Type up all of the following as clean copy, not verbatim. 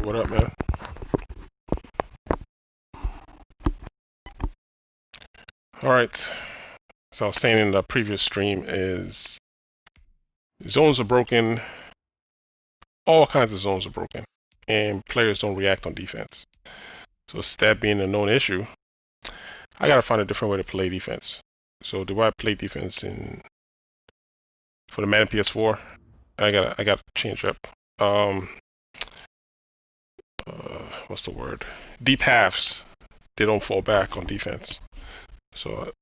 What up, man? All right. So I was saying in the previous stream is zones are broken. All kinds of zones are broken, and players don't react on defense. So that being a known issue, I gotta find a different way to play defense. So do I play defense for the Madden PS4? I gotta change up. What's the word? Deep halves. They don't fall back on defense. So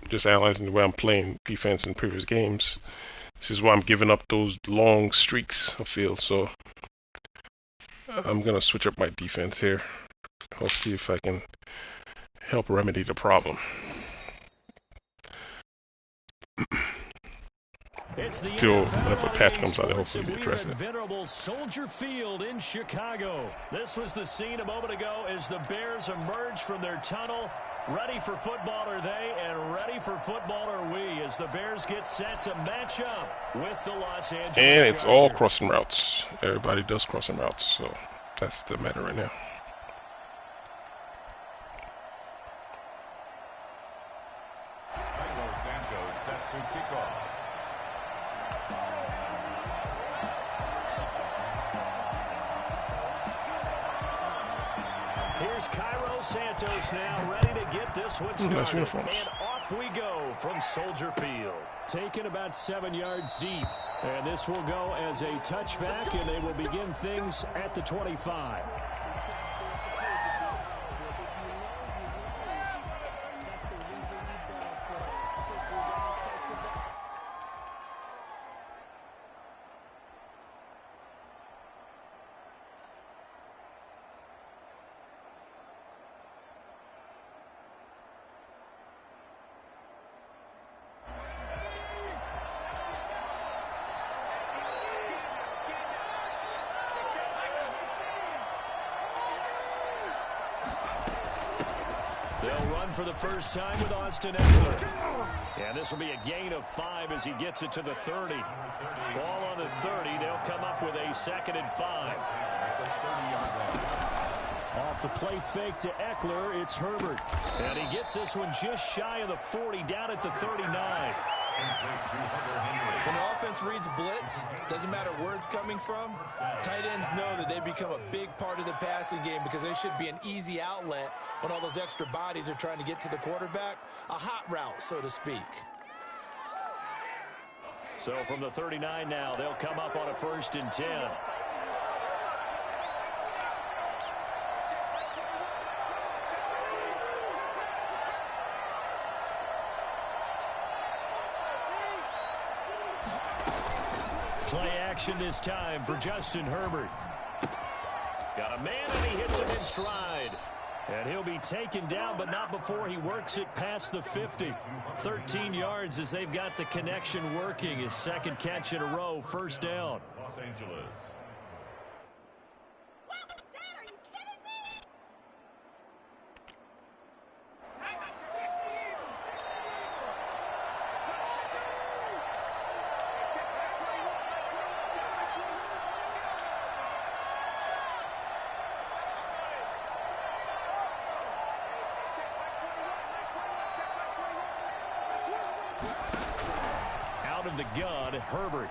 just analyzing the way I'm playing defense in previous games, this is why I'm giving up those long streaks of field. So I'm gonna switch up my defense here. I'll see if I can help remedy the problem. Till whenever a patch comes out, hopefully they address it. Venerable Soldier Field in Chicago. This was the scene a moment ago as the Bears emerged from their tunnel. Ready for football are they, and ready for football are we, as the Bears get set to match up with the Los Angeles And it's Chargers. all crossing routes. Everybody does crossing routes, so that's the matter right now. Set to kick off. Here's Cairo Santos now, ready to get this one started. And off we go from Soldier Field. Taken about 7 yards deep. And this will go as a touchback, and they will begin things at the 25. They'll run for the first time with Austin Eckler. And this will be a gain of 5 as he gets it to the 30. Ball on the 30. They'll come up with a 2nd and 5. Off the play fake to Eckler, it's Herbert. And he gets this one just shy of the 40, down at the 39. When the offense reads blitz, doesn't matter where it's coming from, tight ends know that they become a big part of the passing game because they should be an easy outlet when all those extra bodies are trying to get to the quarterback. A hot route, so to speak. So from the 39 now, they'll come up on a 1st and 10. Play action this time for Justin Herbert. Got a man, and he hits him in stride. And he'll be taken down, but not before he works it past the 50. 13 yards as they've got the connection working. His 2nd catch in a row, 1st down. Los Angeles. Out of the gun, Herbert.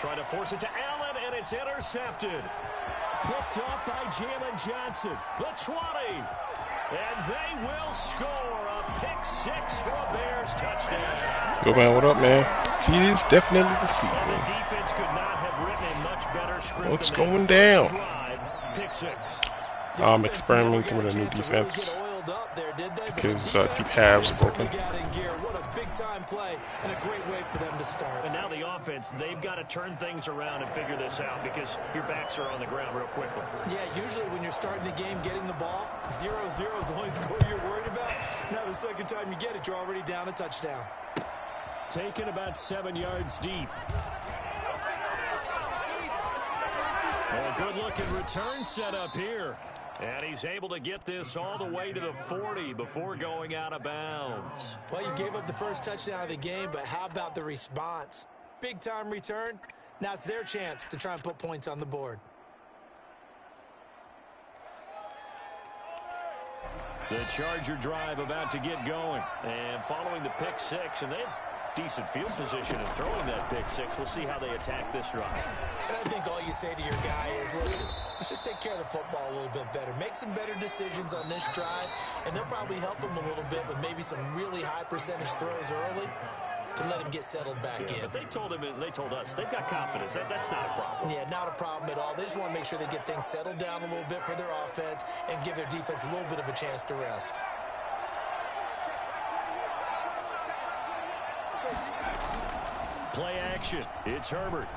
Trying to force it to Allen, and it's intercepted. Picked off by Jalen Johnson. The 20. And they will score a pick 6 for a Bears touchdown. Yo, man, what up, man? It is definitely the season. The defense could not have written a much better script. What's going down? Pick 6. I'm experimenting with a new defense because deep halves are broken. What a big-time play and a great way for them to start. And now the offense, they've got to turn things around and figure this out because your backs are on the ground real quickly. Yeah, usually when you're starting the game getting the ball, 0-0 is the only score you're worried about. Now the second time you get it, you're already down a touchdown. Taken about 7 yards deep. A good-looking return set up here. And he's able to get this all the way to the 40 before going out of bounds. Well, you gave up the first touchdown of the game, but how about the response? Big-time return, Now it's their chance to try and put points on the board. The Charger drive about to get going. And following the pick six, and they have decent field position in throwing that pick six. We'll see how they attack this drive. And I think all you say to your guy is, listen, let's just take care of the football a little bit better. Make some better decisions on this drive, and they'll probably help him a little bit with maybe some really high percentage throws early to let him get settled back in. But they told him, and they told us, they've got confidence. That's not a problem. Yeah, not a problem at all. They just want to make sure they get things settled down a little bit for their offense and give their defense a little bit of a chance to rest. Play action. It's Herbert.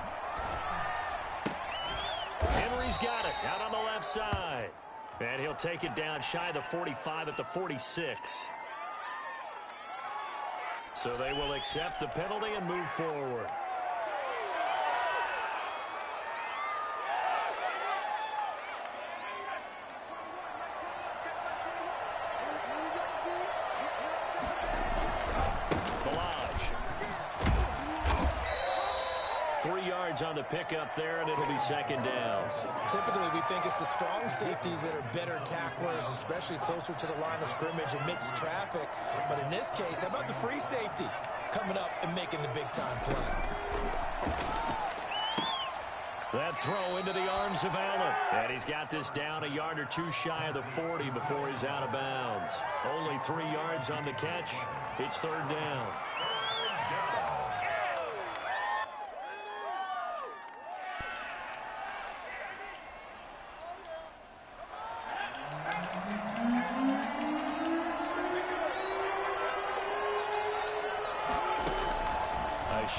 Henry's got it out on the left side. And he'll take it down shy of the 45 at the 46. So they will accept the penalty and move forward. On the pickup there, and it'll be second down. Typically, we think it's the strong safeties that are better tacklers, especially closer to the line of scrimmage amidst traffic. But in this case, how about the free safety coming up and making the big-time play? That throw into the arms of Allen. And he's got this down a yard or two shy of the 40 before he's out of bounds. Only 3 yards on the catch. It's third down.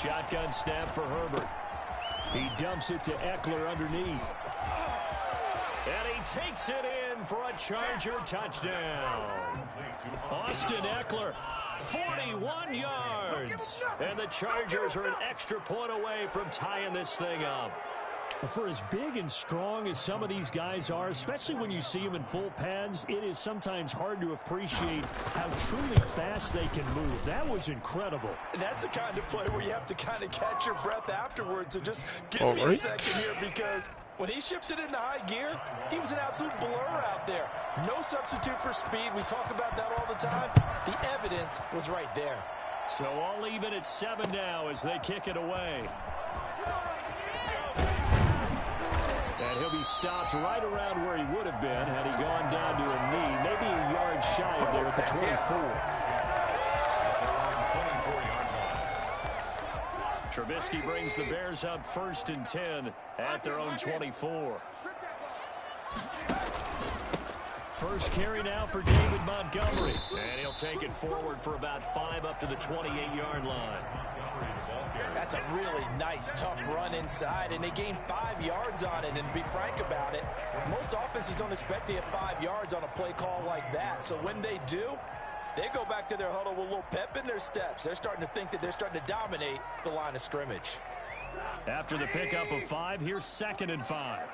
Shotgun snap for Herbert. He dumps it to Eckler underneath. And he takes it in for a Charger touchdown. Austin Eckler, 41 yards. And the Chargers are an extra point away from tying this thing up. For as big and strong as some of these guys are, especially when you see them in full pads, it is sometimes hard to appreciate how truly fast they can move. That was incredible. And that's the kind of play where you have to kind of catch your breath afterwards. So just give me a second here, because when he shifted into high gear, he was an absolute blur out there. No substitute for speed. We talk about that all the time. The evidence was right there. So all even at 7 now as they kick it away. And he'll be stopped right around where he would have been had he gone down to a knee, maybe a yard shy of there at the 24. Trubisky brings the Bears up 1st and 10 at their own 24. First carry now for David Montgomery. And he'll take it forward for about 5 up to the 28-yard line. That's a really nice, tough run inside, and they gained 5 yards on it. And to be frank about it, most offenses don't expect to get 5 yards on a play call like that. So when they do, they go back to their huddle with a little pep in their steps. They're starting to think that they're starting to dominate the line of scrimmage. After the pickup of 5, here's 2nd and 5.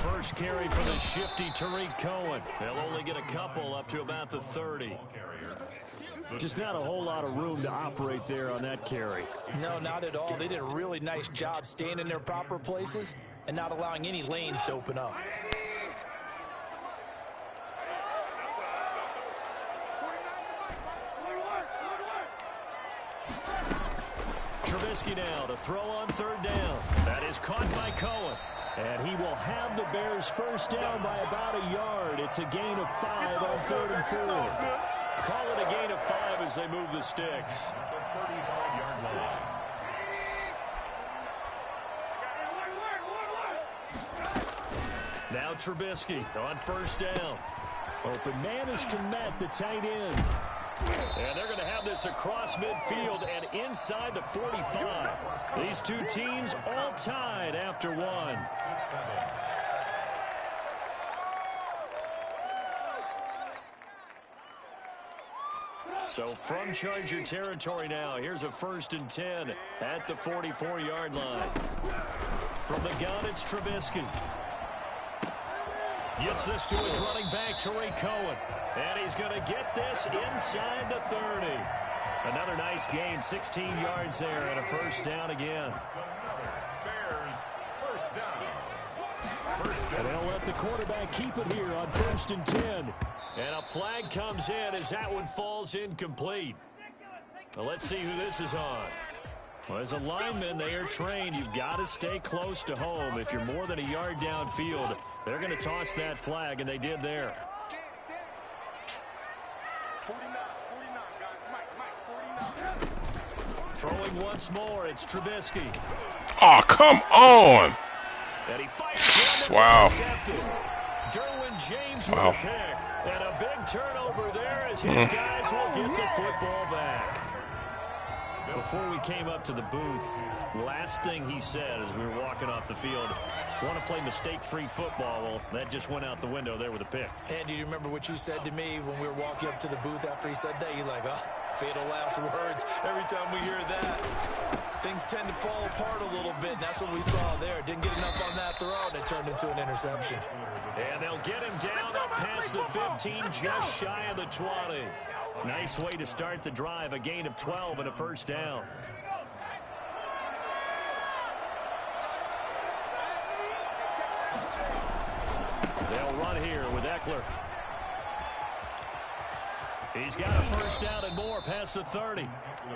First carry for the shifty Tariq Cohen. They'll only get a couple up to about the 30. Just not a whole lot of room to operate there on that carry. No, not at all. They did a really nice job staying in their proper places and not allowing any lanes to open up. Trubisky now to throw on 3rd down. That is caught by Cohen. And he will have the Bears first down by about a yard. It's a gain of 5 on 3rd and 4. Call it a gain of 5 as they move the sticks. Now Trubisky on 1st down. Open man is Komet, the tight end. And they're going to have this across midfield and inside the 45. These two teams all tied after 1. So from Charger territory now, here's a 1st and 10 at the 44-yard line. From the gun, it's Trubisky. Gets this to his running back, Tariq Cohen. And he's going to get this inside the 30. Another nice gain, 16 yards there, and a first down again. Bears, first down. And they'll let the quarterback keep it here on 1st and 10. And a flag comes in as that one falls incomplete. Well, let's see who this is on. Well, as a lineman, they are trained. You've got to stay close to home. If you're more than a yard downfield, they're going to toss that flag, and they did there. 49, guys. Mike, 49. Throwing once more, it's Trubisky. Oh, come on. And he fires one that's Wow. intercepted. Derwin James with Wow. a pick. And a big turnover there as his guys will get the football back. Before we came up to the booth, last thing he said as we were walking off the field, want to play mistake-free football. Well, that just went out the window there with a pick. And do you remember what you said to me when we were walking up to the booth after he said that? You're like, oh, fatal last words. Every time we hear that, things tend to fall apart a little bit, and that's what we saw there. Didn't get enough on that throw, and it turned into an interception. And they'll get him down up past the 15, just shy of the 20. Nice way to start the drive, a gain of 12 and a first down. They'll run here with Eckler. He's got a first down and more past the 30.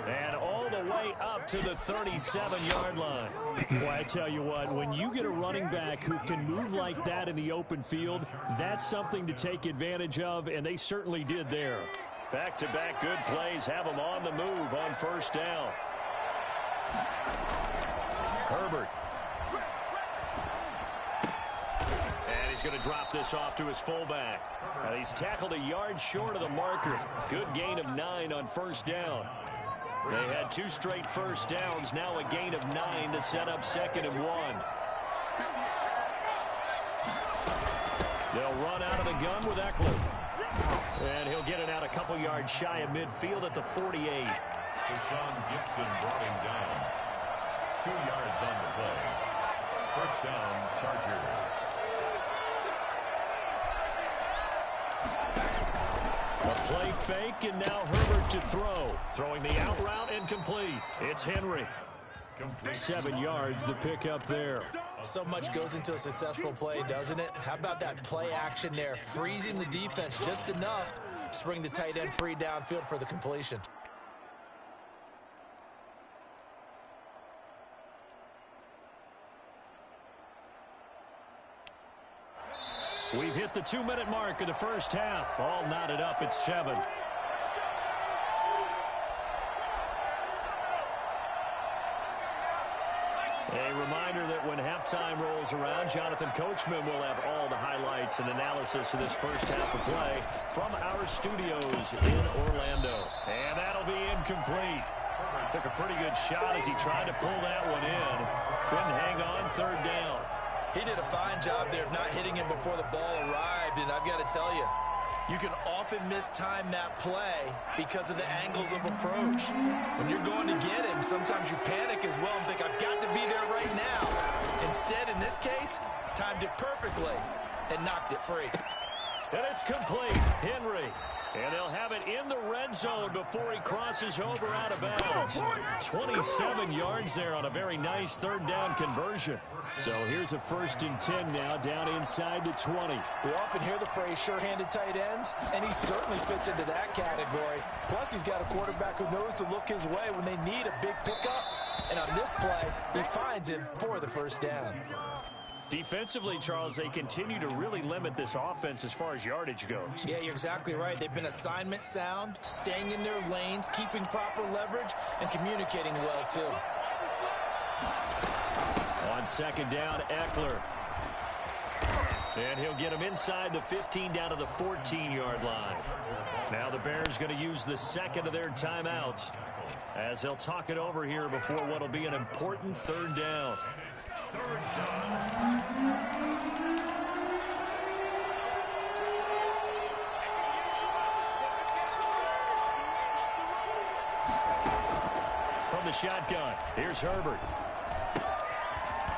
And all the way up to the 37-yard line. Well, I tell you what, when you get a running back who can move like that in the open field, that's something to take advantage of, and they certainly did there. Back-to-back good plays have them on the move on first down. Herbert. And he's going to drop this off to his fullback. And he's tackled a yard short of the marker. Good gain of 9 on first down. They had 2 straight first downs, now a gain of 9 to set up 2nd and 1. They'll run out of the gun with Eckler. And he'll get it out a couple yards shy of midfield at the 48. Deshaun Gibson brought him down. 2 yards on the play. First down, Chargers. A play fake, and now Herbert to throw. Throwing the out route and complete. It's Henry. 7 yards, the pickup there. So much goes into a successful play, doesn't it? How about that play action there? Freezing the defense just enough to bring the tight end free downfield for the completion. We've hit the 2-minute mark of the first half. All knotted up at 7. A reminder that when halftime rolls around, Jonathan Coachman will have all the highlights and analysis of this first half of play from our studios in Orlando. And that'll be incomplete. Took a pretty good shot as he tried to pull that one in. Couldn't hang on, 3rd down. He did a fine job there of not hitting him before the ball arrived, and I've got to tell you, you can often mistime that play because of the angles of approach. When you're going to get him, sometimes you panic as well and think, I've got to be there right now. Instead, in this case, timed it perfectly and knocked it free. And it's complete. Henry. And they'll have it in the red zone before he crosses over out of bounds. 27 yards there on a very nice 3rd down conversion. So here's a 1st and 10 now, down inside the 20. We often hear the phrase sure-handed tight ends, and he certainly fits into that category. Plus, he's got a quarterback who knows to look his way when they need a big pickup. And on this play, he finds him for the first down. Defensively, Charles, they continue to really limit this offense as far as yardage goes. Yeah, you're exactly right. They've been assignment sound, staying in their lanes, keeping proper leverage, and communicating well, too. On 2nd down, Eckler. And he'll get him inside the 15 down to the 14-yard line. Now the Bears going to use the 2nd of their timeouts as they'll talk it over here before what will be an important 3rd down. From the shotgun, here's Herbert.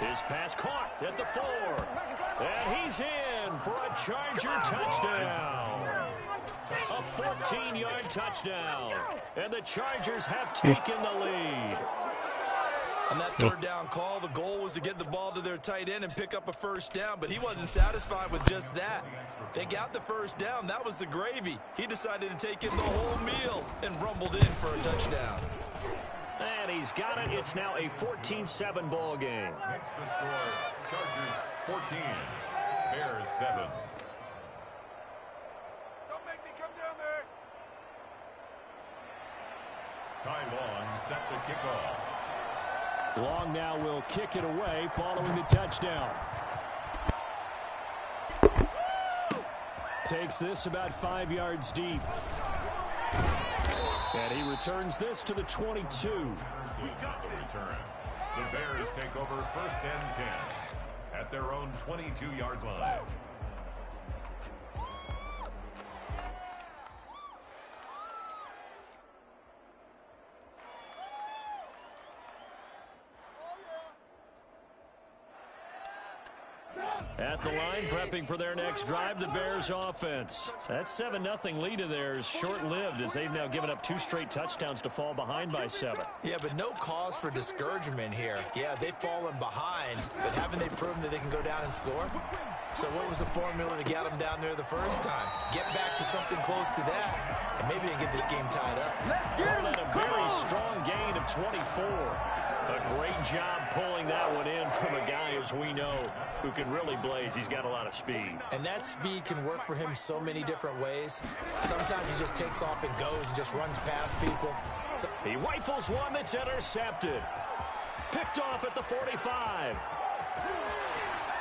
His pass caught at the 4. And he's in. in for a Charger touchdown. A 14-yard touchdown. And the Chargers have taken the lead. On that third down call, the goal was to get the ball to their tight end and pick up a first down, but he wasn't satisfied with just that. They got the first down. That was the gravy. He decided to take in the whole meal and rumbled in for a touchdown. And he's got it. It's now a 14-7 ball game. Next to score, Chargers 14, Bears 7. Don't make me come down there. Ty Long set the kickoff. Long now will kick it away following the touchdown. Takes this about 5 yards deep. And he returns this to the 22. The return. The Bears take over 1st and 10 at their own 22-yard line. At the line, prepping for their next drive, the Bears offense. That 7-0 lead of theirs short-lived as they've now given up 2 straight touchdowns to fall behind by 7. Yeah, but no cause for discouragement here. Yeah, they've fallen behind, but haven't they proven that they can go down and score? So what was the formula to get them down there the first time? Get back to something close to that, and maybe they can get this game tied up. Calling a very strong gain of 24. A great job pulling that one in from a guy, as we know, who can really blaze. He's got a lot of speed. And that speed can work for him so many different ways. Sometimes he just takes off and goes and just runs past people. He rifles one that's intercepted. Picked off at the 45.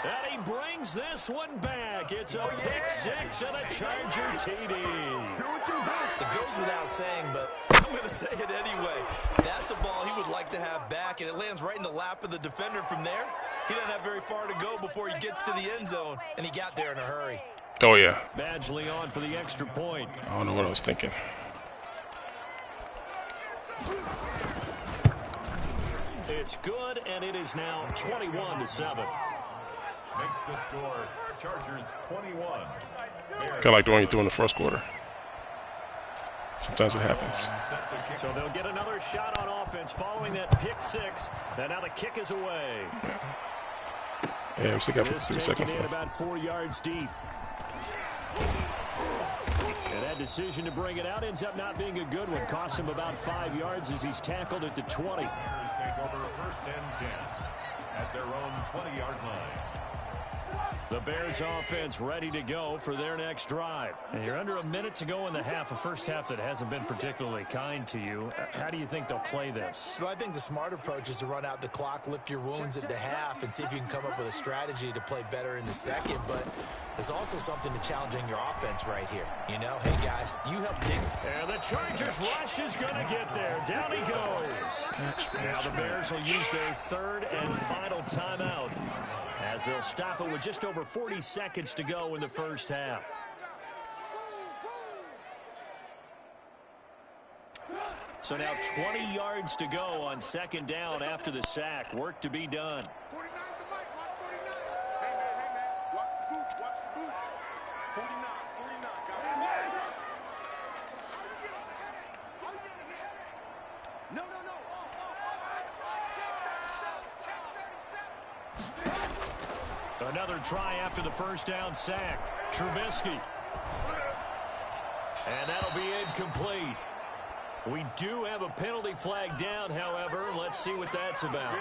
And he brings this one back. It's a pick 6 and a Charger TD. It goes without saying, but I'm going to say it anyway. That's a ball he would like to have back, and it lands right in the lap of the defender from there. He doesn't have very far to go before he gets to the end zone, and he got there in a hurry. Oh, yeah. Badgley on for the extra point. I don't know what I was thinking. It's good, and it is now 21-7. Next to score, Chargers 21. Kind of like the one you threw in the first quarter. Sometimes it happens. So they'll get another shot on offense following that pick 6. And now the kick is away. Yeah, we still got 2 This seconds taken in left. about 4 yards deep. And that decision to bring it out ends up not being a good one. Costs him about 5 yards as he's tackled at the 20. Bears take over 1st and 10 at their own 20-yard line. The Bears offense ready to go for their next drive. And you're under a minute to go in the half, a first half that hasn't been particularly kind to you. How do you think they'll play this? Well, I think the smart approach is to run out the clock, lick your wounds at the half, and see if you can come up with a strategy to play better in the second. But there's also something to challenging your offense right here. You know, hey, guys, you help dig. And the Chargers rush is going to get there. Down he goes. Now the Bears will use their 3rd and final timeout as they'll stop it with just over 40 seconds to go in the first half. So now 20 yards to go on 2nd down after the sack. Work to be done. 49 the mic, watch 49. Hey, man, watch the boot, watch the boot. 49, got it. How you get it? No. Another try after the first down sack. Trubisky. And that'll be incomplete. We do have a penalty flag down, however. Let's see what that's about.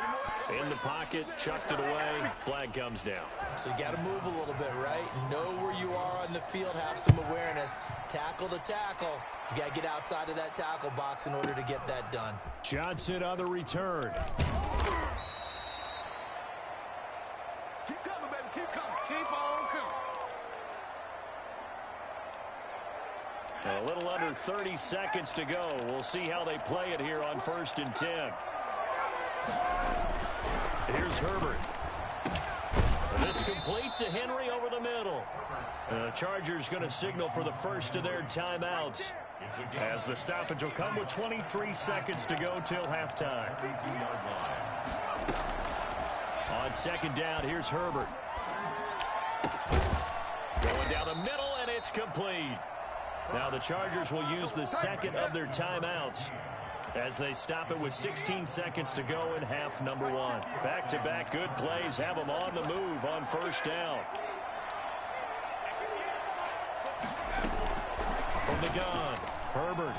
In the pocket, chucked it away. Flag comes down. So you got to move a little bit, right? Know where you are on the field, have some awareness. Tackle to tackle. You got to get outside of that tackle box in order to get that done. Johnson on the return. Keep coming, baby, keep coming. Keep on coming. A little under 30 seconds to go. We'll see how they play it here on 1st and 10. Here's Herbert. This complete to Henry over the middle. The Chargers going to signal for the first of their timeouts as the stoppage will come with 23 seconds to go till halftime. On 2nd down, here's Herbert. Going down the middle, and it's complete. Now the Chargers will use the second of their timeouts as they stop it with 16 seconds to go in half number one. Back-to-back good plays have them on the move on first down. From the gun, Herbert.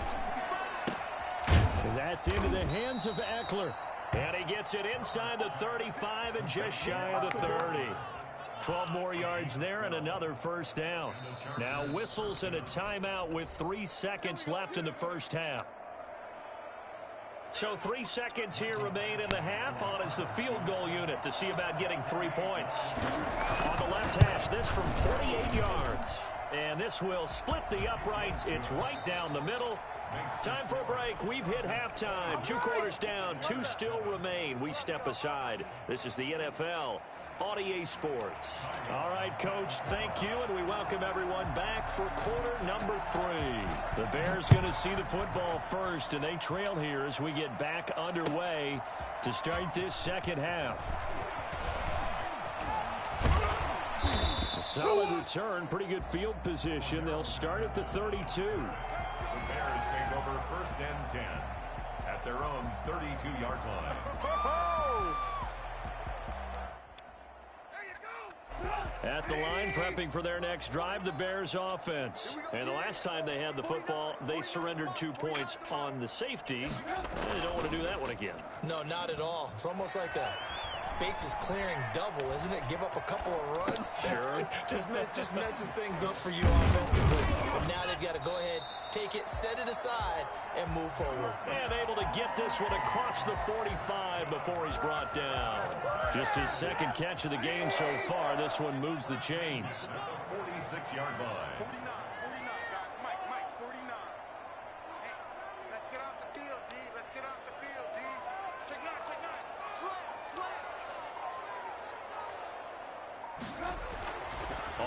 And that's into the hands of Eckler. And he gets it inside the 35 and just shy of the 30. 12 more yards there and another first down. Now whistles and a timeout with 3 seconds left in the first half. So 3 seconds here remain in the half. On is the field goal unit to see about getting 3 points. On the left hash, this from 48 yards. And this will split the uprights. It's right down the middle. Time for a break. We've hit halftime. 2 quarters down. 2 still remain. We step aside. This is the NFL on EA Sports. All right, Coach, thank you, and we welcome everyone back for quarter number 3. The Bears going to see the football first, and they trail here as we get back underway to start this second half. A solid return, pretty good field position. They'll start at the 32. The Bears take over first and 10 at their own 32-yard line. At the line, prepping for their next drive, the Bears offense. And the last time they had the football, they surrendered 2 points on the safety. They don't want to do that one again. No, not at all. It's almost like a bases clearing double, isn't it? Give up a couple of runs. Sure. just messes things up for you offensively. But now they've got to go ahead, take it, set it aside, and move forward. And able to get this one across the 45 before he's brought down. Just his second catch of the game so far. This one moves the chains. 46-yard line. 49, 49, guys. Mike, 49. Hey, let's get off the field, D. Let's get off the field, D. Check 9. Slam.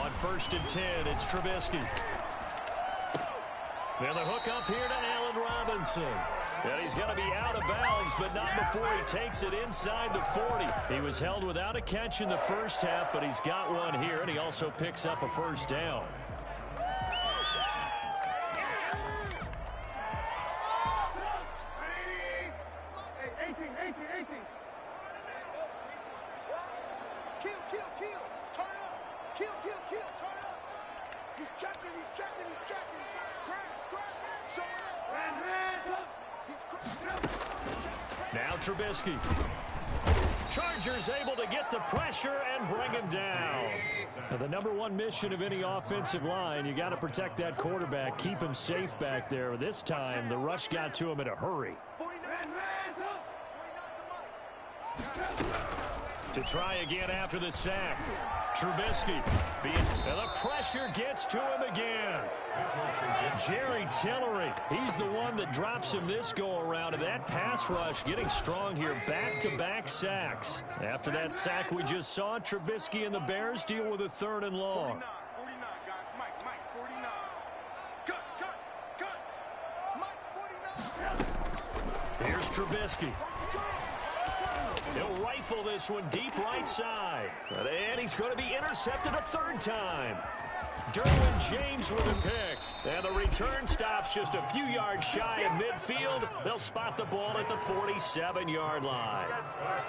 On first and 10, it's Trubisky. Now the hook up here to Allen Robinson. And he's going to be out of bounds, but not before he takes it inside the 40. He was held without a catch in the first half, but he's got one here, and he also picks up a first down. Kill. Turn it up. Kill. Turn it up. He's checking. Crash. Show it up. Now Trubisky. Chargers able to get the pressure and bring him down. Now, the number one mission of any offensive line, you got to protect that quarterback, keep him safe back there. This time, the rush got to him in a hurry. To try again after the sack. Trubisky. And the pressure gets to him again. Jerry Tillery. He's the one that drops him this go-around. And that pass rush getting strong here. Back-to-back sacks. After that sack we just saw, Trubisky and the Bears deal with a 3rd and long. 49, guys. Mike, 49. Cut. Mike's 49. Here's Trubisky. He'll rifle this one deep right side. And he's going to be intercepted a 3rd time. Derwin James with a pick. And the return stops just a few yards shy of midfield. They'll spot the ball at the 47-yard line.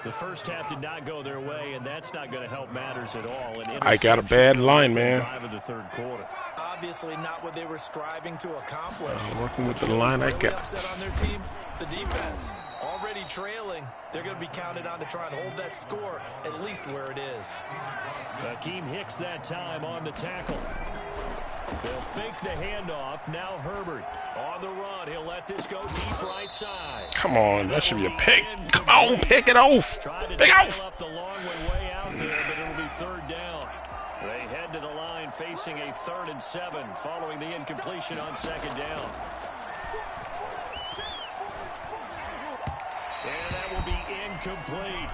The first half did not go their way, and that's not going to help matters at all. I got a bad line, man. Drive of the 3rd quarter. Obviously not what they were striving to accomplish. I'm working with the line I got. Upset on their team, the defense. Already trailing, they're going to be counted on to try and hold that score at least where it is. Akeem Hicks that time on the tackle. They'll fake the handoff. Now Herbert on the run. He'll let this go deep right side. Come on, that should be a pick. Come on, pick it off. Pick off. Up the long way out there, but it'll be 3rd down. They head to the line facing a 3rd and 7 following the incompletion on 2nd down. And that will be incomplete.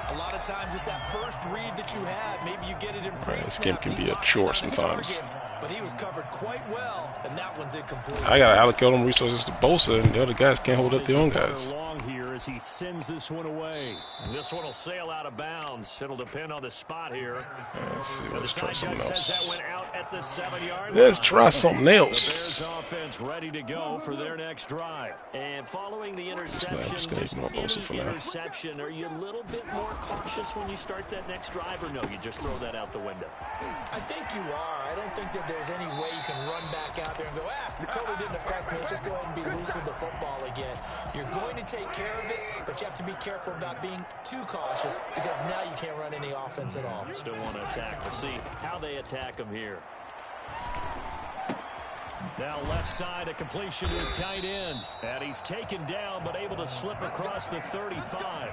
A lot of times it's that first read that you have. Maybe you get it in pre-snap. This game can be a chore sometimes. But he was covered quite well, and that one's incomplete. I got to allocate them resources to Bosa, and the other guys can't hold up their own guys. Long here as he sends this one away. And this one will sail out of bounds. It'll depend on the spot here. Let's see. The Let's try side something judge says that else. went out at the 7-yard line. Let's try something The else. Bears offense ready to go for their next drive. And following the interception, just gonna just ignore any Bosa for now. interception, are you a little bit more cautious when you start that next drive, or no, you just throw that out the window? I think you are. I don't think that there's any way you can run back out there and go, it totally didn't affect me. Let's just go ahead and be loose with the football again. You're going to take care of it, but you have to be careful about being too cautious because now you can't run any offense at all. Still want to attack. We'll see how they attack him here. Now left side, a completion to his tight end. And he's taken down, but able to slip across the 35.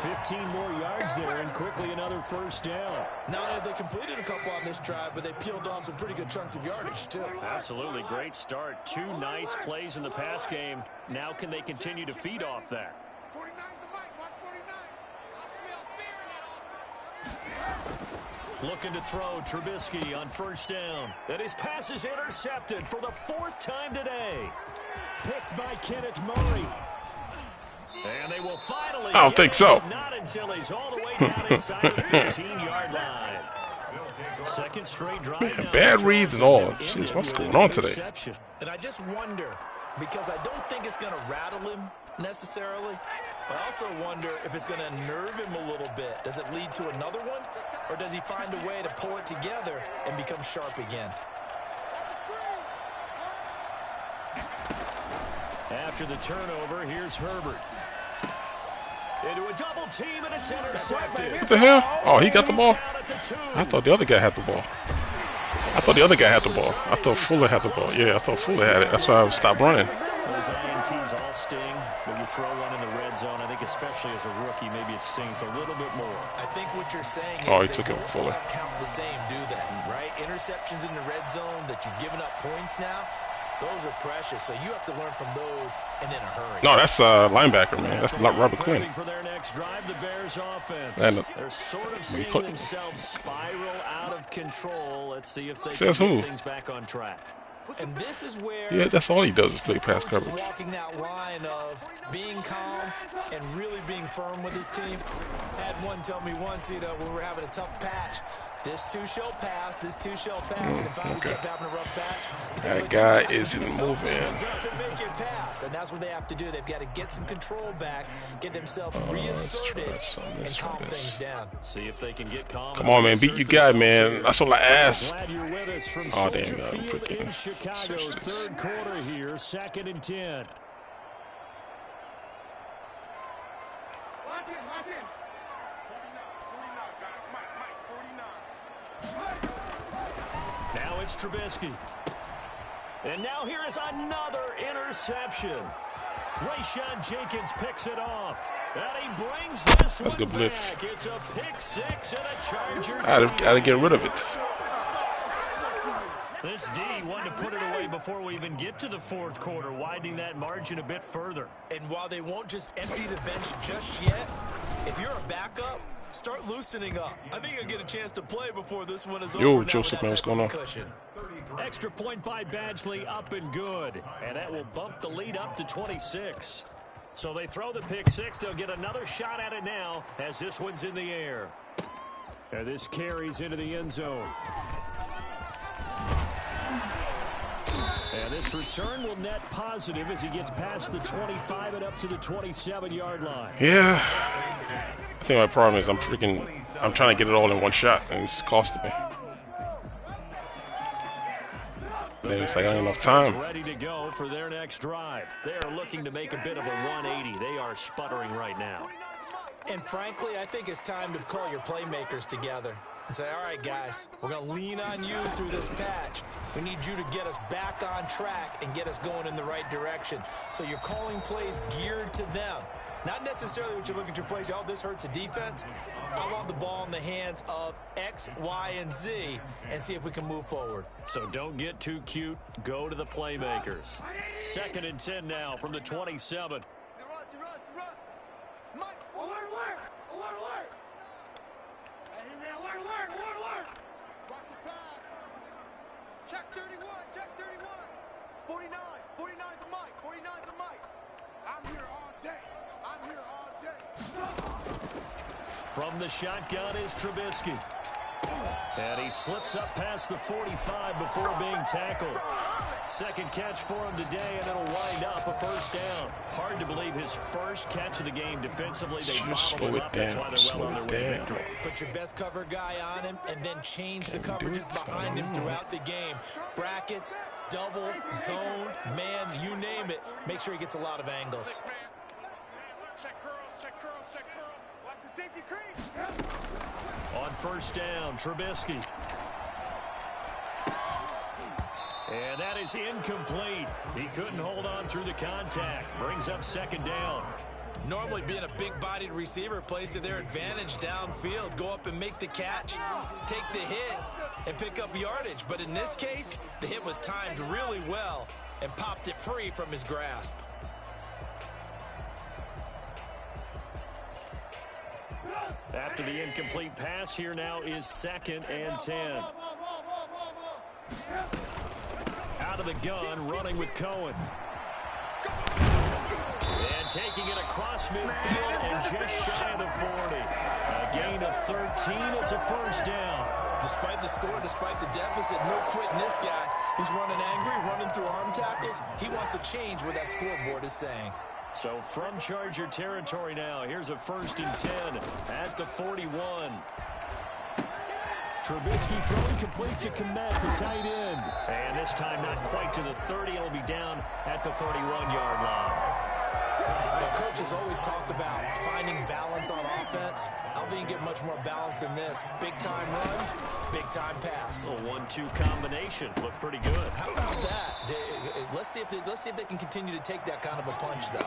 15 more yards there, and quickly another first down. Not only have they completed a couple on this drive, but they peeled off some pretty good chunks of yardage, too. Absolutely great start. 2 nice plays in the pass game. Now can they continue to feed off that? 49's the mic. Watch 49. I smell fear in that. Looking to throw, Trubisky on first down. And his pass is intercepted for the 4th time today. Picked by Kenneth Murray. And they will finally I don't think so. Not until he's all the way down inside the 15-yard line. Second straight drive. Man, now. bad reads and all. Jeez, what's going on today? And I just wonder, because I don't think it's going to rattle him necessarily, but I also wonder if it's going to nerve him a little bit. Does it lead to another one? Or does he find a way to pull it together and become sharp again? After the turnover, here's Herbert. Into a double team, and it's intercepted. What the hell? Oh, he got the ball? I thought the other guy had the ball. I thought Fuller had the ball. Yeah, I thought Fuller had it. That's why I stopped running. Those INTs all sting when you throw one in the red zone. I think especially as a rookie, maybe it stings a little bit more. I think what you're saying is Oh, he they took it don't Fuller. all count the same, do they? Right? Interceptions in the red zone that you've given up points now, those are precious. So you have to learn from those and in a hurry. No, that's linebacker, man. That's Robert Quinn. For their next drive, the Bears offense. And, they're sort of seeing themselves spiral out of control. Let's see if they Says can who? get things back on track. And this is where Yeah, that's all he does is play pass coach is coverage. walking that line of being calm and really being firm with his team. Had one tell me once, when we were having a tough patch, this too shall pass, this too shall pass. And if I kept having a rough patch, he said, That guy isn't moving. to make it pass. And that's what they have to do. They've got to get some control back, get themselves reasserted, and calm things down. See if they can get calm. Come on, man. Beat your guy, man. That's all I asked. Glad you're with us from Oh, damn, Soldier no, I'm Field freaking in Chicago. switch this. 3rd quarter here, 2nd and 10. Lock in, lock in. 49, guys. Mike, 49. Now it's Trubisky. And now here is another interception. Rayshon Jenkins picks it off. And he brings this one good blitz. back. It's a pick 6 and a Charger. I had to get rid of it. This D wanted to put it away before we even get to the 4th quarter, widening that margin a bit further. And while they won't just empty the bench just yet, if you're a backup, start loosening up. I think you'll get a chance to play before this one is over. Yo, now Joseph, with man, that what's type going of on? cushion. Extra point by Badgley, up and good. And that will bump the lead up to 26. So they throw the pick 6. They'll get another shot at it now as this one's in the air. And this carries into the end zone. And this return will net positive as he gets past the 25 and up to the 27-yard line. Yeah. I think my problem is I'm trying to get it all in one shot, and it's costing me. And it's like I ain't enough time. Ready to go for their next drive. They are looking to make a bit of a 180. They are sputtering right now. And frankly, I think it's time to call your playmakers together and say, all right, guys, we're going to lean on you through this patch. We need you to get us back on track and get us going in the right direction. So you're calling plays geared to them. Not necessarily what you look at your plays, oh, this hurts the defense. I want the ball in the hands of X, Y, and Z and see if we can move forward. So don't get too cute. Go to the playmakers. 2nd and 10 now from the 27. Mike, alert, alert, alert, alert. Hey, alert, alert, alert, alert. Watch the pass. Check 31, check 31. 49 for Mike, 49 for Mike. I'm here all day. I'm here all From the shotgun is Trubisky. And he slips up past the 45 before being tackled. Second catch for him today, and it'll wind up a first down. Hard to believe his first catch of the game defensively. They bottled him up. That's why they're well on their way to victory. Put your best cover guy on him, and then change the coverages behind him throughout the game. Brackets, double, zone, man, you name it. Make sure he gets a lot of angles. Check curls, check curls, check curls. Watch the safety crease. On first down, Trubisky. And that is incomplete. He couldn't hold on through the contact. Brings up second down. Normally being a big-bodied receiver plays to their advantage downfield. Go up and make the catch, take the hit, and pick up yardage. But in this case, the hit was timed really well and popped it free from his grasp. After the incomplete pass, here now is 2nd and 10. Out of the gun, running with Cohen. And taking it across midfield and just shy of the 40. A gain of 13, it's a first down. Despite the score, despite the deficit, no quitting this guy. He's running angry, running through arm tackles. He wants to change what that scoreboard is saying. So from Charger territory now, here's a 1st and 10 at the 41. Trubisky throwing complete to Komet, the tight end. And this time not quite to the 30. It'll be down at the 31-yard line. The coaches always talk about finding balance on offense. I don't think you get much more balance than this. Big-time run, big-time pass. A 1-2 combination. Looked pretty good. How about that? Let's see if they can continue to take that kind of a punch, though.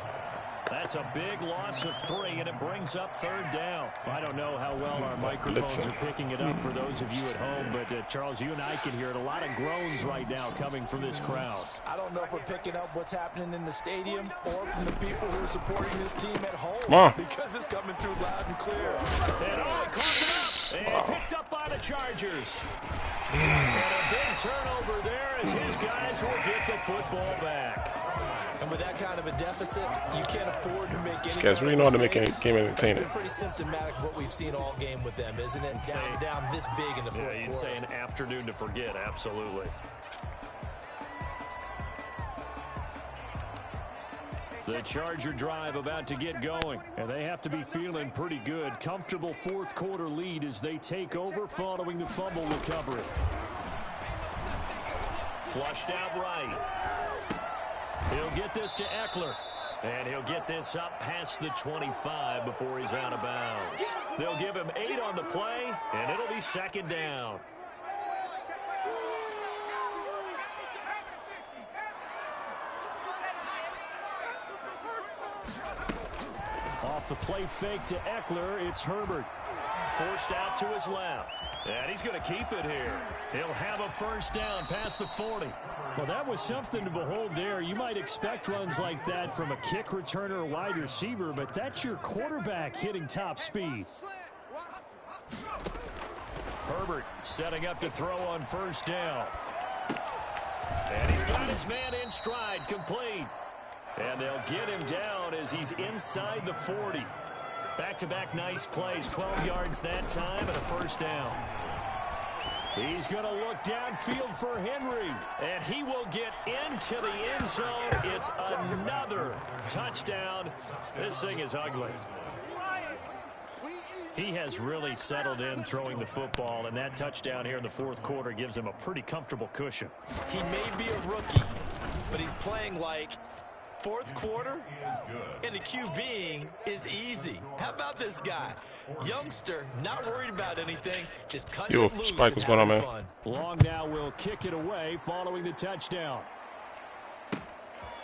That's a big loss of 3, and it brings up 3rd down. I don't know how well our microphones are picking it up for those of you at home, but Charles, you and I can hear it. A lot of groans right now coming from this crowd. I don't know if we're picking up what's happening in the stadium or from the people who are supporting this team at home, because it's coming through loud and clear. And caught it up, and picked up by the Chargers. And a big turnover there as his guys will get the football back. And with that kind of a deficit, you can't afford to make any. Guys really know how to make a game entertaining. It's been pretty symptomatic of what we've seen all game with them, isn't it? Down this big in the fourth quarter. You'd say an afternoon to forget, absolutely. The Charger drive about to get going, and they have to be feeling pretty good. Comfortable 4th quarter lead as they take over following the fumble recovery. Flushed out right. He'll get this to Eckler, and he'll get this up past the 25 before he's out of bounds. They'll give him 8 on the play, and it'll be 2nd down. Off the play fake to Eckler, it's Herbert. Forced out to his left. And he's going to keep it here. He'll have a first down past the 40. Well, that was something to behold there. You might expect runs like that from a kick returner or wide receiver, but that's your quarterback hitting top speed. Herbert setting up to throw on first down. And he's got his man in stride, complete. And they'll get him down as he's inside the 40. Back-to-back nice plays, 12 yards that time and a first down. He's going to look downfield for Henry, and he will get into the end zone. It's another touchdown. This thing is ugly. He has really settled in throwing the football, and that touchdown here in the 4th quarter gives him a pretty comfortable cushion. He may be a rookie, but he's playing like 4th quarter, and the QBing is easy. How about this guy? Youngster, not worried about anything, just cutting it loose Spike, what's going on, man? fun. Long now will kick it away following the touchdown.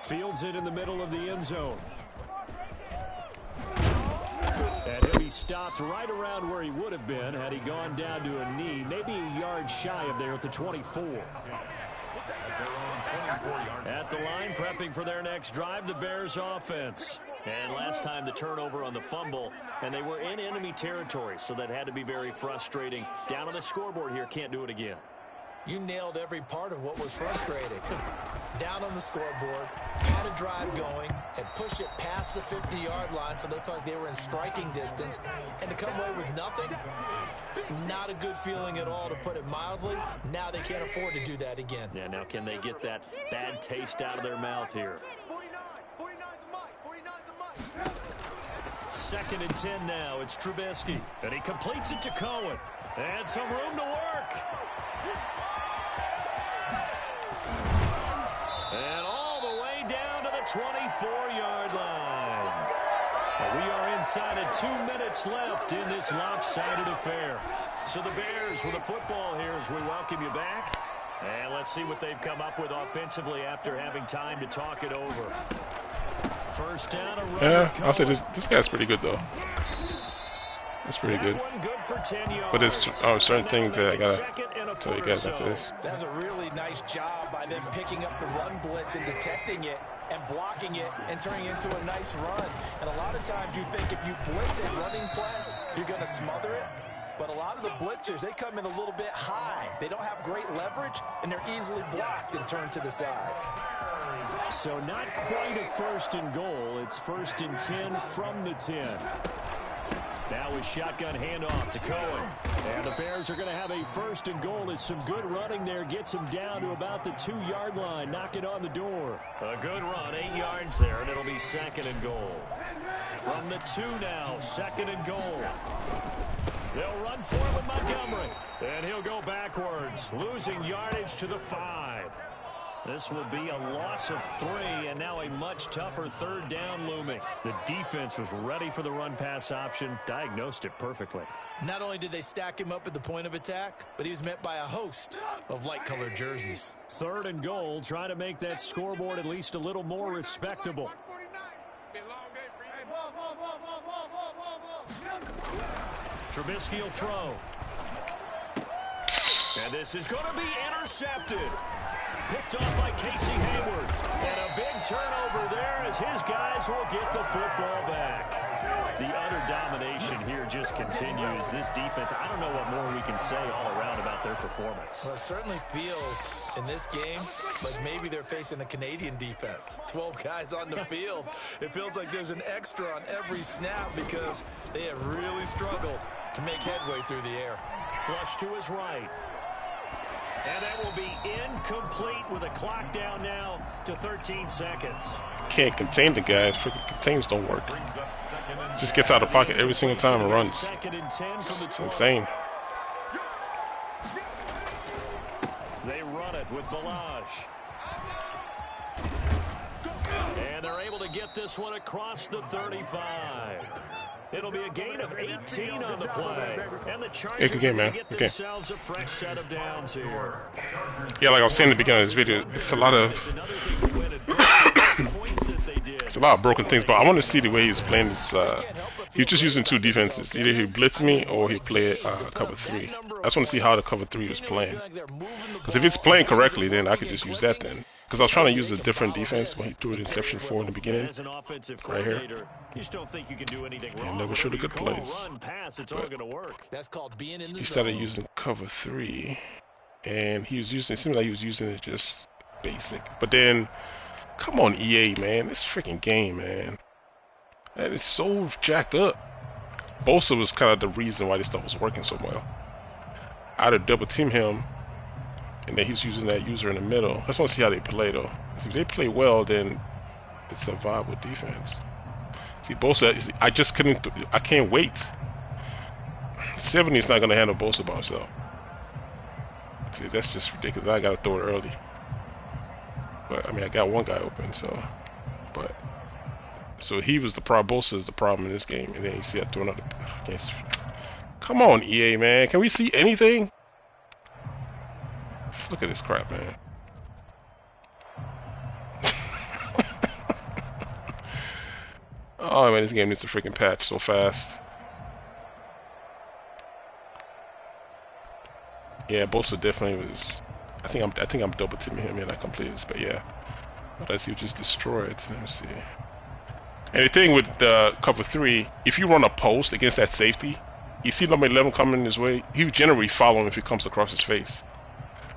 Fields it in the middle of the end zone. And he'll be stopped right around where he would have been had he gone down to a knee, maybe a yard shy of there at the 24. At the line, prepping for their next drive, the Bears offense. And last time the turnover on the fumble, and they were in enemy territory, so that had to be very frustrating. Down on the scoreboard here, can't do it again. You nailed every part of what was frustrating. Down on the scoreboard, had a drive going, had pushed it past the 50-yard line so they felt like they were in striking distance, and to come away with nothing, not a good feeling at all, to put it mildly. Now they can't afford to do that again. Yeah, now can they get that bad taste out of their mouth here? 2nd and 10 now. It's Trubisky, and he completes it to Cohen. And some room to work. And all the way down to the 24-yard line. We are inside of 2 minutes left in this lopsided affair. So the Bears with a football here as we welcome you back. And let's see what they've come up with offensively after having time to talk it over. First down, yeah, I'll say this guy's pretty good though. That's pretty good. But there's certain things that I gotta tell you guys after this. That's a really nice job by them picking up the run blitz and detecting it and blocking it and turning it into a nice run. And a lot of times you think if you blitz a running play, you're going to smother it. But a lot of the blitzers, they come in a little bit high. They don't have great leverage, and they're easily blocked and turned to the side. So not quite a 1st and goal. It's 1st and 10 from the 10. Now a shotgun handoff to Cohen. And the Bears are going to have a 1st and goal. It's some good running there. Gets him down to about the 2-yard line. Knocking on the door. A good run, 8 yards there, and it'll be 2nd and goal. From the 2 now, 2nd and goal. They'll run for it with Montgomery. And he'll go backwards, losing yardage to the 5. This will be a loss of 3, and now a much tougher 3rd down looming. The defense was ready for the run-pass option, diagnosed it perfectly. Not only did they stack him up at the point of attack, but he was met by a host of light-colored jerseys. 3rd and goal, trying to make that scoreboard at least a little more respectable. Trubisky will throw. And this is going to be intercepted. Picked off by Casey Hayward. And a big turnover there as his guys will get the football back. The utter domination here just continues. This defense, I don't know what more we can say all around about their performance. Well, it certainly feels in this game like maybe they're facing a Canadian defense. 12 guys on the field. It feels like there's an extra on every snap because they have really struggled to make headway through the air. Flush to his right. And that will be incomplete with a clock down now to 13 seconds. Can't contain the guys. Freaking contains don't work. Just gets out of pocket every single time and runs. It's insane. They run it with Balaj. And they're able to get this one across the 35. It'll be a gain of 18 on the play. And the Chargers get themselves a fresh set of downs here. Yeah, like I was saying in the beginning of this video, it's a lot of it's a lot of broken things, but I want to see the way he's playing this. He's just using 2 defenses. Either he blitz me or he play cover 3. I just want to see how the cover 3 is playing. Because if it's playing correctly, then I could just use that then. Because I was trying to use a different defense when he threw an interception 4 in the beginning. Right here. And never showed a good plays. That's called being in the he started using cover 3. And he was using, it seemed like he was using it just basic. But then, come on EA, man. This freaking game, man. That is so jacked up. Bosa was kind of the reason why this stuff was working so well. I'd have double team him. And then he's using that user in the middle. I just want to see how they play, though. If they play well, then it's a viable defense. See, Bosa, I just couldn't, I can't wait. 70 is not going to handle Bosa by himself. See, that's just ridiculous. I got to throw it early. But, I mean, I got one guy open, so. But, so he was the problem. Bosa is the problem in this game. And then you see I throw another. Come on, EA, man. Can we see anything? Look at this crap, man. Oh man, this game needs a freaking patch so fast. Yeah, Bosa definitely was. I think I'm double teaming him and I completed this, but yeah. Unless he was just destroyed. Let me see. And the thing with the cover 3, if you run a post against that safety, you see number 11 coming his way, he would generally follow him if he comes across his face.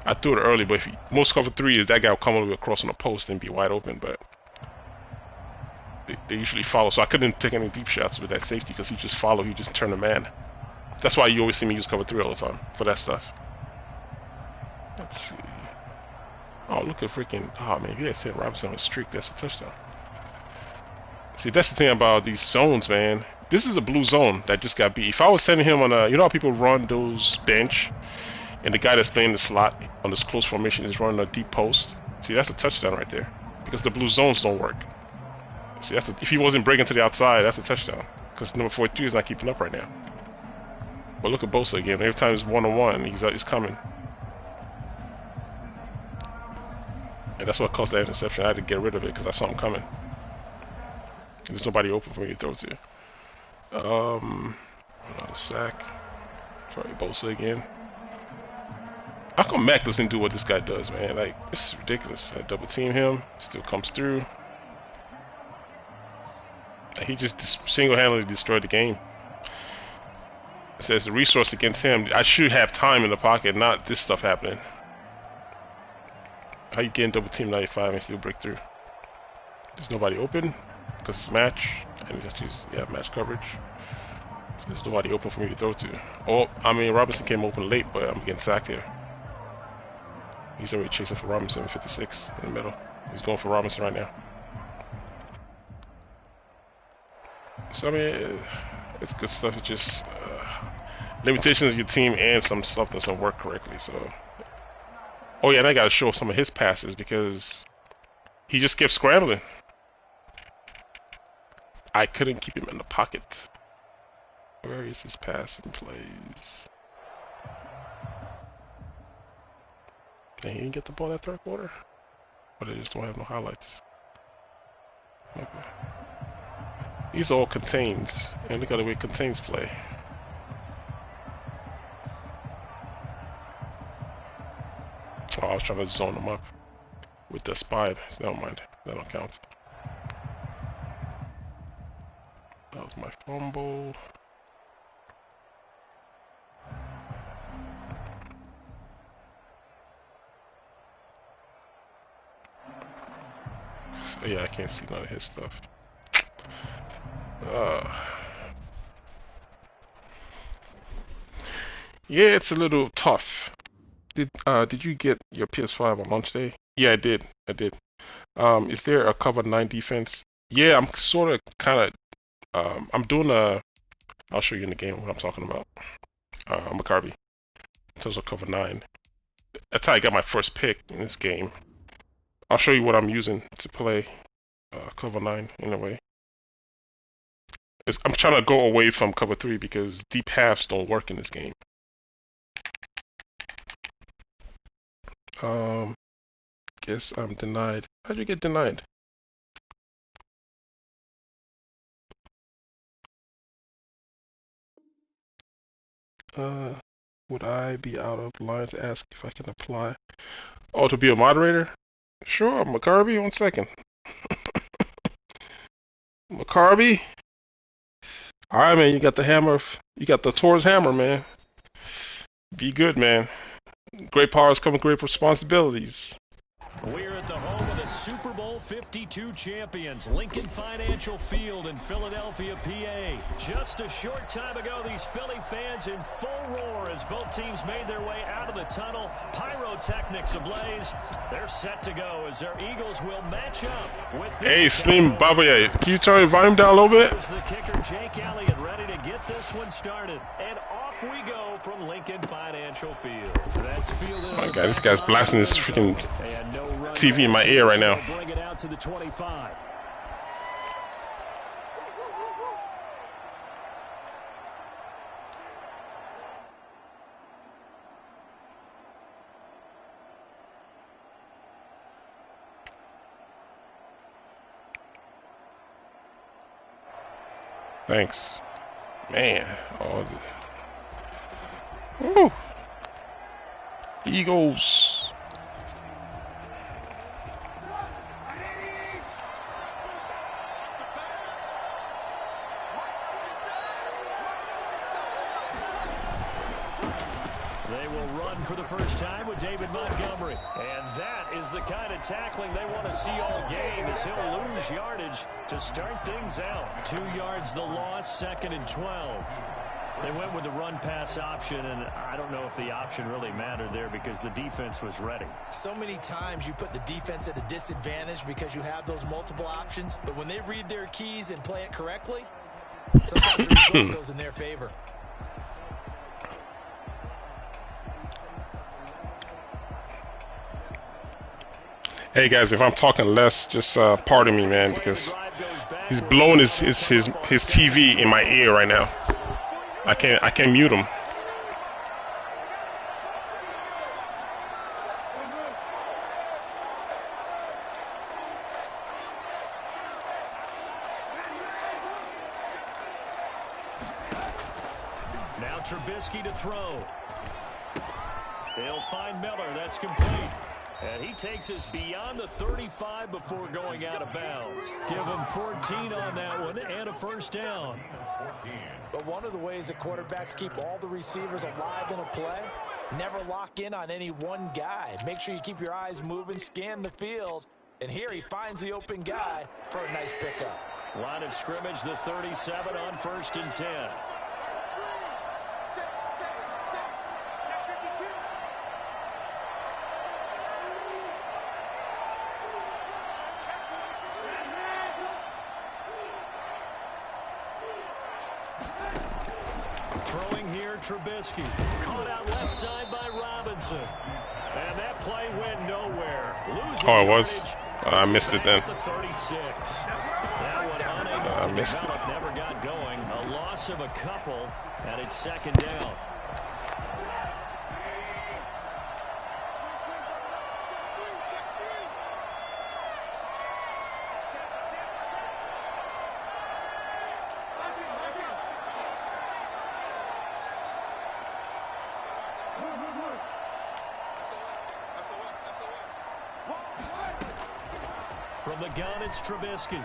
I threw it early, but if most cover 3 is that guy will come all the way across on the post and be wide open, but they usually follow. So I couldn't take any deep shots with that safety because he just followed. He just turned the man. That's why you always see me use cover 3 all the time for that stuff. Let's see. Oh, look at freaking. Oh man, if you guys hit Robinson on a streak, that's a touchdown. See, that's the thing about these zones, man. This is a blue zone that just got beat. If I was sending him on a, you know how people run those bench, and the guy that's playing the slot on this close formation is running a deep post. See, that's a touchdown right there because the blue zones don't work. See, that's if he wasn't breaking to the outside, that's a touchdown because number 43 is not keeping up right now. But look at Bosa again. Every time it's 1-on-1, he's coming. And that's what caused that interception. I had to get rid of it because I saw him coming. There's nobody open for me to throw to. Another sack. Sorry, Bosa again. How come Mac doesn't do what this guy does, man? Like, this is ridiculous. I double team him, still comes through. He just single-handedly destroyed the game. It says the resource against him. I should have time in the pocket, not this stuff happening. How you getting double team 95 and still break through? There's nobody open because it's match, and it's just match coverage. So there's nobody open for me to throw to. Oh, I mean Robinson came open late, but I'm getting sacked here. He's already chasing for Robinson, 56 in the middle. He's going for Robinson right now. So I mean, it's good stuff. It's just limitations of your team and some stuff doesn't work correctly. So, oh yeah, and I got to show some of his passes because he just kept scrambling. I couldn't keep him in the pocket. Where is his passing plays? And he didn't get the ball that third quarter? But they just don't have no highlights. Okay. These all contains. And look at the way contains play. Oh, I was trying to zone them up with the spy. Never mind. That don't count. That was my fumble. Yeah, I can't see none of his stuff. Yeah, it's a little tough. Did you get your PS5 on launch day? Yeah, I did. Is there a cover 9 defense? Yeah, I'm sort of kind of I'm doing I'll show you in the game what I'm talking about. McCarvey. In terms of cover 9. That's how I got my first pick in this game. I'll show you what I'm using to play cover 9 in a way. I'm trying to go away from cover 3 because deep halves don't work in this game. Guess I'm denied. How'd you get denied? Would I be out of line to ask if I can apply? Oh, to be a moderator? Sure, McCarvey, 1 second. McCarvey? Alright, man, you got the hammer. You got the Taurus hammer, man. Be good, man. Great powers come with great responsibilities. We're at the home of the Super Bowl 52 champions, Lincoln Financial Field in Philadelphia, PA. Just a short time ago, these Philly fans in full roar as both teams made their way out of the tunnel. Pyrotechnics ablaze. They're set to go as their Eagles will match up with this. Hey, Slim Baba, can you turn your volume down a little bit? There's the kicker, Jake Elliott, ready to get this one started. And off we go from Lincoln Financial Field. That's fielded. Oh my God, this guy's blasting this freaking TV in my ear right now. Bring it out to the 25. Thanks. Man. Oh, woo. Eagles. They will run for the first time with David Montgomery. And that is the kind of tackling they want to see all game, as he'll lose yardage to start things out. 2 yards the loss, 2nd and 12. They went with the run-pass option, and I don't know if the option really mattered there because the defense was ready. So many times you put the defense at a disadvantage because you have those multiple options, but when they read their keys and play it correctly, sometimes the result goes in their favor. Hey guys, if I'm talking less, just pardon me, man, because he's blowing his TV in my ear right now. I can't mute him. Now Trubisky to throw. They'll find Miller. That's complete. And he takes us beyond the 35 before going out of bounds. Give him 14 on that one and a first down. But one of the ways that quarterbacks keep all the receivers alive in a play, never lock in on any one guy. Make sure you keep your eyes moving, scan the field. And here he finds the open guy for a nice pickup. Line of scrimmage, the 37 on 1st and 10. Throwing here, Trubisky. Caught out left side by Robinson. And that play went nowhere. Losing Oh, it was? yardage. I missed it then. The 36. That one unable to develop, never got going. A loss of a couple, and it's 2nd down. From the gun, it's Trubisky.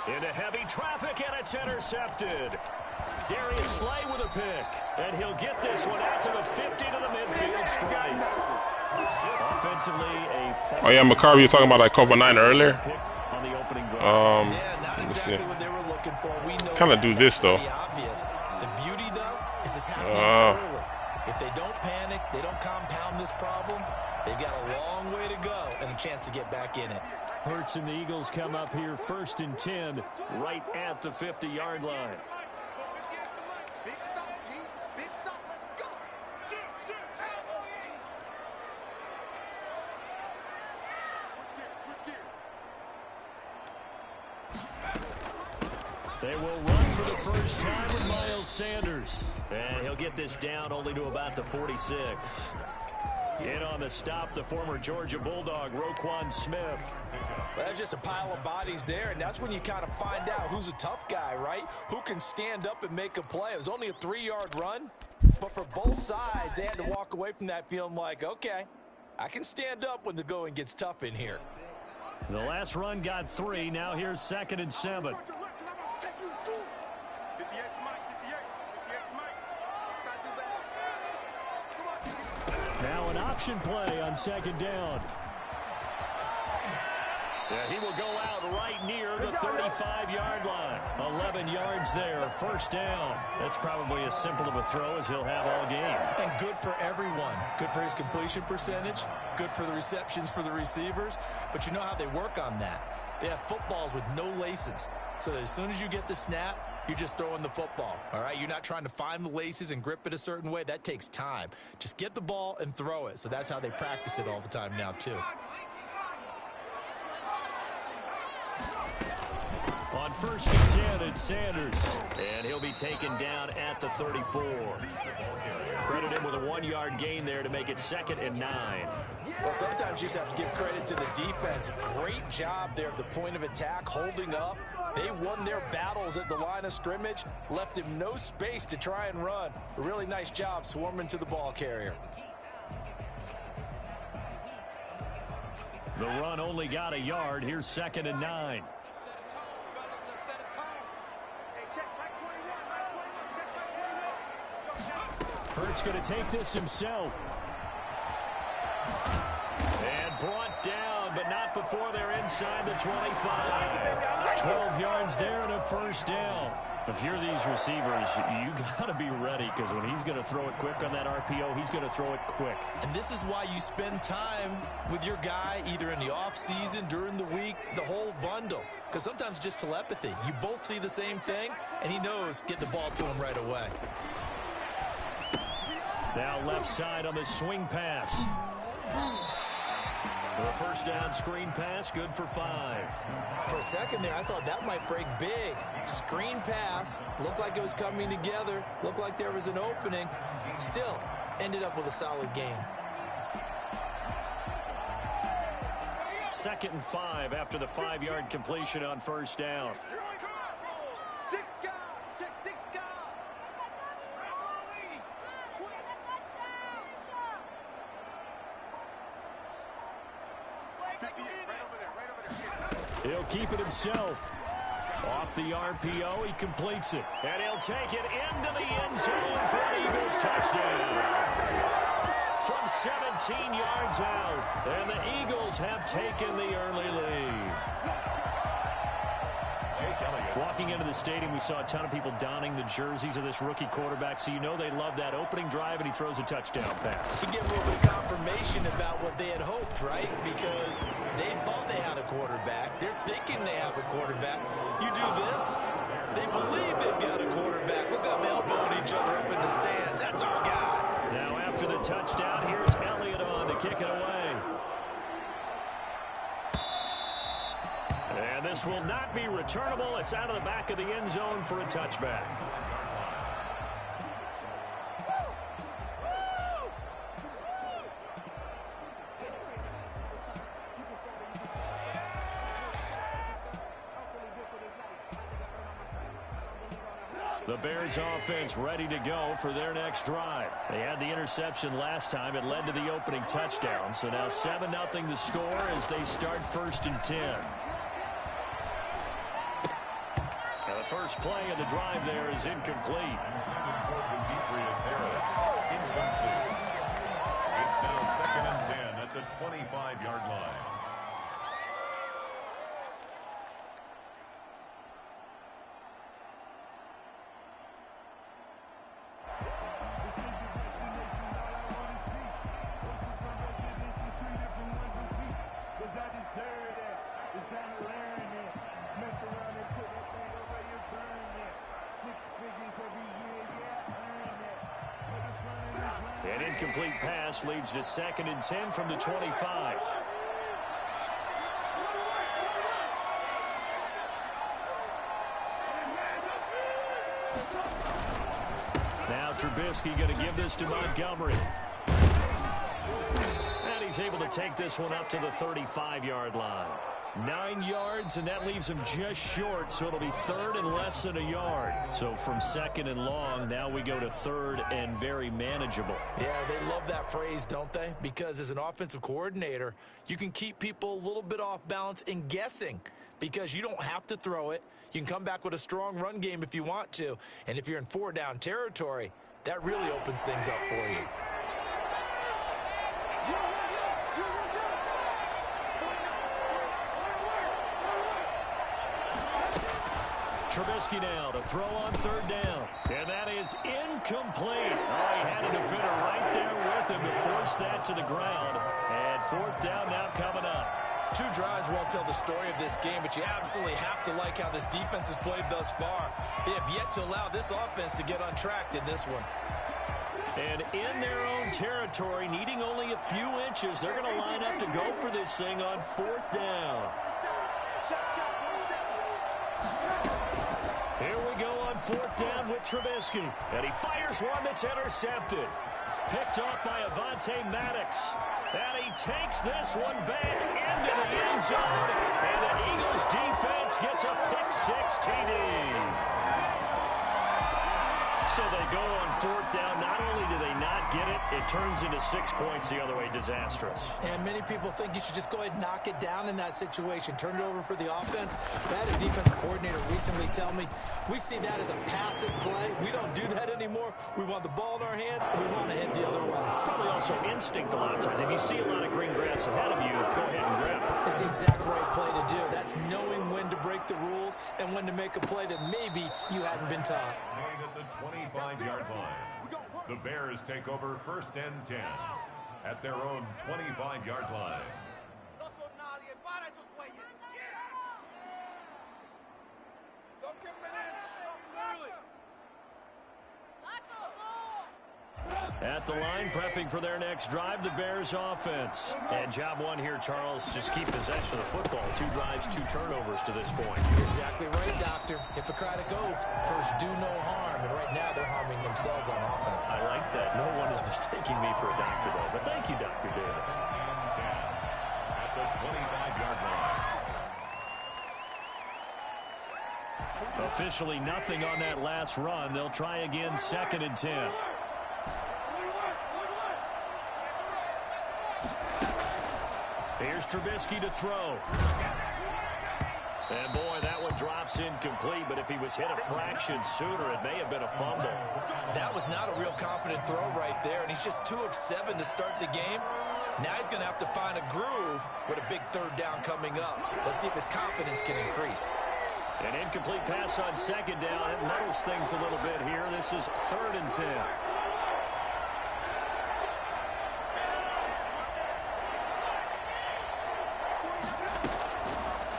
Into heavy traffic, and it's intercepted. Darius Slay with a pick. And he'll get this one out to the 50 to the midfield stripe. Offensively, a... Oh, yeah, McCarvey, you're talking about that cover 9 earlier? On the opening drive. Not exactly what they were looking for. We know kind of do this, though. The beauty, though, is it's happening early. If they don't panic, they don't compound this problem, they've got a long way to go and a chance to get back in it. Hurts and the Eagles come up here 1st and 10, right at the 50-yard line. Big stop, G. Big stop. Let's go. Shoot. Switch gears. They will run for the first time with Miles Sanders. And he'll get this down only to about the 46. In on the stop, the former Georgia Bulldog, Roquan Smith. Well, there's just a pile of bodies there, and that's when you kind of find out who's a tough guy, right? Who can stand up and make a play. It was only a 3-yard run, but for both sides, they had to walk away from that feeling like, okay, I can stand up when the going gets tough in here. The last run got 3. Now here's 2nd and 7. Now an option play on 2nd down. Yeah, he will go out right near the 35-yard line. 11 yards there, first down. That's probably as simple of a throw as he'll have all game. And good for everyone. Good for his completion percentage. Good for the receptions for the receivers. But you know how they work on that. They have footballs with no laces. So that as soon as you get the snap, you're just throwing the football. All right, you're not trying to find the laces and grip it a certain way. That takes time. Just get the ball and throw it. So that's how they practice it all the time now, too. On 1st and 10, it's Sanders. And he'll be taken down at the 34. Credit him with a 1-yard gain there to make it 2nd and 9. Well, sometimes you just have to give credit to the defense. Great job there at the point of attack, holding up. They won their battles at the line of scrimmage, left him no space to try and run. A really nice job swarming to the ball carrier. The run only got a yard. Here's 2nd and 9. Hey, check, Mike 21, Mike 21. Hurt's going to take this himself. And brought down, but not before they're inside the 25. 12 yards there and a first down. If you're these receivers, you got to be ready, because when he's going to throw it quick on that RPO, he's going to throw it quick. And this is why you spend time with your guy either in the offseason, during the week, the whole bundle. Because sometimes just telepathy. You both see the same thing, and he knows get the ball to him right away. Now left side on the swing pass. The first down screen pass, good for 5. For a second there, I thought that might break big. Screen pass, looked like it was coming together, looked like there was an opening. Still, ended up with a solid game. 2nd and 5 after the 5-yard completion on first down. He'll keep it himself. Off the RPO, he completes it. And he'll take it into the end zone for an Eagles touchdown. From 17 yards out. And the Eagles have taken the early lead. Walking into the stadium, we saw a ton of people donning the jerseys of this rookie quarterback, so you know they love that opening drive, and he throws a touchdown pass. You get a little bit of confirmation about what they had hoped, right? Because they thought they had a quarterback. They're thinking they have a quarterback. You do this, they believe they've got a quarterback. Look how they're elbowing each other up in the stands. That's our guy. Now after the touchdown, here's Elliott on to kick it away. And this will not be returnable. It's out of the back of the end zone for a touchback. The Bears offense ready to go for their next drive. They had the interception last time. It led to the opening touchdown. So now 7-0 the score as they start 1st and 10. Now the first play of the drive there is incomplete. It's now 2nd and 10 at the 25-yard line. An incomplete pass leads to 2nd and 10 from the 25. Now Trubisky going to give this to Montgomery. And he's able to take this one up to the 35-yard line. 9 yards, and that leaves him just short, so it'll be 3rd and less than a yard. So from 2nd and long, now we go to 3rd and very manageable. Yeah, they love that phrase, don't they? Because as an offensive coordinator, you can keep people a little bit off balance and guessing because you don't have to throw it. You can come back with a strong run game if you want to. And if you're in 4-down territory, that really opens things up for you. Trubisky now to throw on 3rd down. And that is incomplete. Oh, he had a defender right there with him to force that to the ground. And 4th down now coming up. 2 drives won't tell the story of this game, but you absolutely have to like how this defense has played thus far. They have yet to allow this offense to get untracked in this one. And in their own territory, needing only a few inches, they're going to line up to go for this thing on 4th down. Here we go on 4th down with Trubisky. And he fires one that's intercepted. Picked off by Avonte Maddox. And he takes this one back into the end zone. And the Eagles defense gets a pick-6 TD. So they go on 4th down. Not only do they not get it, it turns into 6 points the other way. Disastrous. And many people think you should just go ahead and knock it down in that situation. Turn it over for the offense. I had a defensive coordinator recently tell me, we see that as a passive play. We don't do that anymore. We want the ball in our hands, and we want to head the other way. It's probably also instinct a lot of times. If you see a lot of green grass ahead of you, go ahead and grab it. It's the exact right play to do. That's knowing when to break the rules and when to make a play that maybe you hadn't been taught. At the 25-yard line, the Bears take over 1st and 10 at their own 25-yard line. At the line, prepping for their next drive, the Bears offense. And job one here, Charles, just keep possession of the football. 2 drives, 2 turnovers to this point. You're exactly right, Doctor. Hippocratic oath. First, do no harm. And right now, they're harming themselves on offense. I like that. No one is mistaking me for a doctor, though. But thank you, Dr. Davis. At the 25-yard line. Officially nothing on that last run. They'll try again, 2nd and 10. Here's Trubisky to throw. And boy, that one drops incomplete, but if he was hit a fraction sooner, it may have been a fumble. That was not a real confident throw right there, and he's just 2 of 7 to start the game. Now he's going to have to find a groove with a big 3rd down coming up. Let's see if his confidence can increase. An incomplete pass on 2nd down. It muddles things a little bit here. This is 3rd and 10.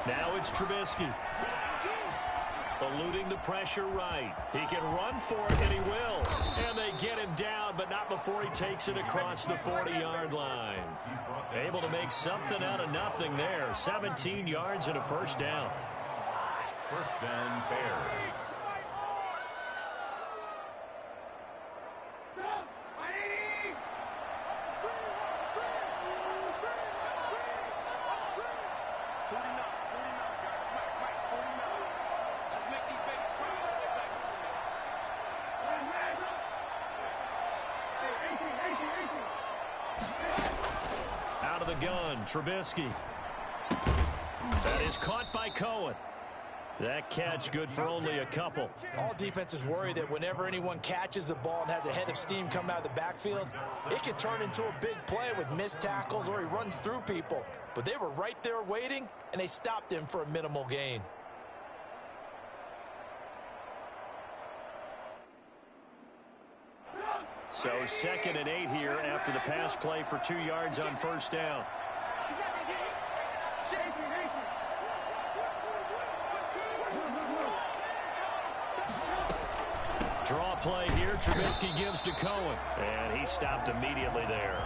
Now it's Trubisky. Eluding the pressure right. He can run for it, and he will. And they get him down, but not before he takes it across the 40-yard line. Able to make something out of nothing there. 17 yards and a 1st down. 1st down, Bears. Out of the gun, Trubisky. That is caught by Cohen. That catch good for only a couple. All defenses worry that whenever anyone catches the ball and has a head of steam come out of the backfield, it can turn into a big play with missed tackles or he runs through people. But they were right there waiting, and they stopped him for a minimal gain. So 2nd and 8 here after the pass play for 2 yards on 1st down. Draw play here. Trubisky gives to Cohen. And he stopped immediately there.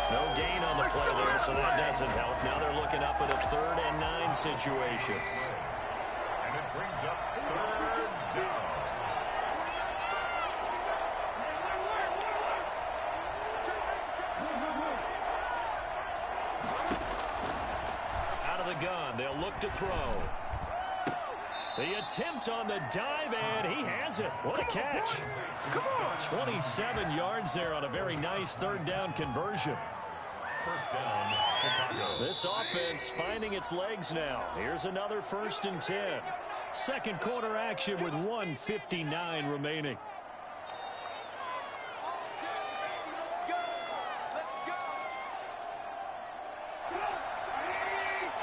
No gain on the play there, so that doesn't help. Now they're looking up at a 3rd and 9 situation. And it brings up 3rd down. Out of the gun, they'll look to throw. The attempt on the dive, and he has it. What a catch. Come on. 27 yards there on a very nice 3rd down conversion. 1st down, Chicago. This offense finding its legs now. Here's another 1st and 10. 2nd quarter action with 1:59 remaining.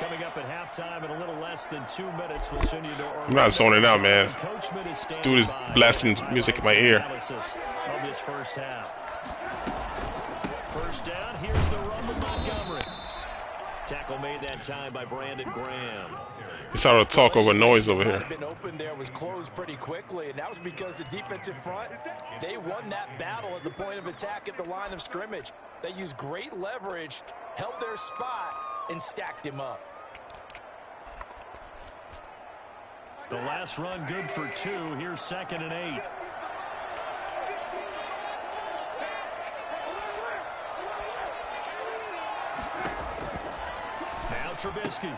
Coming up at halftime in a little less than 2 minutes, we'll send you to I'm not zoning out, man. Dude is blasting music in my ear. Of this 1st half. 1st down, here's the run with Montgomery. Tackle made that time by Brandon Graham. He started to talk over noise over here. Been open there, was closed pretty quickly, and that was because the defensive front, they won that battle at the point of attack at the line of scrimmage. They used great leverage, held their spot, and stacked him up. The last run good for 2. Here's 2nd and 8. Now Trubisky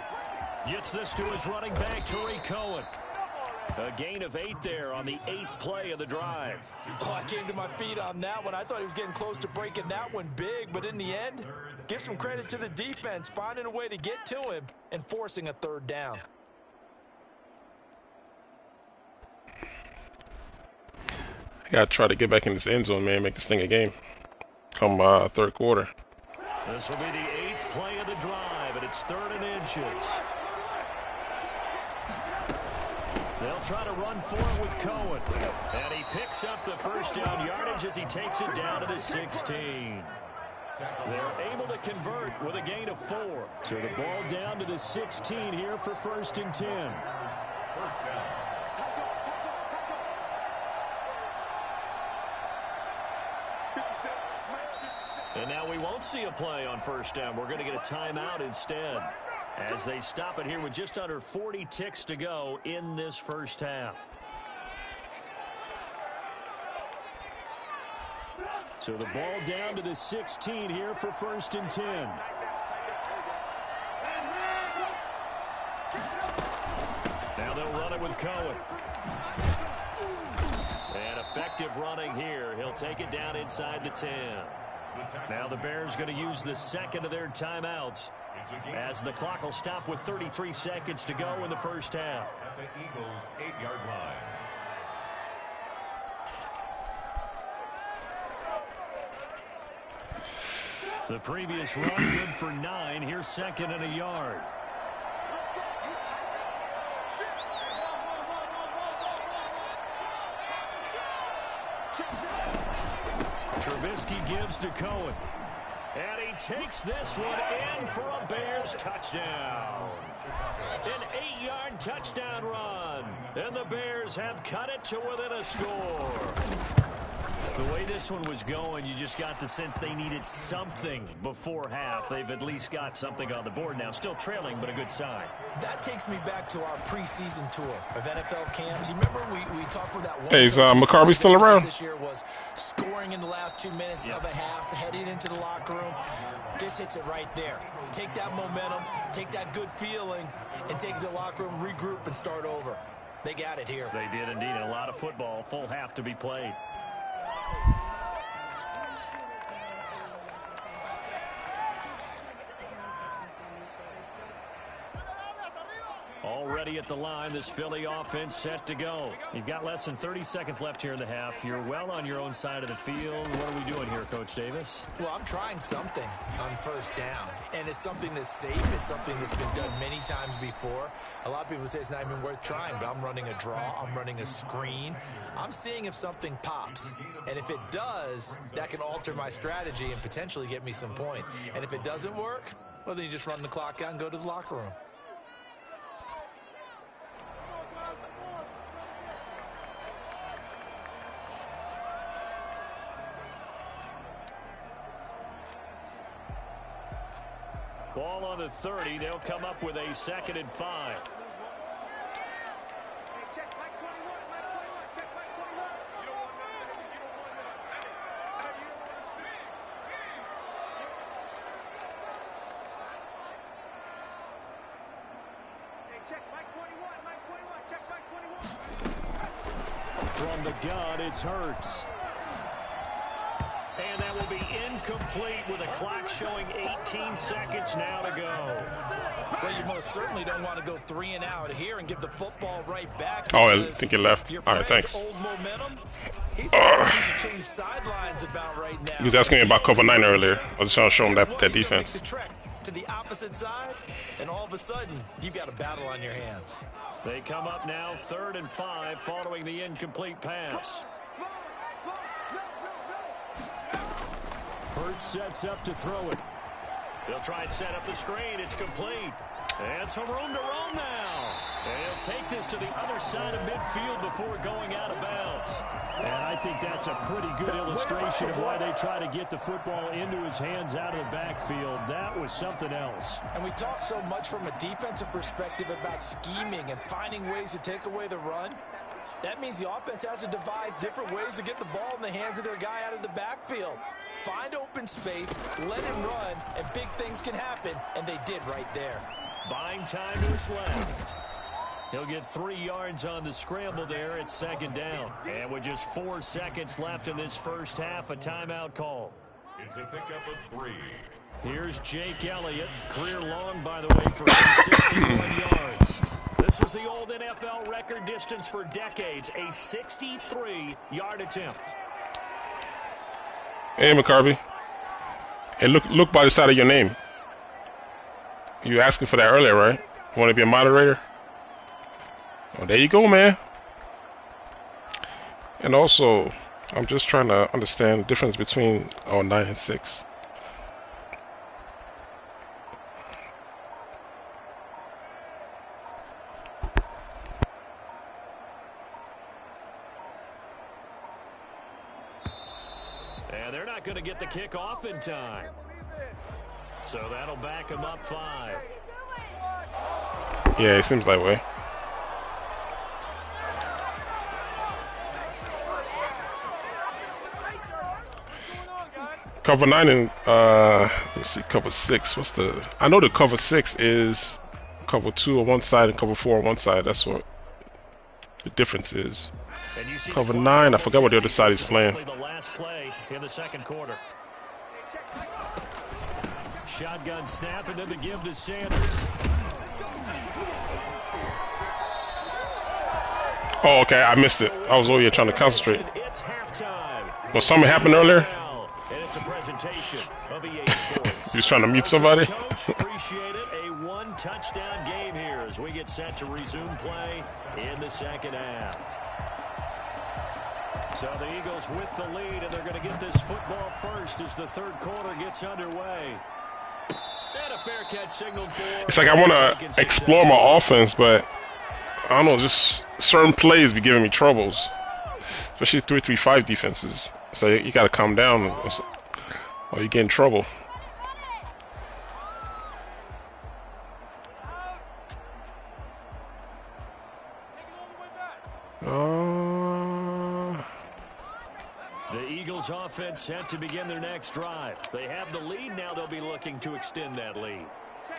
gets this to his running back, Tariq Cohen. A gain of 8 there on the 8th play of the drive. Oh, I came to my feet on that one. I thought he was getting close to breaking that one big, but in the end, give some credit to the defense, finding a way to get to him and forcing a third down. I gotta try to get back in this end zone, man. Make this thing a game. Come third quarter. This will be the 8th play of the drive, and it's 3rd and inches. They'll try to run for it with Cohen. And he picks up the first down yardage as he takes it down to the 16. They're able to convert with a gain of 4. So the ball down to the 16 here for 1st and 10. First down. And now we won't see a play on 1st down. We're going to get a timeout instead, as they stop it here with just under 40 ticks to go in this first half. So the ball down to the 16 here for 1st and 10. Now they'll run it with Cohen. And effective running here. He'll take it down inside the 10. Now the Bears going to use the second of their timeouts, as the clock will stop with 33 seconds to go in the first half. At the Eagles' 8-yard line. The previous run good for 9. Here's 2nd and a yard. Trubisky gives to Cohen. And he takes this one in for a Bears touchdown. An 8-yard touchdown run. And the Bears have cut it to within a score. The way this one was going, you just got the sense they needed something before half. They've at least got something on the board now. Still trailing, but a good sign. That takes me back to our preseason tour of NFL camps. You remember we talked with that one. Hey, is McCarvey still around? This year was scoring in the last 2 minutes of a half, heading into the locker room. This hits it right there. Take that momentum, take that good feeling, and take it to the locker room, regroup, and start over. They got it here. They did indeed. A lot of football, full half to be played. Already at the line, this Philly offense set to go. You've got less than 30 seconds left here in the half. You're well on your own side of the field. What are we doing here, Coach Davis? Well, I'm trying something on 1st down, and it's something that's safe. It's something that's been done many times before. A lot of people say it's not even worth trying, but I'm running a draw. I'm running a screen. I'm seeing if something pops, and if it does, that can alter my strategy and potentially get me some points. And if it doesn't work, well, then you just run the clock out and go to the locker room. Ball on the 30. They'll come up with a 2nd and 5. From the gun, it's Hurts. And that will be incomplete with a clock showing 18 seconds now to go. Well, you most certainly don't want to go 3 and out here and give the football right back. Oh, I think he left. All right, thanks. Old momentum, he's to change sidelines about right now. He was asking me about cover 9 earlier. I was trying to show him that defense. The trek to the opposite side, and all of a sudden, you've got a battle on your hands. They come up now 3rd and 5 following the incomplete pass. Hurts sets up to throw it. They'll try and set up the screen. It's complete. And some room to roam now. And he'll take this to the other side of midfield before going out of bounds. And I think that's a pretty good illustration of why they try to get the football into his hands out of the backfield. That was something else. And we talk so much from a defensive perspective about scheming and finding ways to take away the run. That means the offense has to devise different ways to get the ball in the hands of their guy out of the backfield. Find open space, let him run, and big things can happen, and they did right there. Buying time to his left. He'll get 3 yards on the scramble there at 2nd down. And with just 4 seconds left in this first half, a timeout call. It's a pickup of 3. Here's Jake Elliott. Career long, by the way, for him, 61 yards. This was the old NFL record distance for decades, a 63-yard attempt. Hey, McCarvey. Hey, look by the side of your name. You were asking for that earlier, right? You want to be a moderator? Oh, there you go, man. And also, I'm just trying to understand the difference between 9 and 6. And they're not going to get the kick off in time. So that'll back them up 5. Yeah, it seems that way. Cover 9 and let's see, cover 6. What's the? I know the cover 6 is cover 2 on one side and cover 4 on one side. That's what the difference is. Cover 9. I forgot what the other side is playing. The last play in the second quarter. Shotgun snap and then the give to Sanders. Oh, okay. I missed it. I was over here trying to concentrate. It's halftime. Was something happened earlier? And it's a presentation of EA Sports. You was trying to mute somebody? Coach, appreciate it. A 1-touchdown game here as we get set to resume play in the second half. So the Eagles with the lead, and they're going to get this football first as the third quarter gets underway. And a fair catch signaled for. It's like I want to explore my offense, but I don't know, just certain plays be giving me troubles. Especially 3-3-5 defenses. So you got to calm down or you get in trouble. The Eagles offense set to begin their next drive. They have the lead. Now they'll be looking to extend that lead.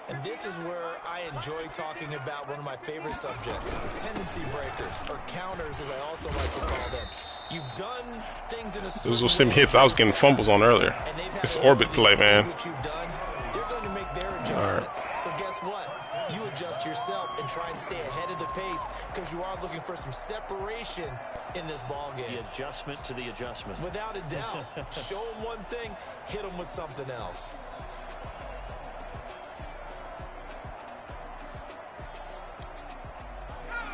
And this is where I enjoy talking about one of my favorite subjects, tendency breakers, or counters as I also like to call them. You've done things in a certain Those were some hits I was getting fumbles on earlier. It's orbit play, man. What you've done, they're going to make their adjustments. Right. So guess what? You adjust yourself and try and stay ahead of the pace because you are looking for some separation in this ball game. The adjustment to the adjustment. Without a doubt. Show them one thing, hit them with something else.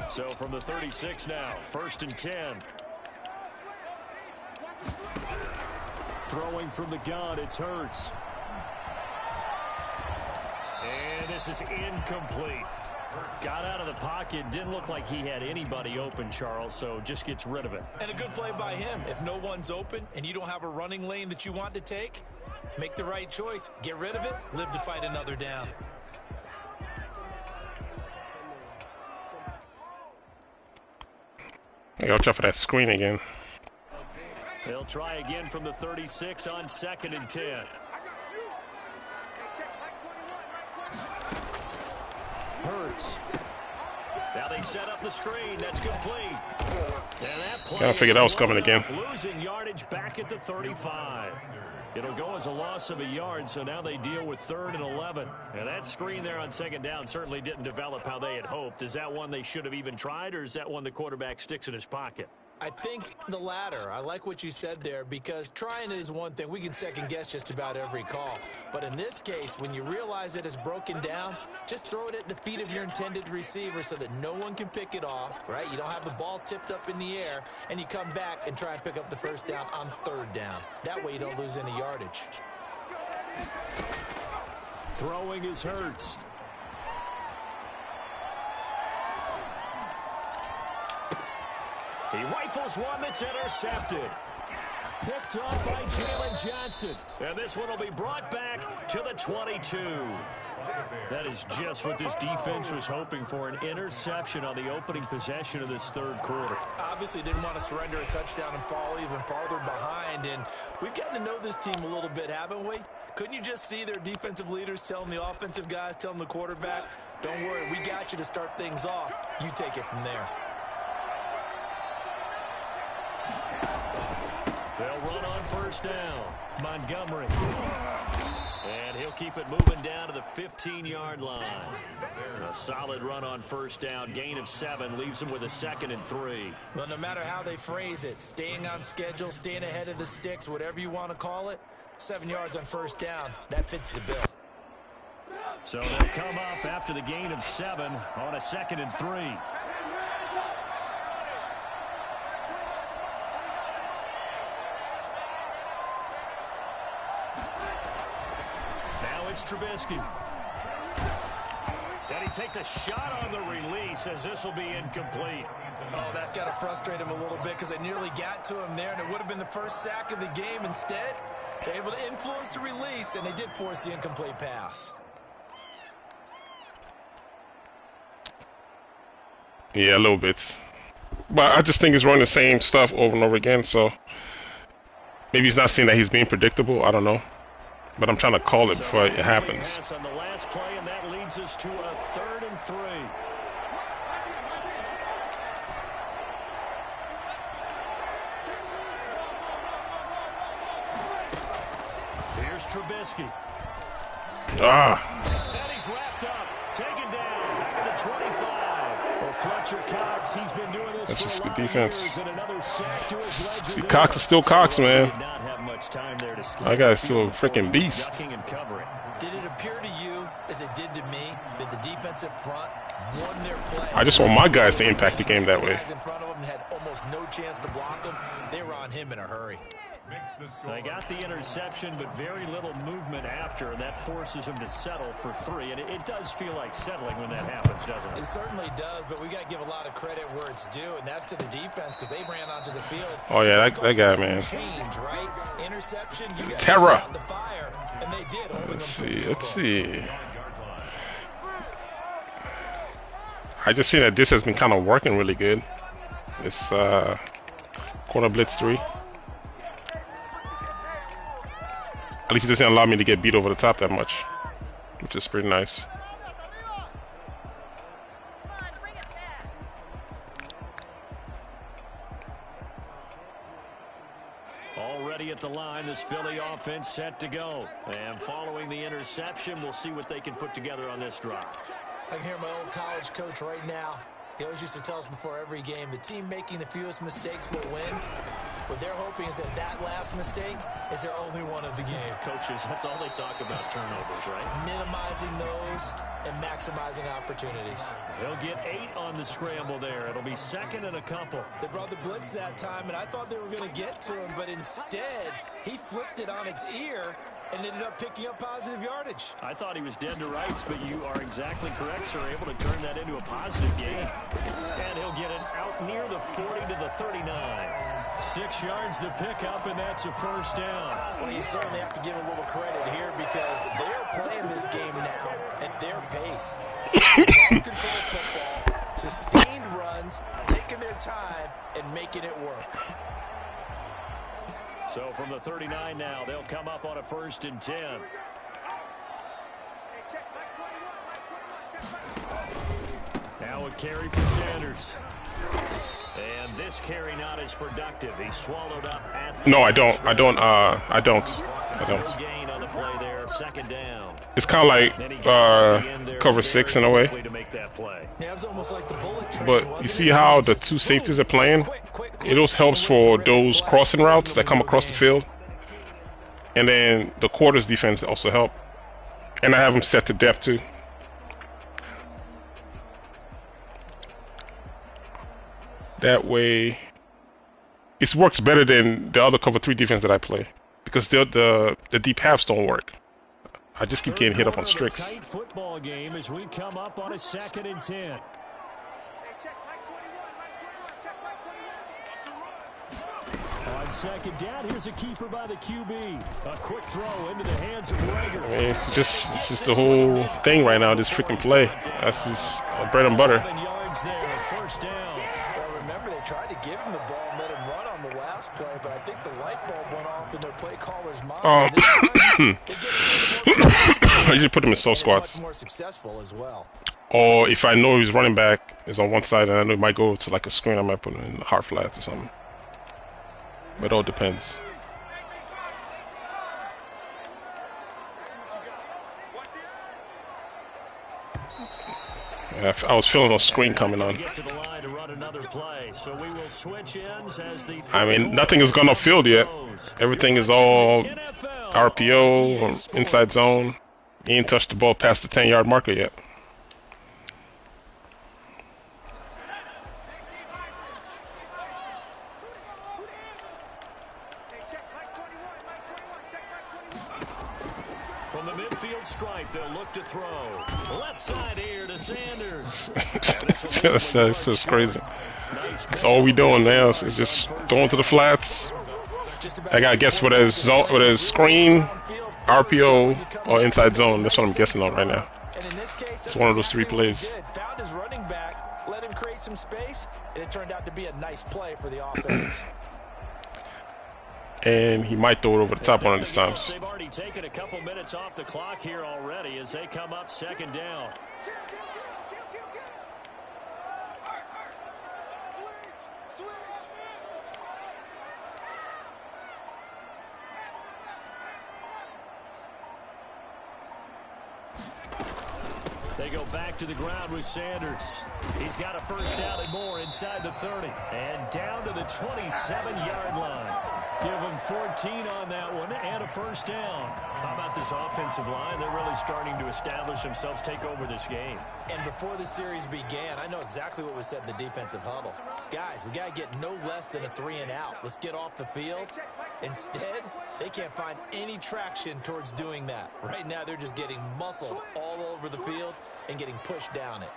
So from the 36 now, 1st and 10. Throwing from the gun, it's Hurts. And this is incomplete. Got out of the pocket, didn't look like he had anybody open, Charles, so just gets rid of it. And a good play by him. If no one's open and you don't have a running lane that you want to take, make the right choice. Get rid of it, live to fight another down. Hey, watch out for that screen again. They'll try again from the 36 on 2nd and 10. Hurts. Now they set up the screen. That's complete. And that play I figured that was coming again. Losing yardage back at the 35. It'll go as a loss of a yard, so now they deal with 3rd and 11. And that screen there on 2nd down certainly didn't develop how they had hoped. Is that one they should have even tried, or is that one the quarterback sticks in his pocket? I think the latter. I like what you said there because trying it is one thing. We can second guess just about every call. But in this case, when you realize it is broken down, just throw it at the feet of your intended receiver so that no one can pick it off, right? You don't have the ball tipped up in the air, and you come back and try and pick up the 1st down on 3rd down. That way you don't lose any yardage. Throwing is Hurts. He rifles one that's intercepted. picked off by Jalen Johnson. And this one will be brought back to the 22. That is just what this defense was hoping for, an interception on the opening possession of this third quarter. Obviously didn't want to surrender a touchdown and fall even farther behind, and we've gotten to know this team a little bit, haven't we? Couldn't you just see their defensive leaders telling the offensive guys, telling the quarterback, don't worry, we got you to start things off. You take it from there. They'll run on first down. Montgomery. And he'll keep it moving down to the 15-yard line. A solid run on first down. Gain of 7 leaves him with a 2nd and 3. Well, no matter how they phrase it, staying on schedule, staying ahead of the sticks, whatever you want to call it, 7 yards on first down, that fits the bill. So they'll come up after the gain of 7 on a 2nd and 3. Now it's Trubisky. And he takes a shot on the release as this will be incomplete. Oh, that's got to frustrate him a little bit because they nearly got to him there, and it would have been the first sack of the game. Instead, they're able to influence the release, and they did force the incomplete pass. Yeah, a little bit. But I just think he's running the same stuff over and over again, so maybe he's not seeing that he's being predictable. I don't know. But I'm trying to call it before it happens. On the last play, and that leads us to a 3rd and 3. Here's Trubisky. And he's wrapped up, taken down, back at the 25. Well, Fletcher Cox, he's been doing this That's for just a good lot defense. of years, and another sack to his ledger. See, Cox is still Cox, man. Did not have much time there to That guy's still a freaking beast. ducking and covering. Did it appear to you, as it did to me, that the defensive front won their play? I just want my guys to impact the game that way. The guys in front of him had almost no chance to block him. They were on him in a hurry. They got the interception, but very little movement after, and that forces him to settle for 3. And it does feel like settling when that happens, doesn't it? It certainly does, but we got to give a lot of credit where it's due, and that's to the defense because they ran onto the field. Oh yeah, that guy, man. Change, right? Interception, you got Terror. out the fire, and they did. Let's see. I just see that this has been kind of working really good. This corner blitz 3. At least it doesn't allow me to get beat over the top that much, which is pretty nice. Already at the line, this Philly offense set to go. And following the interception, we'll see what they can put together on this drive. I can hear my old college coach right now. He always used to tell us before every game, the team making the fewest mistakes will win. What they're hoping is that that last mistake is their only one of the game. Coaches, that's all they talk about, turnovers, right? Minimizing those and maximizing opportunities. He'll get 8 on the scramble there. It'll be 2nd and a couple. They brought the blitz that time, and I thought they were going to get to him, but instead, he flipped it on its ear and ended up picking up positive yardage. I thought he was dead to rights, but you are exactly correct, sir. Able to turn that into a positive gain. And he'll get it out near the 40 to the 39. 6 yards to pick up, and that's a first down. Well, you certainly have to give a little credit here because they're playing this game now at their pace. Ball-control football, sustained runs, taking their time, and making it work. So from the 39 now, they'll come up on a 1st and 10. Now a carry for Sanders. And this carry not as productive. He's swallowed up at the No, I don't. I don't. gain on the play there, 2nd down. It's kind of like cover 6 in a way. To make that play. Yeah, it was almost like the bullet train, But you wasn't see it? how the 2 safeties are playing? It also helps for those crossing routes that come across the field. And then the quarters defense also help. And I have them set to depth too. That way, it works better than the other cover 3 defense that I play. Because the deep halves don't work. I just keep getting hit up on Strix. Tight football game as we come up on a 2nd and 10. On second down, here's a keeper by the QB. A quick throw into the hands of Rager. I mean, it's just the whole thing right now, this freaking play. That's just bread and butter. 11 yards there, first down. Well, remember, they tried to give him the ball and let him run on the last play, but I think the light bulb went off in their play caller's mind. I usually put him in soft squats. Much more successful as well. Or if I know his running back is on one side and I know he might go to like a screen, I might put him in hard flats or something. But it all depends. Yeah, I was feeling a screen coming on. I mean, nothing has gone upfield yet. Everything is all RPO or inside zone. He ain't touched the ball past the 10-yard marker yet. From the midfield stripe, they'll look to throw. Left side here to Sanders. It's crazy. That's all we doing now. So it's just throwing to the flats. I gotta guess what is screen, RPO, or inside zone. That's what I'm guessing on right now. It's one of those three plays. Found his running back, let him create some space, and it turned out to be a nice play for the offense. And he might throw it over the top one of these times. They've already taken a couple minutes off the clock here already as they come up second down. They go back to the ground with Sanders. He's got a first down and more inside the 30. And down to the 27-yard line. Give him 14 on that one and a first down. How about this offensive line? They're really starting to establish themselves, take over this game. And before the series began, I know exactly what was said in the defensive huddle. Guys, we got to get no less than a 3-and-out. Let's get off the field. Instead, they can't find any traction towards doing that. Right now, they're just getting muscled all over the field and getting pushed down it.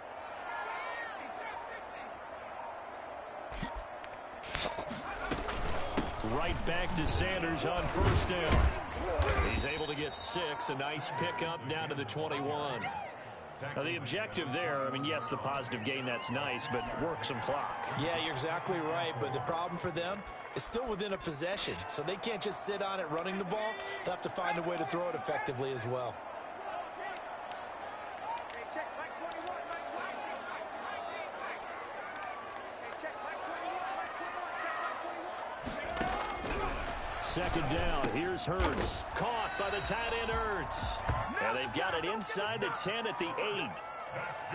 Right back to Sanders on first down. He's able to get 6. A nice pickup down to the 21. Now, the objective there, I mean, yes, the positive gain, that's nice, but work some clock. Yeah, you're exactly right, but the problem for them is still within a possession, so they can't just sit on it running the ball. They'll have to find a way to throw it effectively as well. Second down, here's Hurts. Caught by the tight end Hurts. And they've got it inside the 10 at the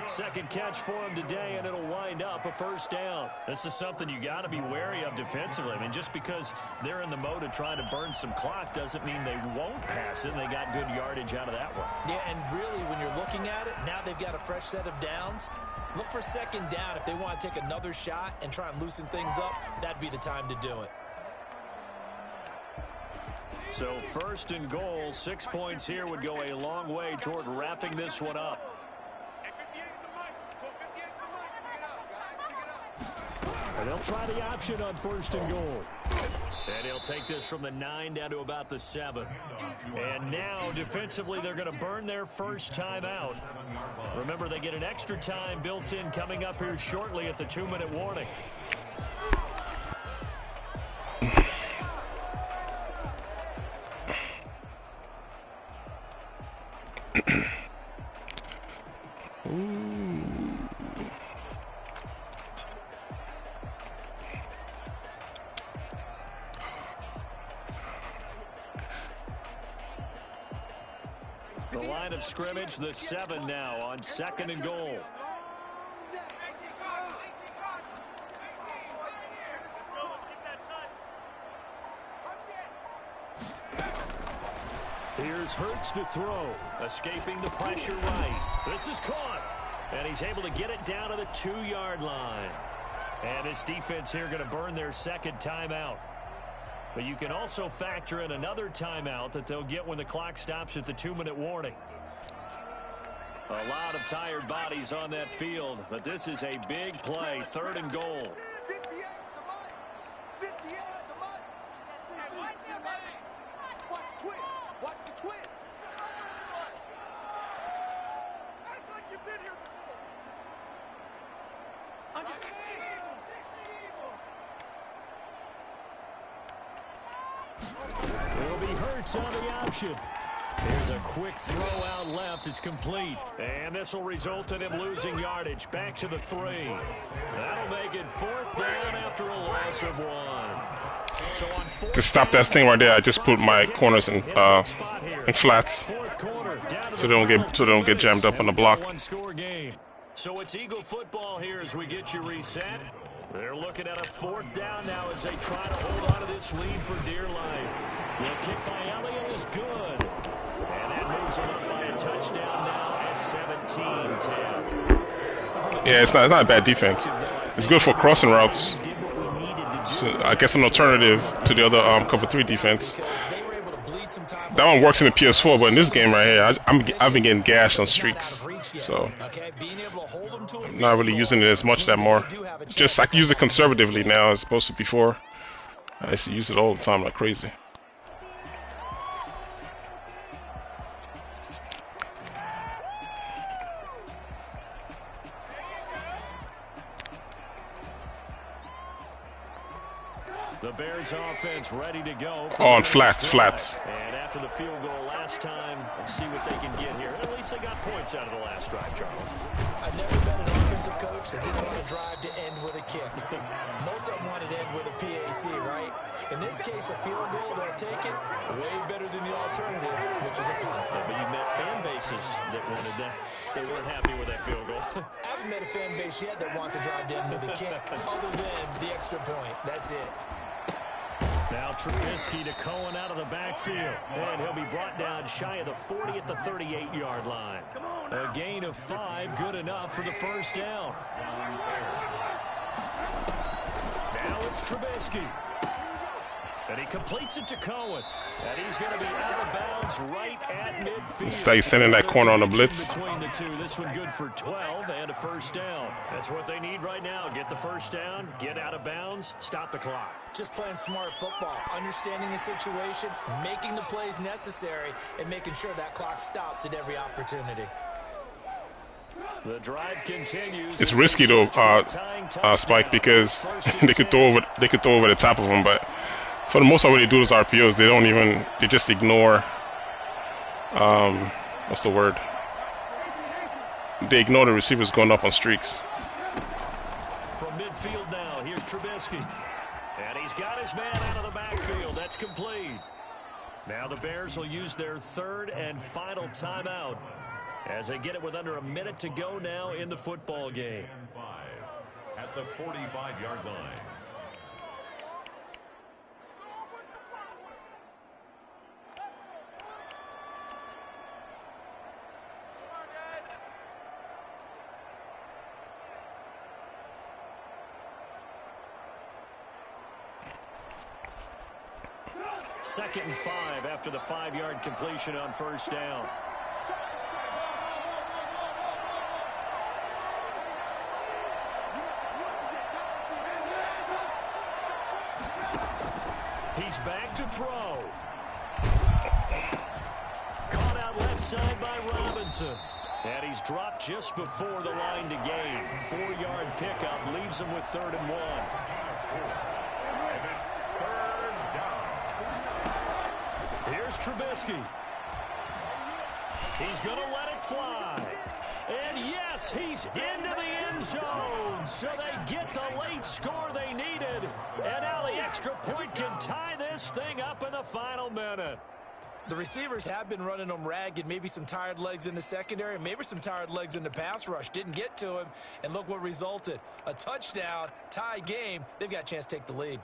8. Second catch for him today, and it'll wind up a first down. This is something you got to be wary of defensively. I mean, just because they're in the mode of trying to burn some clock doesn't mean they won't pass it, and they got good yardage out of that one. Yeah, and really, when you're looking at it, now they've got a fresh set of downs. Look for second down. If they want to take another shot and try and loosen things up, that'd be the time to do it. So first and goal, 6 points here would go a long way toward wrapping this one up. And they'll try the option on first and goal. And he'll take this from the 9 down to about the 7. And now, defensively, they're going to burn their first timeout. Remember, they get an extra time built in coming up here shortly at the 2-minute warning. The line of scrimmage, the 7 now on second and goal. Here's Hurts to throw, escaping the pressure right. This is caught, and he's able to get it down to the 2-yard line. And this defense here going to burn their second timeout. But you can also factor in another timeout that they'll get when the clock stops at the 2-minute warning. A lot of tired bodies on that field, but this is a big play, 3rd and goal. 58, come on. Watch twist. Watch the twist. Act like you've been here before. Under 60 evil. It'll be Hurts on the option. Here's a quick throw out left. It's complete. And this will result in him losing yardage. Back to the 3. That'll make it 4th down after a loss of 1. So on To stop that thing right there, I just put my corners in flats, so they don't get jammed up on the block. So it's Eagle football here as we get you reset. They're looking at a 4th down now as they try to hold on to this lead for dear life. The kick by Elliott is good. And that moves them up by a touchdown now at 17-10. Yeah, it's not a bad defense. It's good for crossing routes. So I guess an alternative to the other cover 3 defense. That one works in the PS4, but in this game right here, I've been getting gashed on streaks, so I'm not really using it as much that more. Just I can use it conservatively now as opposed to before. I used to use it all the time like crazy. The Bears offense ready to go. On flats. And after the field goal last time, let's see what they can get here. At least they got points out of the last drive, Charles. I've never been an offensive coach that didn't want to drive to end with a kick. Most of them wanted to end with a PAT, right? In this case, a field goal, they'll take it way better than the alternative, which is a punt. But you met fan bases that wanted that. They weren't happy with that field goal. I haven't met a fan base yet that wants to drive to end with a kick, other than the extra point. That's it. Now Trubisky to Cohen out of the backfield. And he'll be brought down shy of the 40 at the 38-yard line. A gain of 5, good enough for the 1st down. Now it's Trubisky. And he completes it to Cohen. And he's going to be out of bounds right at midfield. So he's sending that corner on the blitz. Between the two, this one good for 12 and a 1st down. That's what they need right now. Get the 1st down, get out of bounds, stop the clock. Just playing smart football, understanding the situation, making the plays necessary, and making sure that clock stops at every opportunity. The drive continues. It's risky though, Spike, because they could throw over the top of him, but for the most part when they do those RPOs, they just ignore what's the word? They ignore the receivers going up on streaks. From midfield now, here's Trubisky. And he's got his man out of the backfield. That's complete. Now the Bears will use their 3rd and final timeout as they get it with under a minute to go now in the football game. 5 at the 45-yard line. Second and 5 after the 5-yard completion on 1st down. He's back to throw. Caught out left side by Robinson. And he's dropped just before the line to gain. 4-yard pickup leaves him with 3rd and 1. Here's Trubisky. He's going to let it fly. And yes, he's into the end zone. So they get the late score they needed. And now the extra point can tie this thing up in the final minute. The receivers have been running them ragged. Maybe some tired legs in the secondary, maybe some tired legs in the pass rush. Didn't get to him, and look what resulted. A touchdown, tie game. They've got a chance to take the lead.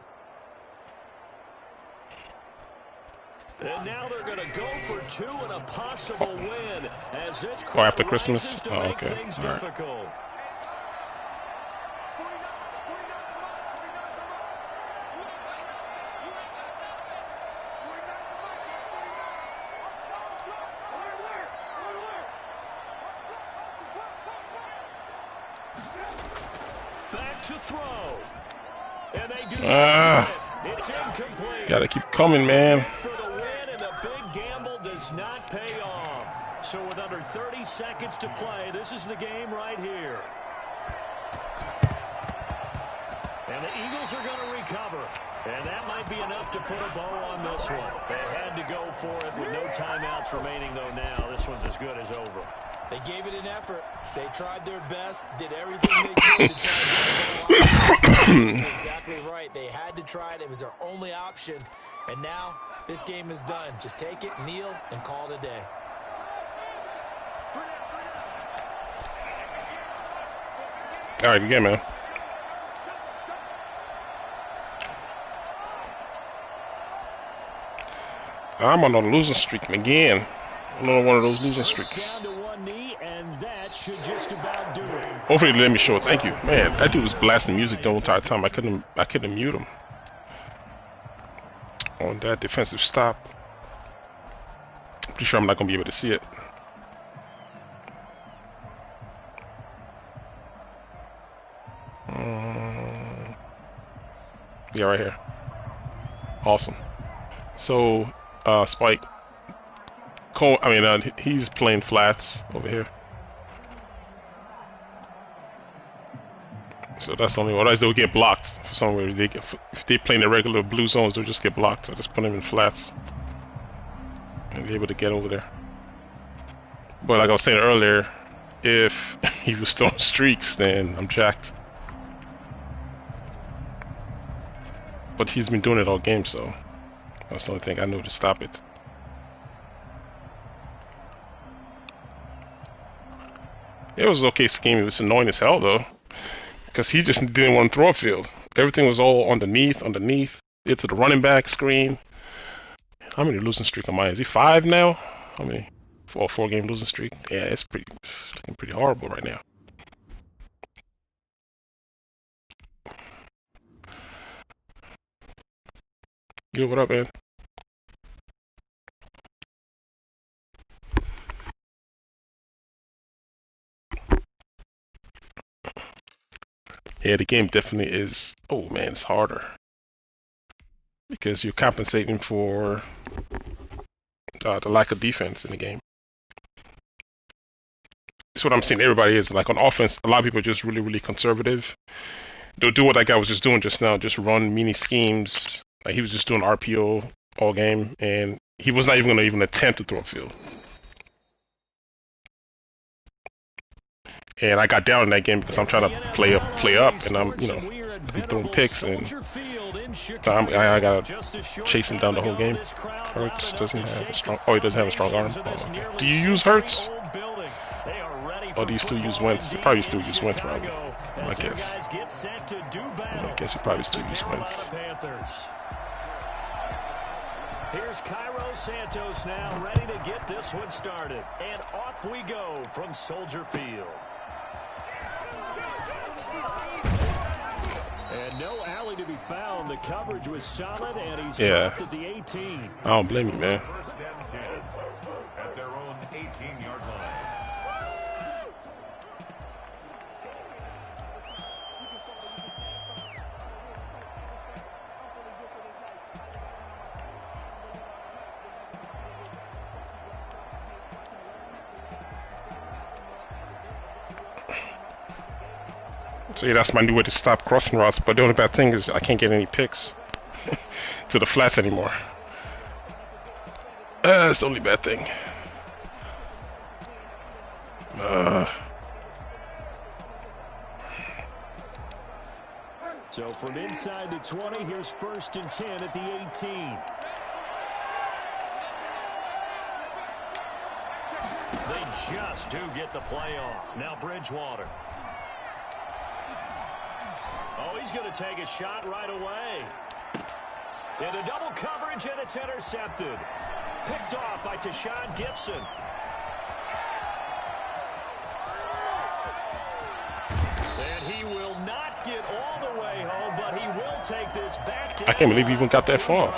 And now they're going to go for 2 and a possible win as this after Christmas? to Oh, make okay. things All right. difficult. Back to throw. And they do it's incomplete. Gotta keep coming, man. For the win, and the big gamble does not pay off. So with under 30 seconds to play, this is the game right here. And the Eagles are going to recover. And that might be enough to put a bow on this one. They had to go for it with no timeouts remaining, though, now. This one's as good as over. They gave it an effort. They tried their best, did everything they could to try to get the ball out. You're exactly right. They had to try it. It was their only option. And now this game is done. Just take it, kneel, and call it a day. All right, again, man. I'm on a losing streak again. Another one of those losing streaks. Down to one knee, and that should just about do it. Hopefully, let me show it. Thank you, man. That dude was blasting music the whole entire time. I couldn't mute him on that defensive stop. Pretty sure I'm not gonna be able to see it. Yeah, right here. Awesome. So, Spike. Cole, he's playing flats over here. So that's only otherwise they'll get blocked for some reason. If they play in the regular blue zones, they'll just get blocked. So just put them in flats and be able to get over there. But like I was saying earlier, if he was throwing streaks, then I'm jacked. But he's been doing it all game, so that's the only thing I know to stop it. It was an okay scheme. It was annoying as hell though, because he just didn't want to throw upfield. Everything was all underneath. It's the running back screen. How many losing streak am I? Is he 5 now? How many? 4-game losing streak. Yeah, it's looking pretty horrible right now. Yo, what up, man? Yeah, the game definitely is. Oh man, it's harder because you're compensating for the lack of defense in the game. That's what I'm seeing. Everybody is like on offense. A lot of people are just really, really conservative. They'll do what that guy was just doing just now. Just run mini schemes. Like he was just doing RPO all game, and he was not even going to even attempt to throw a field. And I got down in that game because I'm trying to play up, and I'm throwing picks, and I gotta chase him down the whole game. Hurts doesn't have a strong. Oh, he doesn't have a strong arm. Oh, okay. Do you use Hurts? Or do you still use Wentz? You probably still use Wentz, probably. I guess you probably still use Wentz. Here's Cairo Santos now, ready to get this one started. And off we go from Soldier Field. And no alley to be found. The coverage was solid, and he's dropped at the 18. I don't blame you, man. First and 10 at their own 18-yard line. So yeah, that's my new way to stop crossing routes. But the only bad thing is I can't get any picks to the flats anymore. That's the only bad thing. So from inside the 20, here's 1st and 10 at the 18. They just do get the play off. Now Bridgewater. Oh, he's going to take a shot right away. Into double coverage, and it's intercepted. Picked off by Tashawn Gibson. And he will not get all the way home, but he will take this back down. I can't believe he even got that far.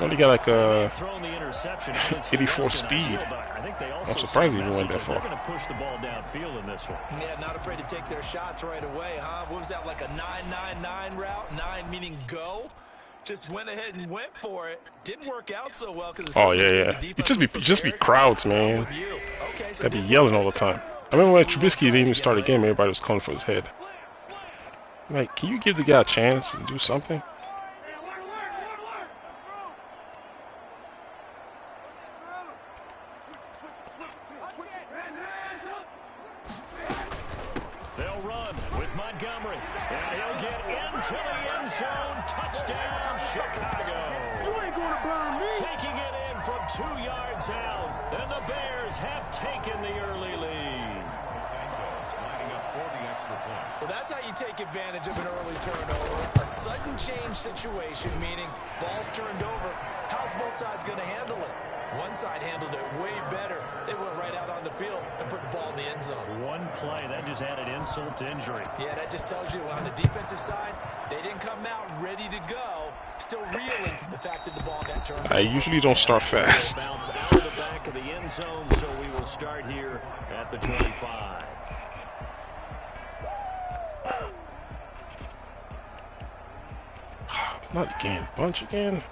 Only got like a Thrown the interception, obviously 84 less than speed. ideal, but I think they also I'm surprised he even went message that They're far. going to push the ball downfield in this one. Yeah, not afraid to take their shots right away, huh? What was that, like a 9-9-9 route? 9 meaning go? Just went ahead and went for it. Didn't work out so well because Oh yeah, yeah. It just be crowds, man. Okay, so They'd be yelling all the time. I remember when Trubisky didn't even start a game, everybody was calling for his head. Like, can you give the guy a chance to do something? They'll run with Montgomery, and he'll get into the end zone. Touchdown, Chicago. You ain't gonna burn me. Taking it in from 2 yards out, and the Bears have taken the early lead. Lining up for the extra point. Well, that's how you take advantage of an early turnover. A sudden change situation, meaning ball's turned over. How's both sides going to handle it? One side handled it way better. They went right out on the field and put the ball in the end zone. One play, that just added insult to injury. Yeah, that just tells you on the defensive side, they didn't come out ready to go. Still reeling from the fact that the ball got turned over. I usually don't start fast. Bounce out of the back of the end zone, so we will start here at the 25. Not again. Bunch again.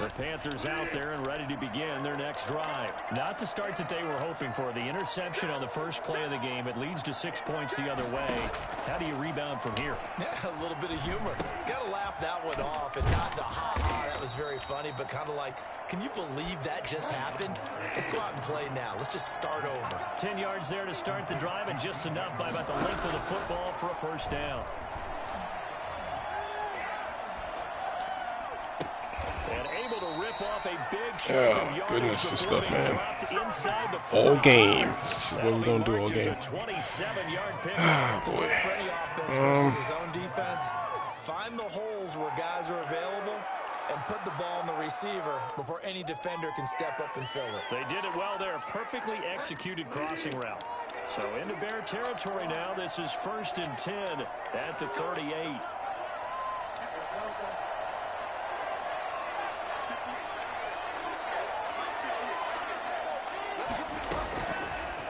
The Panthers out there and ready to begin their next drive. Not the start that they were hoping for. The interception on the first play of the game. It leads to 6 points the other way. How do you rebound from here? Yeah, a little bit of humor. Got to laugh that one off and not the ha-ha. That was very funny, but kind of like, can you believe that just happened? Let's go out and play now. Let's just start over. 10 yards there to start the drive, and just enough by about the length of the football for a first down. And able to rip off a big chunk of Oh, yardage goodness, this before stuff, being man. dropped inside the All 40. game. This is what we're gonna do all That'll be game. marked as a 27-yard pickup. Ah, For boy. any offense versus his own defense, find the holes where guys are available and put the ball in the receiver before any defender can step up and fill it. They did it well there. Perfectly executed crossing route. So into Bear territory now. This is 1st and 10 at the 38.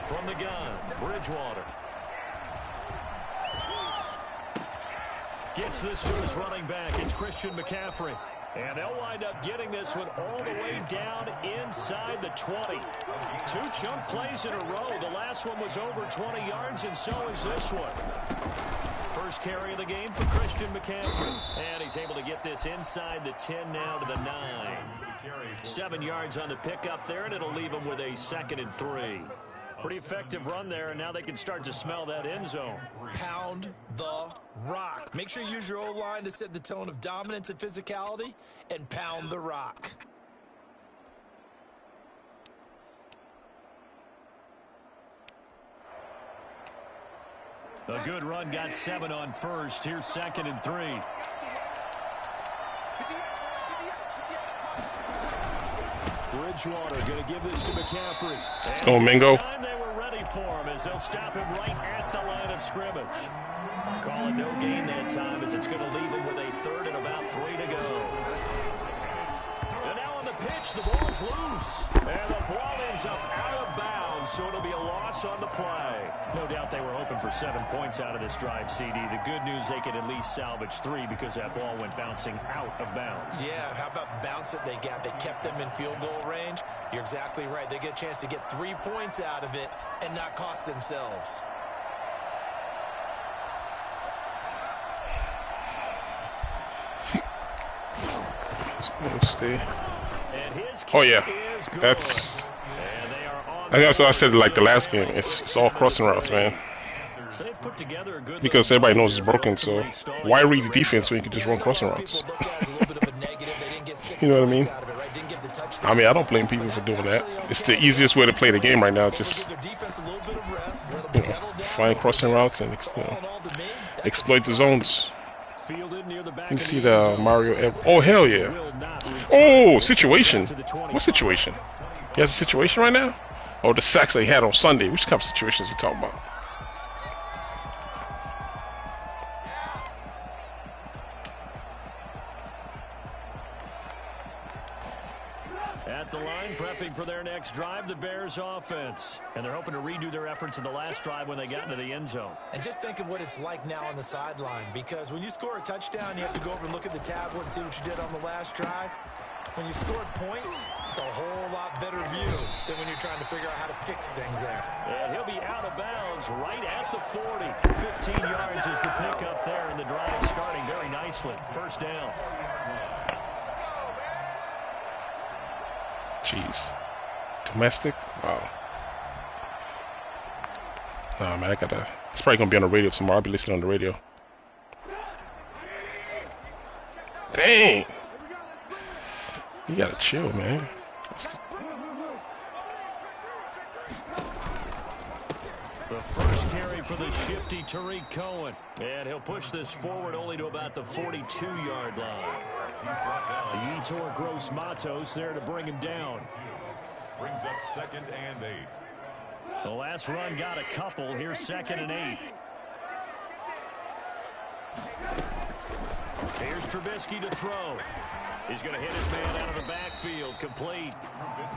From the gun, Bridgewater. Gets this to his running back. It's Christian McCaffrey. And they'll wind up getting this one all the way down inside the 20. 2 chunk plays in a row. The last one was over 20 yards, and so is this one. First carry of the game for Christian McCaffrey. And he's able to get this inside the 10 now to the 9. 7 yards on the pickup there, and it'll leave him with a 2nd and 3. Pretty effective run there, and now they can start to smell that end zone. Pound the rock. Make sure you use your O-line to set the tone of dominance and physicality, and pound the rock. A good run, got 7 on first. Here's 2nd and 3. Bridgewater going to give this to McCaffrey. Let's go, Mingo. This time they were ready for him as they'll stop him right at the line of scrimmage. Call it no gain that time as it's going to leave him with a 3rd and about 3 to go. And now on the pitch, the ball's loose. And the ball ends up out of bounds, so it'll be a loss on the play. No doubt they were hoping for 7 points out of this drive, CD. The good news, they could at least salvage 3 because that ball went bouncing out of bounds. Yeah, how about the bounce that they got? They kept them in field goal range. You're exactly right. They get a chance to get 3 points out of it and not cost themselves. Stay. And his Oh yeah, is good. that's. And they are on I guess I said board. like the last game. It's all crossing routes, man. So they put together a good Because little everybody drive knows it's here, broken. So relatively stalling why out read the the red defense zone. when you can just run crossing routes? People look at it as a little bit of a negative. They didn't get 6 You know what I points mean? out of it, right? Didn't get the touchdown. I mean, I don't blame people for doing that. It's the easiest way to play the game right now. Just find crossing routes and exploit the zones. Fielded near the back You can of see the end the zone. Mario. Oh hell yeah! Will not return. Oh, situation. To the 20. What situation? He has a situation right now? Oh, the sacks that he had on Sunday. Which kind of situations we talking about? At the line, prepping for their next drive, the Bears offense. And they're hoping to redo their efforts in the last drive when they got into the end zone. And just think of what it's like now on the sideline, because when you score a touchdown, you have to go over and look at the tablet and see what you did on the last drive. When you scored points, it's a whole lot better view than when you're trying to figure out how to fix things there. And he'll be out of bounds right at the 40. 15 yards is the pickup there, and the drive starting very nicely. First down. Jeez. Domestic? Wow. Nah, man, it's probably gonna be on the radio tomorrow. I'll be listening on the radio. Dang! You gotta chill, man. The first carry for the shifty Tariq Cohen. And he'll push this forward only to about the 42-yard line. Yetur Gross-Matos there to bring him down. Brings up 2nd and 8. The last run got a couple. Here's 2nd and 8. Here's Trubisky to throw. He's going to hit his man out of the backfield. Complete.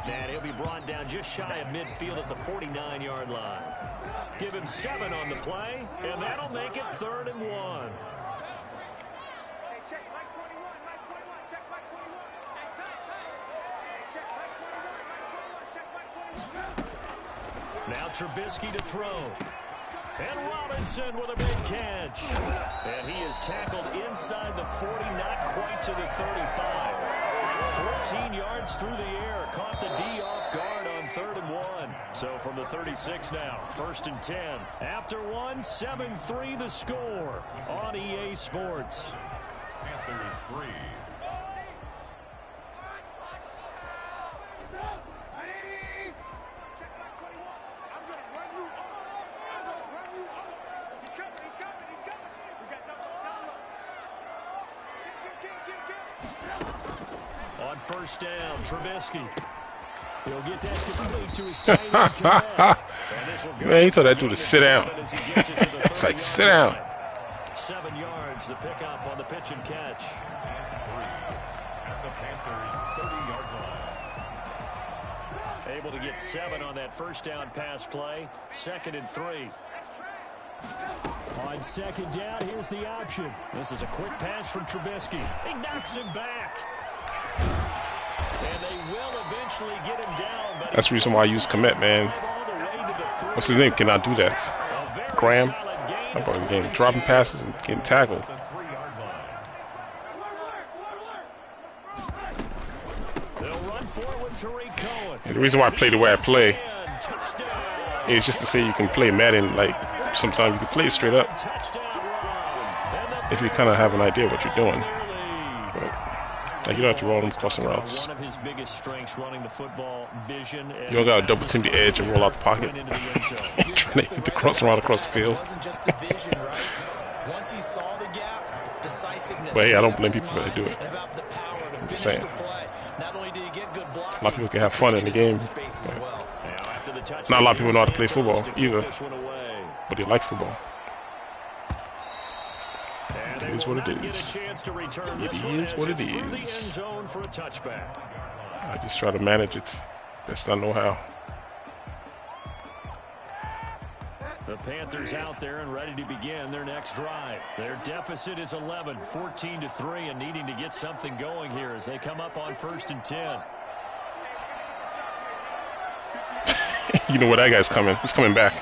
And he'll be brought down just shy of midfield at the 49-yard line. Give him 7 on the play, and that'll make it 3rd and 1. Now Trubisky to throw. And Robinson with a big catch. And he is tackled inside the 40, not quite to the 35. 14 yards through the air. Caught the D off guard on 3rd and 1. So from the 36 now, 1st and 10. After 1, 7-3 the score on EA Sports. Panthers 3. On first down, Trubisky. He'll get that complete to his tight end Komet. Man, he told that dude to sit down. It's like, sit down. 7 yards, the pickup on the pitch and catch. At the Panthers 30-yard line. Able to get 7 on that first down pass play. 2nd and 3. On 2nd down, here's the option. This is a quick pass from Trubisky. He knocks him back. And they will eventually get him down. But that's the reason why I use Komet, man. What's his name? Cannot do that. Graham. I'm probably getting dropping passes and getting tackled. And the reason why I play the way I play is just to say you can play Madden, like, sometimes you can play it straight up if you kind of have an idea what you're doing. But, like, you don't have to roll them crossing routes. One of his biggest strengths running the football vision. You don't got to double team the edge and roll out the pocket. Trying to hit the crossing route across the field. But hey, I don't blame people that do it. I'm just saying. A lot of people can have fun in the game. Not a lot of people know how to play football either. But they like football. It is what it is. It is what it is. I just try to manage it. Best I know how. The Panthers out there and ready to begin their next drive. Their deficit is 11, 14-3, and needing to get something going here as they come up on 1st and 10. You know where that guy's coming. He's coming back.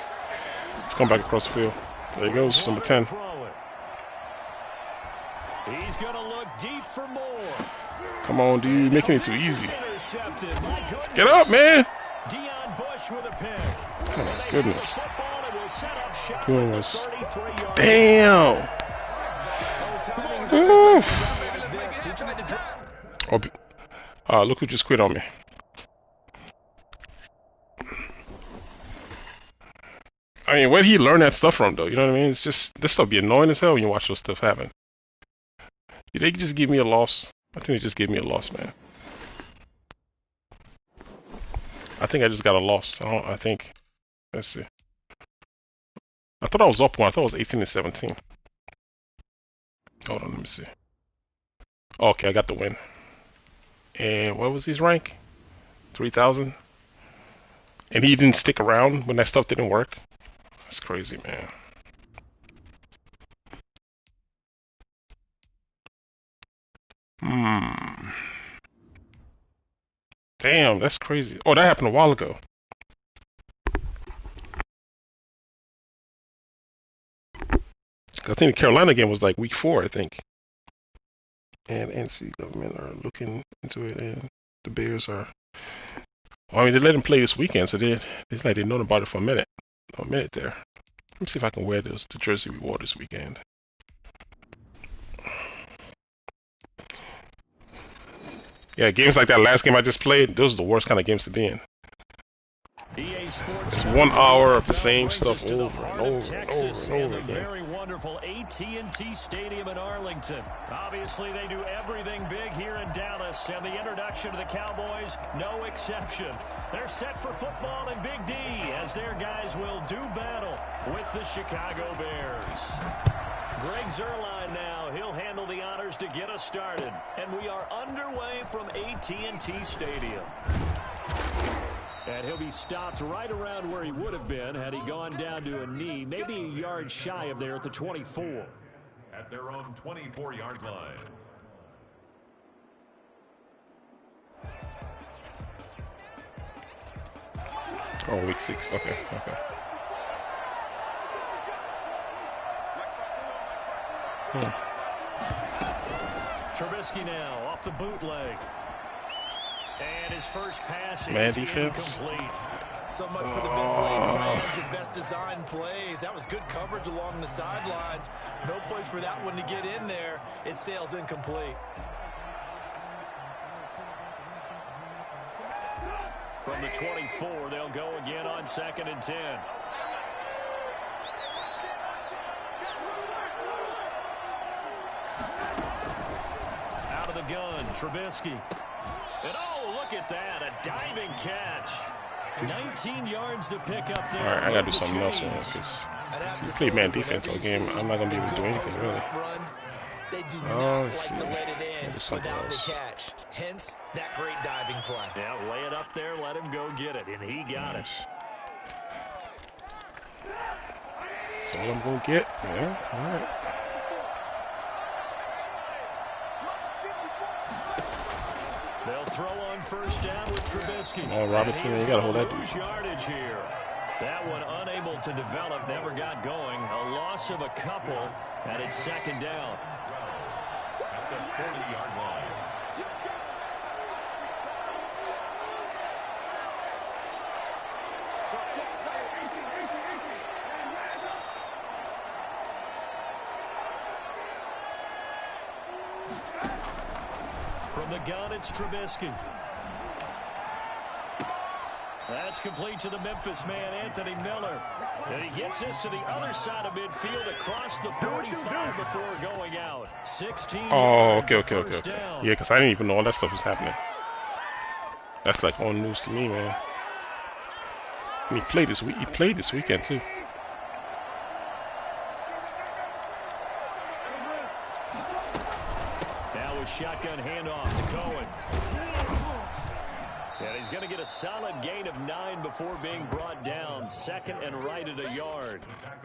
He's coming back across the field. There he goes, number 10. He's going to look deep for more. Come on, dude. Making it too easy. Get up, man. Oh, my goodness. Goodness. Damn. Oh, look who just quit on me. I mean, where did he learn that stuff from, though? You know what I mean? It's just, this stuff be annoying as hell when you watch those stuff happen. They just give me a loss. I think they just gave me a loss, man. I think I just got a loss. I think. Let's see. I thought I was up one. I thought it was 18-17. Hold on, let me see. Okay, I got the win. And what was his rank? 3,000. And he didn't stick around when that stuff didn't work. That's crazy, man. Damn, that's crazy. Oh, that happened a while ago. I think the Carolina game was like week 4, I think. And NC government are looking into it, and the Bears are. Well, I mean, they let him play this weekend, so it's like they've known about it for a minute. There. Let me see if I can wear the jersey we wore this weekend. Yeah, games like that last game I just played, those are the worst kind of games to be in. It's 1 hour of the same stuff over and over and over and over again. Very wonderful AT&T Stadium in Arlington. Obviously, they do everything big here in Dallas, and the introduction to the Cowboys, no exception. They're set for football in Big D as their guys will do battle with the Chicago Bears. Greg Zuerlein now. He'll handle the honors to get us started. And we are underway from AT&T Stadium. And he'll be stopped right around where he would have been had he gone down to a knee, maybe a yard shy of there at the 24. At their own 24-yard line. Oh, week 6. Okay. Trubisky now off the bootleg. And his first pass Man is defense. incomplete. So much for the best laid plans and best design plays. That was good coverage along the sidelines. No place for that one to get in there. It sails incomplete. From the 24, they'll go again on 2nd and 10. Out of the gun, Trubisky. And oh, look at that, a diving catch. 19 yards to pick up there. All right, I gotta do something else, man, because you play man defense all game. I'm not gonna be able to do anything really. They do not like to let it in without the catch. Hence, that great diving play. Yeah, lay it up there, let him go get it, and he got it. That's all I'm gonna get. Yeah, all right. They'll throw on first down with Trubisky. Oh, Robinson, you gotta hold that dude. Yardage here. That one unable to develop, never got going. A loss of a couple, and it's 2nd down. At the 40-yard line. From the gun, it's Trubisky. That's complete to the Memphis man, Anthony Miller. And he gets this to the other side of midfield across the 45 before going out. 16 Oh, yards, okay. Yeah, because I didn't even know all that stuff was happening. That's like all news to me, man. And he played this week. He played this weekend too. Now a shotgun handoff to Cohen. And he's going to get a solid gain of 9 before being brought down. 2nd and right at a yard.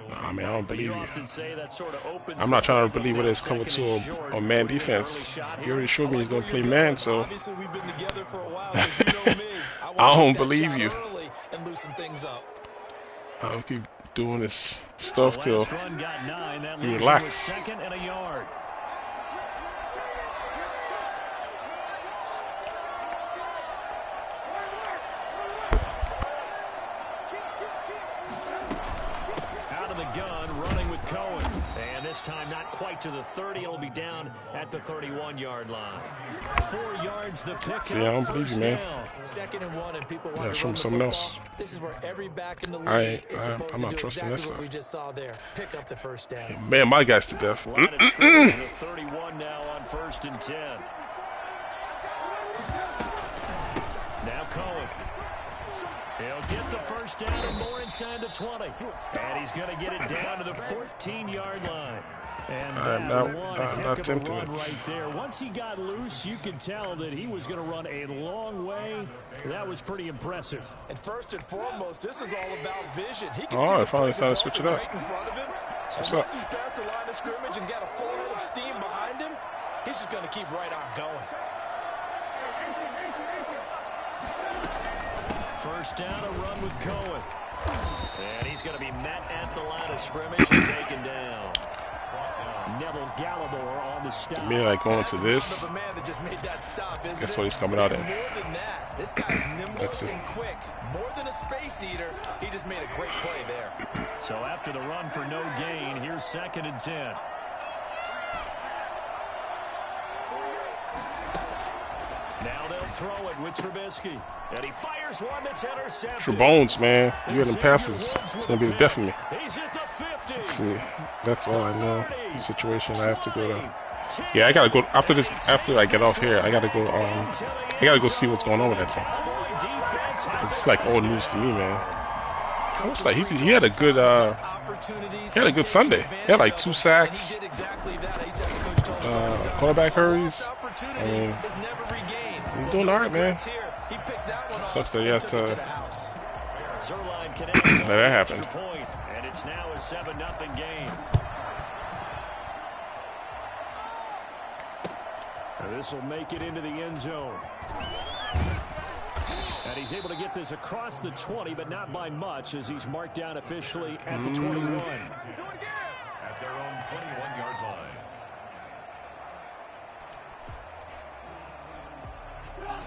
Nah, man, I don't believe you. Often say that sort of opens I'm not trying to believe what it's coming to a man defense. You already showed me he's going to play man, so Obviously, we've been together for a while, but you know me. I don't believe you. And loosen things up. I'll keep doing this stuff The till last run got 9. That you leaves him relax. with 2nd and a yard. Out of the gun, running with Cohen. And this time not quite to the 30. It'll be down at the 31-yard line. 4 yards the pickup. See, I don't believe you, man. 2nd and 1, and people want Yeah, to show run me the something football. else. This is where every back in the I- league is supposed I'm not to do trusting exactly this what stuff. we just saw there. Pick up the first down. Man, my guy's to death. Line of scrimmage, the 31 now on 1st and 10. Now Cohen. He'll get the first down and more inside the 20. And he's going to get it down to the 14-yard line. And I'm not tempted. Right there. Once he got loose, you could tell that he was going to run a long way. That was pretty impressive. And first and foremost, this is all about vision. He can Oh, see I finally decided to switch it up. right in front of him. What's and up? once he's past the line of scrimmage and got a full head of steam behind him, he's just going to keep right on going. First down, a run with Cohen. And he's going to be met at the line of scrimmage and taken down. Neville Gallimore on the stop. Me like going to this. The man that just made that stop, isn't That's it? what he's coming out at. More than that, this guy's nimble and quick. More than a space eater, he just made a great play there. So after the run for no gain, here's 2nd and 10. Now they'll throw it with Trubisky. And he fires one that's intercepted. Bones, man. You had them passes. It's going to be the death of me. He's at the 50. Let's see. That's all I know. The situation I have to go to. Yeah, I got to go. After this, after I get off here, I got to go, I got to go see what's going on with that thing. It's like old news to me, man. It was like he had a good, he had a good Sunday. He had like 2 sacks. Quarterback hurries. I mean, he's doing all right, man. Sucks that he has to let that happen. And it's now a 7-0 game. This will make it into the end zone. And he's able to get this across the 20, but not by much, as he's marked down officially at the 21. At their own 21-yard line.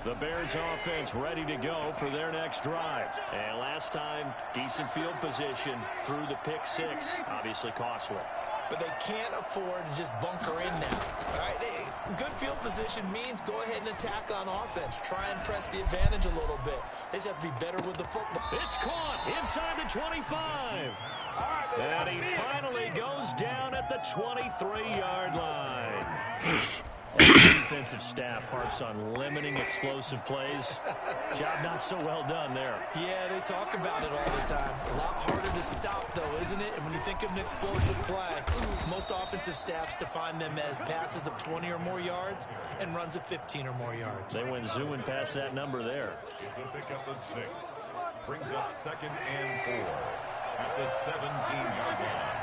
The Bears offense ready to go for their next drive. And last time, decent field position through the pick 6. Obviously costly. But they can't afford to just bunker in now. All right, good field position means go ahead and attack on offense. Try and press the advantage a little bit. They just have to be better with the football. It's caught inside the 25. And he finally goes down at the 23-yard line. The defensive staff harps on limiting explosive plays. Job not so well done there. Yeah, they talk about it all the time. A lot harder to stop, though, isn't it? And when you think of an explosive play, most offensive staffs define them as passes of 20 or more yards and runs of 15 or more yards. They went zooming past that number there. It's a pickup of 6. Brings up 2nd and 4 at the 17-yard line.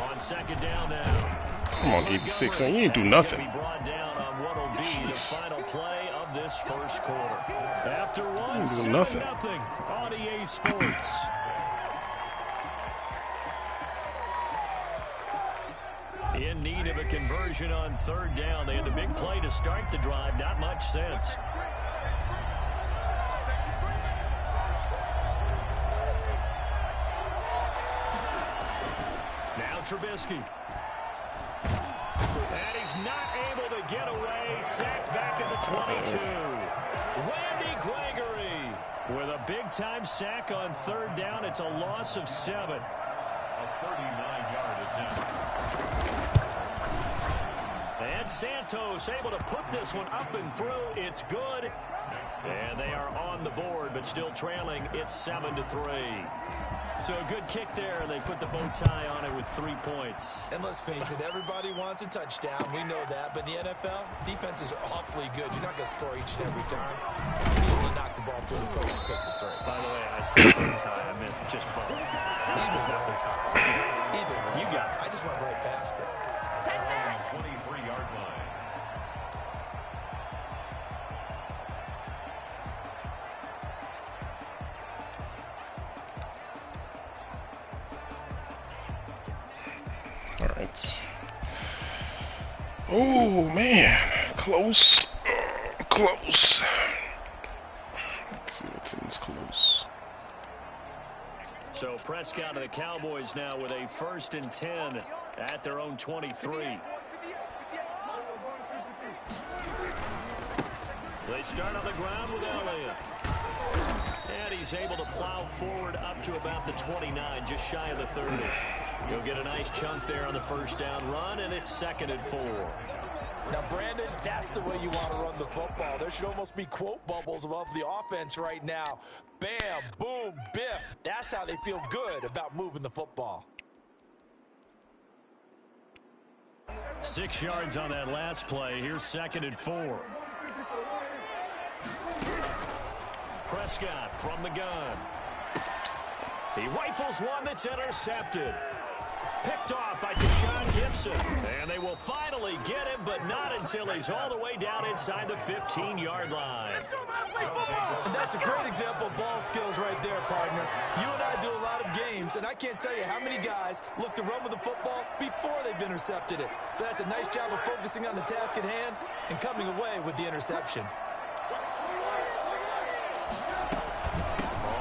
On 2nd down now. Come on, 86. Man, you didn't do nothing. Brought down on what will be the final play of this first quarter. After one, 7-0 on EA Sports. In need of a conversion on 3rd down. They had the big play to start the drive. Not much sense. Now Trubisky. And he's not able to get away. Sacked back at the 22. Randy Gregory with a big-time sack on 3rd down. It's a loss of 7. A 39-yard attempt. And Santos able to put this one up and through. It's good. And they are on the board, but still trailing. It's 7-3. So a good kick there, and they put the bow tie on it with 3 points. And let's face it, everybody wants a touchdown. We know that. But in the NFL, defenses are awfully good. You're not going to score each and every time. You need to knock the ball through the post and take the 3. By the way, I said bow tie. I meant just bow. Either not the tie. Either one. You got it. I just went right past it. 23-yard line. All right. Oh, man. Close. Close. Let's see what's in this close. So Prescott and the Cowboys now with a 1st and 10 at their own 23. They start on the ground with Elliott. And he's able to plow forward up to about the 29, just shy of the 30. He'll get a nice chunk there on the 1st down run, and it's 2nd and 4. Now, Brandon, that's the way you want to run the football. There should almost be quote bubbles above the offense right now. Bam, boom, biff. That's how they feel good about moving the football. 6 yards on that last play. Here's 2nd and 4. Prescott from the gun. He rifles one that's intercepted. Picked off by Deshaun Gibson. And they will finally get him, but not until he's all the way down inside the 15-yard line. And that's a great example of ball skills right there, partner. You and I do a lot of games, and I can't tell you how many guys look to run with the football before they've intercepted it. So that's a nice job of focusing on the task at hand and coming away with the interception.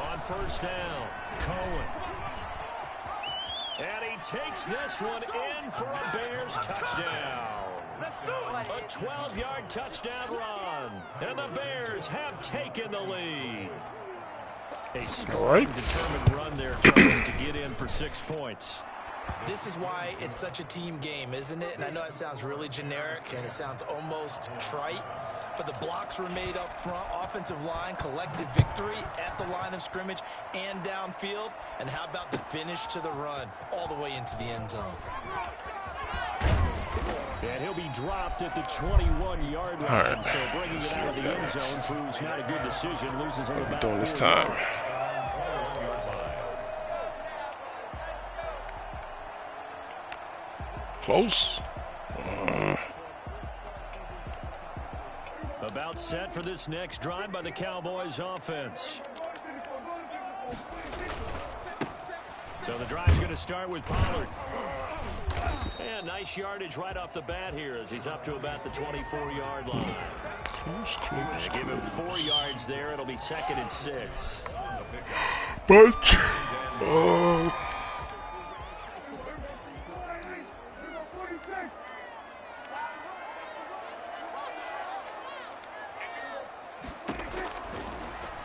On first down, Cohen. And he takes this one in for a Bears touchdown. A 12-yard touchdown run. And the Bears have taken the lead. A strong, determined run there tries to get in for 6 points. This is why it's such a team game, isn't it? And I know it sounds really generic and it sounds almost trite, but the blocks were made up front, offensive line, collective victory at the line of scrimmage and downfield. And how about the finish to the run all the way into the end zone? And he'll be dropped at the 21-yard line. Right, so bringing it out of the end zone proves not a good decision. Loses him about doing this time. Close. About set for this next drive by the Cowboys offense. So the drive's going to start with Pollard. And nice yardage right off the bat here as he's up to about the 24-yard line. Close. Give him 4 yards there. It'll be 2nd and 6. But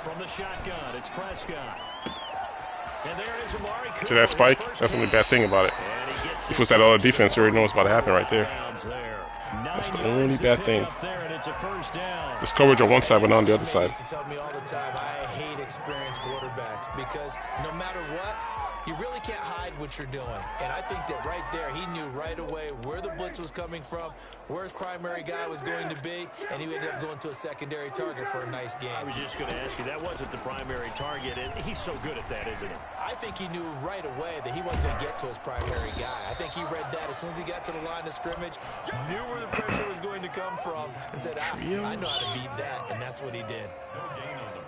from the shotgun, it's Prescott. And there is Amari Cooper. to that spike, that's the only bad thing about it. If it was that other defense, you already know what's about to happen right there. That's the only bad thing. There's coverage on one side, but not on the other side. They used to tell me all the time, I hate experienced quarterbacks because no matter what, you really can't hide what you're doing. And I think that right there, he knew right away where the blitz was coming from, where his primary guy was going to be, and he ended up going to a secondary target for a nice game. I was just going to ask you, that wasn't the primary target, and he's so good at that, isn't he? I think he knew right away that he wasn't going to get to his primary guy. I think he read that as soon as he got to the line of scrimmage, knew where the pressure was going to come from, and said, I know how to beat that, and that's what he did.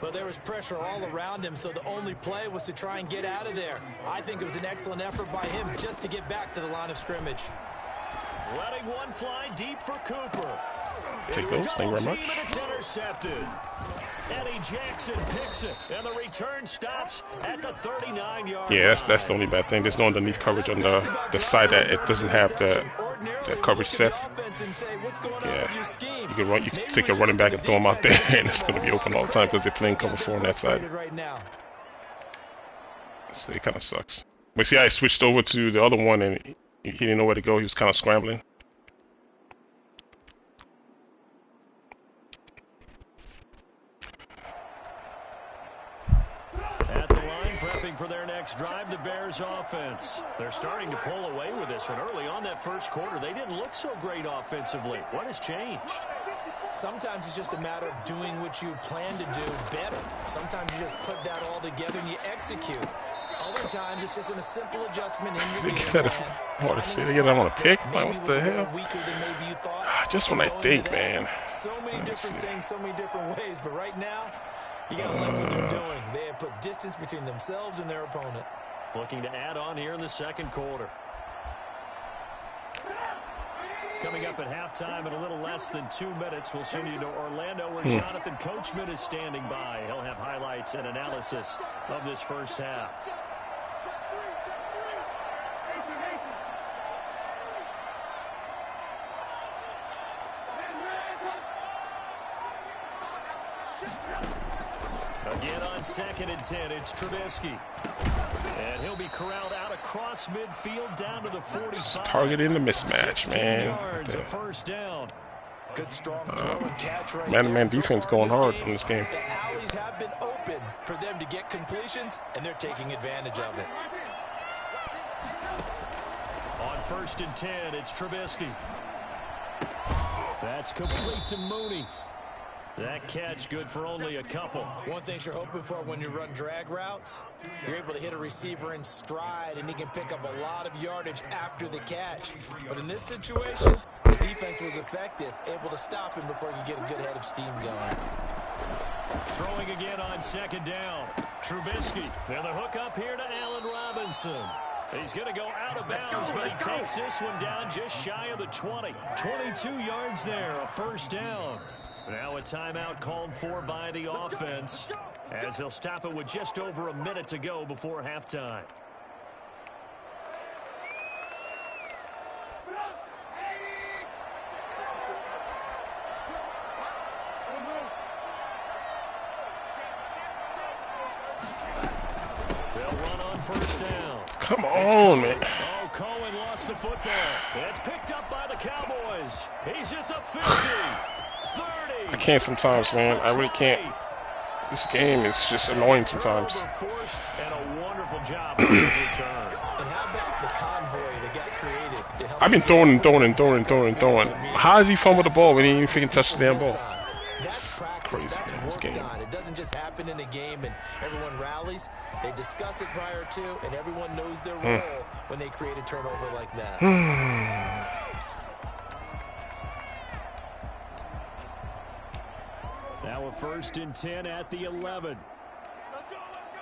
But there was pressure all around him, so the only play was to try and get out of there. I think it was an excellent effort by him just to get back to the line of scrimmage. Letting one fly deep for Cooper. Take those, thank you very much. It's intercepted. Eddie Jackson picks it, and the return stops at the 39-yard line. Yeah, that's the only bad thing. There's no underneath coverage on the side that it doesn't have the coverage set. Yeah, you can take your running back and throw him out there, and it's going to be open all the time because they're playing cover 4 on that side. So it kind of sucks. But see, I switched over to the other one, and he didn't know where to go. He was kind of scrambling. At the line, prepping for their next drive, the Bears offense. They're starting to pull away with this one. Early on that first quarter, they didn't look so great offensively. What has changed? Sometimes it's just a matter of doing what you plan to do better. Sometimes you just put that all together and you execute. Other times it's just a simple adjustment in your game plan. I want to pick. What the hell? Just when I think, man. So many different things, so many different ways. But right now, you got to like what they're doing. They have put distance between themselves and their opponent. Looking to add on here in the second quarter. Coming up at halftime in a little less than 2 minutes, we'll send you to Orlando where Jonathan Coachman is standing by. He'll have highlights and analysis of this first half. Again on 2nd and 10, it's Trubisky. And he'll be corralled out across midfield down to the 45. Targeting the mismatch, man. Yards, a first down. Good strong throw and catch right Man-to-man defense going hard in this game. The alleys have been open for them to get completions, and they're taking advantage of it. On first and 10. It's Trubisky. That's complete to Mooney. That catch good for only a couple. One thing you're hoping for when you run drag routes, you're able to hit a receiver in stride, and he can pick up a lot of yardage after the catch. But in this situation, the defense was effective, able to stop him before he could get a good head of steam going. Throwing again on second down. Trubisky. And the hook up here to Allen Robinson. He's going to go out of bounds, but he takes this one down just shy of the 20. 22 yards there, a first down. Now a timeout called for by the offense, as they'll stop it with just over a minute to go before halftime. They'll run on first down. Come on, man. Oh, Cohen lost the football. It's picked up by the Cowboys. He's at the 50. 30. I can't sometimes, man. I really can't. This game is just annoying sometimes. And a wonderful job on the return. And how about the convoy that got created to help? I've been throwing. How does he fumble the ball when he ain't even freaking touch the damn ball? That's practice. That's work done. It doesn't just happen in a game and everyone rallies. They discuss it prior to, and everyone knows their role when they create a turnover like that. Now a first and 10 at the 11. Let's go, let's go.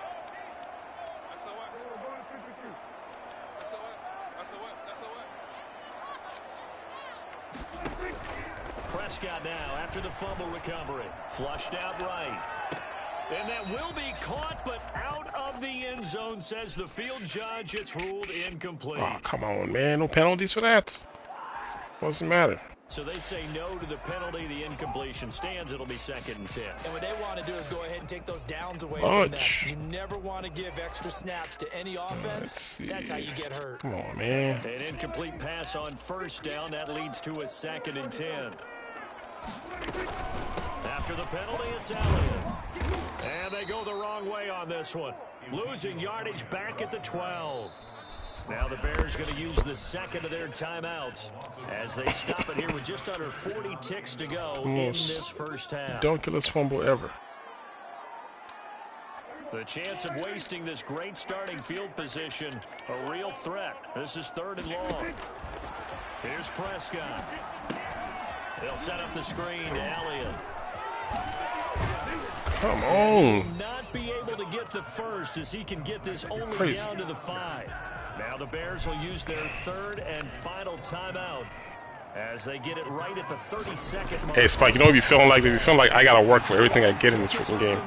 Prescott now after the fumble recovery. Flushed out right. And that will be caught, but out of the end zone, says the field judge. It's ruled incomplete. Oh, come on, man. No penalties for that. Doesn't matter. So they say no to the penalty. The incompletion stands. It'll be second and 10. And what they want to do is go ahead and take those downs away from them. You never want to give extra snaps to any offense. That's how you get hurt. Come on, man. An incomplete pass on first down. That leads to a second and 10. After the penalty, it's Elliott. And they go the wrong way on this one. Losing yardage back at the 12. Now the Bears going to use the second of their timeouts as they stop it here with just under 40 ticks to go in this first half. Dunkless fumble ever. The chance of wasting this great starting field position, a real threat. This is third and long. Here's Prescott. They'll set up the screen to Elliott. Come on. Not be able to get the first as he can get this only down to the 5. Now the Bears will use their third and final timeout as they get it right at the 32nd mark. Hey, Spike, you know what you feeling like? You feeling like I gotta work for everything I get in this freaking game.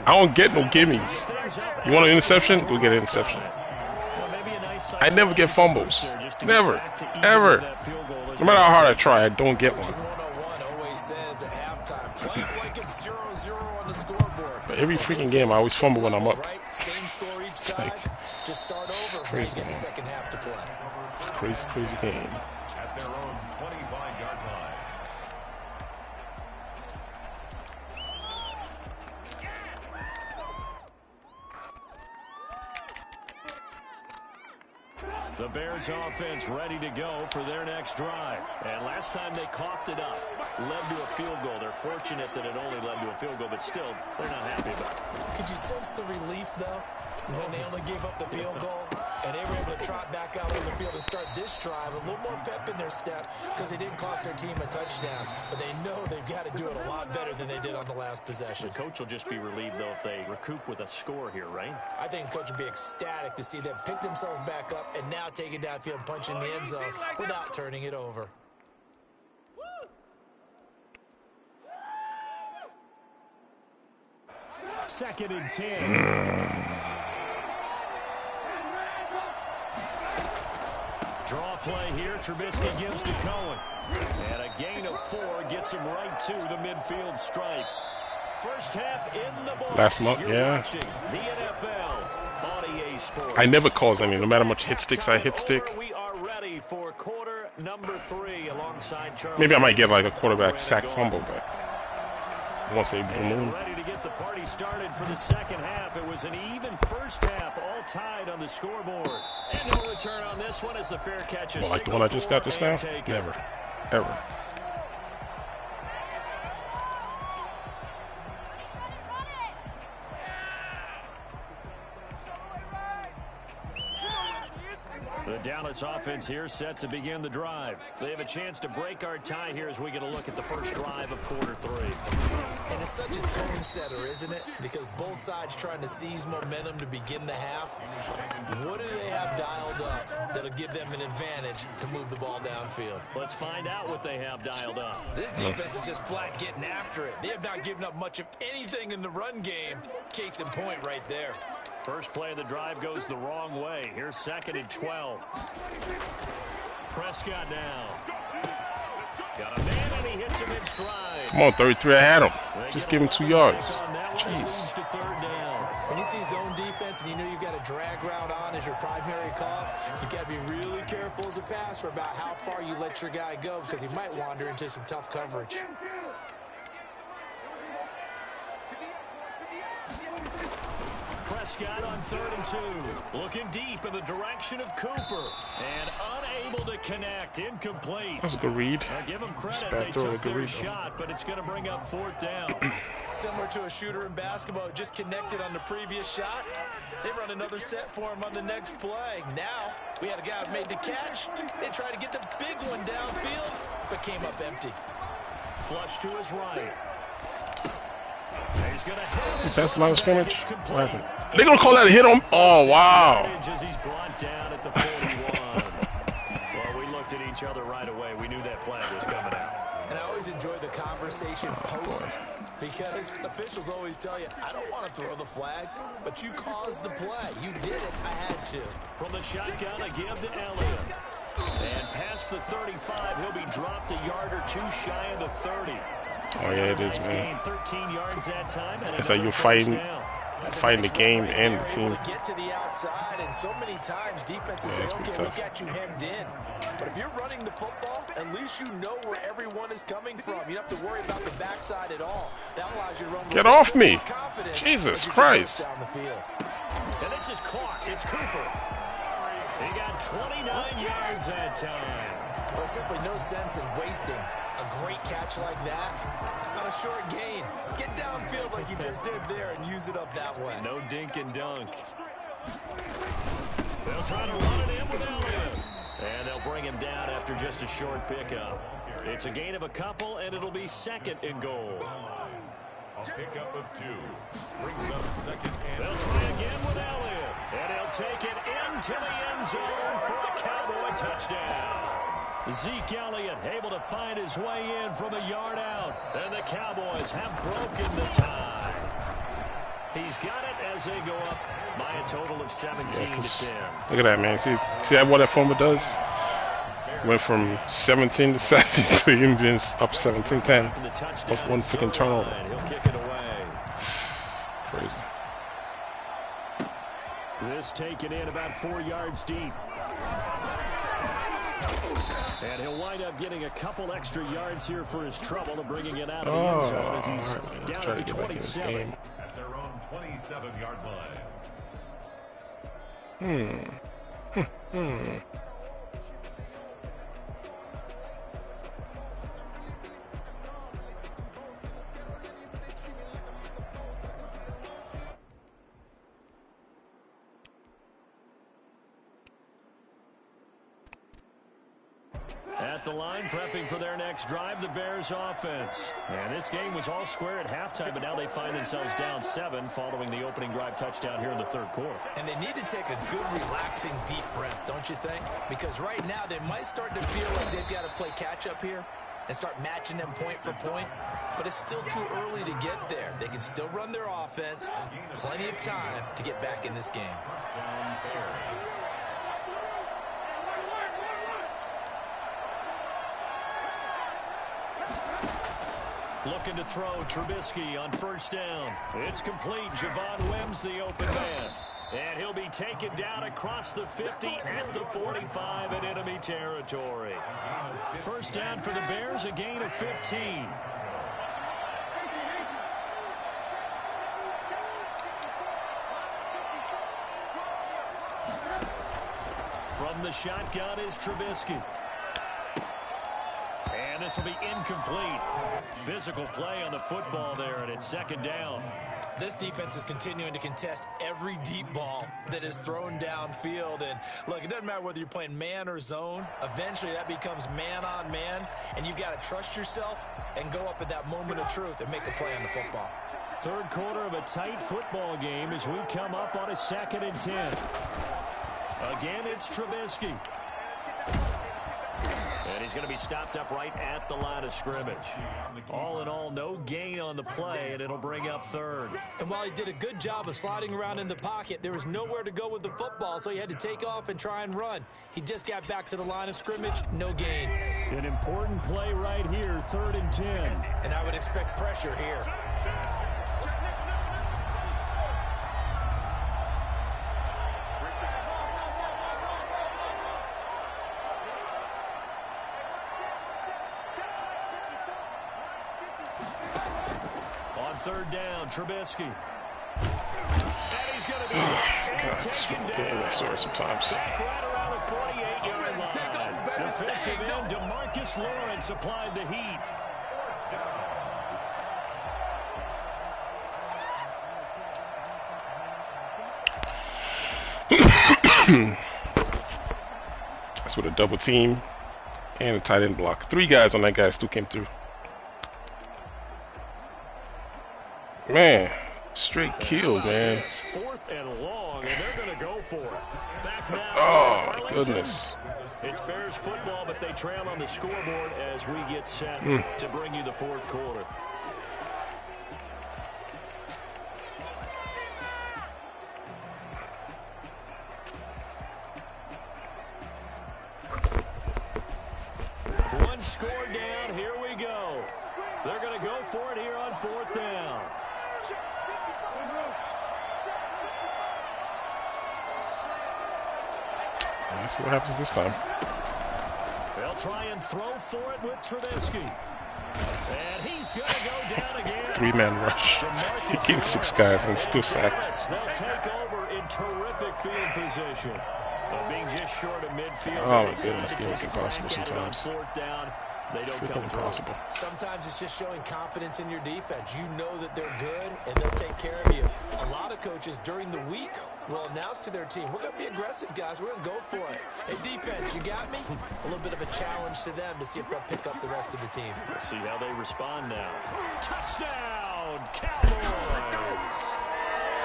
I don't get no gimmies. You want an interception? Go get an interception. I never get fumbles. Never. Ever. No matter how hard I try, I don't get one. But every freaking game, I always fumble when I'm up. It's like, just start over crazy, and get the second half to play. It's a crazy, crazy game. At their own 25-yard line. The Bears offense ready to go for their next drive. And last time they coughed it up, led to a field goal. They're fortunate that it only led to a field goal, but still, they're not happy about it. Could you sense the relief, though, when they only gave up the field goal and they were able to trot back out on the field and start this drive a little more pep in their step because they didn't cost their team a touchdown, but they know they've got to do it a lot better than they did on the last possession. The coach will just be relieved, though, if they recoup with a score here, right? I think the coach would be ecstatic to see them pick themselves back up and now take it downfield and punch in the end zone without turning it over. Second and 10. Draw play here. Trubisky gives to Cohen. And a gain of 4 gets him right to the midfield stripe. First half in the books. Last month, yeah. The NFL on EA Sports. I never cause any, no matter how much hit sticks I hit stick. We are ready for quarter number 3 alongside Charles. Maybe I might get like a quarterback sack fumble, but once they And remove. ready to get the party started for the second half. It was an even first half, all tied on the scoreboard. And no return on this one as the fair catch is Well, like the one I just got just now? Never. Ever. The Dallas offense here set to begin the drive. They have a chance to break our tie here as we get a look at the first drive of quarter 3. And it's such a tone setter, isn't it? Because both sides trying to seize momentum to begin the half. What do they have dialed up that'll give them an advantage to move the ball downfield? Let's find out what they have dialed up. This defense is just flat getting after it. They have not given up much of anything in the run game. Case in point right there. First play of the drive goes the wrong way. Here's 2nd and 12. Prescott now. Got a man and he hits him in stride. Come on, 33. I had him. Just give him 2 yards. Jeez. To 3rd down. When you see zone defense and you know you've got a drag route on as your primary call, you've got to be really careful as a passer about how far you let your guy go because he might wander into some tough coverage. Prescott on 3rd and 2. Looking deep in the direction of Cooper. And unable to connect. Incomplete. That's a good read. Give them credit. Bad They throw, took good their read, shot, but it's going to bring up 4th down. Similar to a shooter in basketball, just connected on the previous shot. They run another set for him on the next play. Now, we had a guy who made the catch. They tried to get the big one downfield, but came up empty. Flush to his right. He's going to hit That's the line of scrimmage. It's What complete. happened? They're going to call that a hit on. Oh, wow. As he's brought down at the 41. Well, we looked at each other right away. We knew that flag was coming out. And I always enjoy the conversation post because officials always tell you, I don't want to throw the flag, but you caused the play. You did it. I had to. From the shotgun, a give to Elliott. And past the 35, he'll be dropped a yard or 2 shy of the 30. Oh, yeah, it is, man. Gained 13 yards that time. And It's like you're fighting the game and the team. Get to the outside, and so many times defenses say, okay, we got you hemmed in. But if you're running the football, at least you know where everyone is coming from. You don't have to worry about the backside at all. That allows you to run. Get off me. Jesus Christ. Down the field. And this is caught. It's Cooper. He got 29 yards that time. Well, simply no sense in wasting a great catch like that on a short gain. Get downfield like you just did there and use it up that way. No dink and dunk. They'll try to run it in with Elliott. And they'll bring him down after just a short pickup. It's a gain of a couple, and it'll be 2nd and goal. A pickup of 2. Brings up 2nd and They'll try again with Elliott. And he'll take it into the end zone for a Cowboy touchdown. Zeke Elliott able to find his way in from a yard out. And the Cowboys have broken the tie. He's got it as they go up by a total of 17 to 10. Look at that, man. See that what that fumble does? Went from 17 to 7 to even being up 17-10. Off one freaking turnover. He'll kick it away. Crazy. This taken in about 4 yards deep. And he'll wind up getting a couple extra yards here for his trouble and bringing it out of the end zone as he's down at the 27. at their own 27-yard line. At the line, prepping for their next drive, the Bears offense. And this game was all square at halftime, but now they find themselves down 7 following the opening drive touchdown here in the 3rd quarter. And they need to take a good, relaxing, deep breath, don't you think? Because right now they might start to feel like they've got to play catch-up here and start matching them point for point. But it's still too early to get there. They can still run their offense. Plenty of time to get back in this game. Looking to throw Trubisky on 1st down. It's complete. Javon Wims, the open man. And he'll be taken down across the 50 at the 45 in enemy territory. 1st down for the Bears, a gain of 15. the shotgun is Trubisky. And this will be incomplete. Physical play on the football there, and it's second down. This defense is continuing to contest every deep ball that is thrown downfield. And look, it doesn't matter whether you're playing man or zone. Eventually, that becomes man on man, and you've got to trust yourself and go up at that moment of truth and make a play on the football. Third quarter of a tight football game as we come up on a 2nd and 10. Again, it's Trubisky. And he's going to be stopped up right at the line of scrimmage. All in all, no gain on the play, and it'll bring up 3rd. And while he did a good job of sliding around in the pocket, there was nowhere to go with the football, so he had to take off and try and run. He just got back to the line of scrimmage, no gain. An important play right here, 3rd and 10. And I would expect pressure here. Third down, Trubisky. And he's going to be taken down. Sorry, sometimes. Back right around the 48-yard line. Defensive end, DeMarcus Lawrence applied the heat. That's with a double team and a tight end block. 3 guys on that guy still came through. Man, straight kill, man. 4th and long, and they're going to go for it. Back now. Oh, my goodness. It's Bears football, but they trail on the scoreboard as we get set to bring you the 4th quarter. One score down. Here we go. They're going to go for it here on 4th down. Let's see what happens this time. They'll try and throw for it with Trubisky. And he's going to go down again. 3-man rush. He killed 6 guys and still sacked. They'll take over in terrific field position. Being just short of midfield. Oh my goodness, game is impossible sometimes. 4th down. They don't come through. Impossible. Sometimes it's just showing confidence in your defense. You know that they're good, and they'll take care of you. A lot of coaches during the week will announce to their team, we're going to be aggressive, guys. We're going to go for it. Hey, defense, you got me? A little bit of a challenge to them to see if they'll pick up the rest of the team. We'll see how they respond now. Touchdown, Cowboys!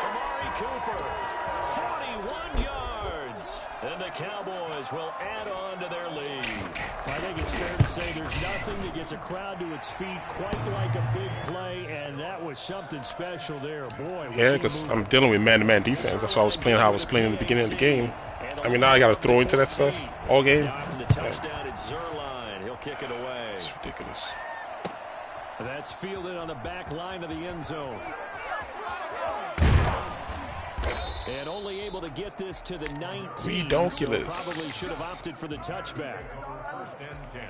Amari Cooper, 41 yards. And the Cowboys will add on to their lead. I think it's fair to say there's nothing that gets a crowd to its feet quite like a big play, and that was something special there. Boy, yeah, because I'm dealing with man-to-man defense. That's why I was playing how I was playing in the beginning of the game. I mean, now I got to throw into that stuff all game. After the touchdown, it's Zerline. He'll kick it away. It's ridiculous. That's fielded on the back line of the end zone. And only able to get this to the 19. Redonkulous. So probably should have opted for the touchback. 1st and 10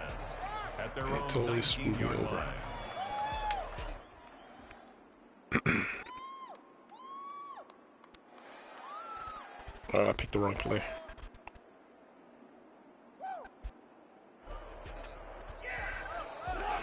at their own Totally screwed me over. I picked the wrong play.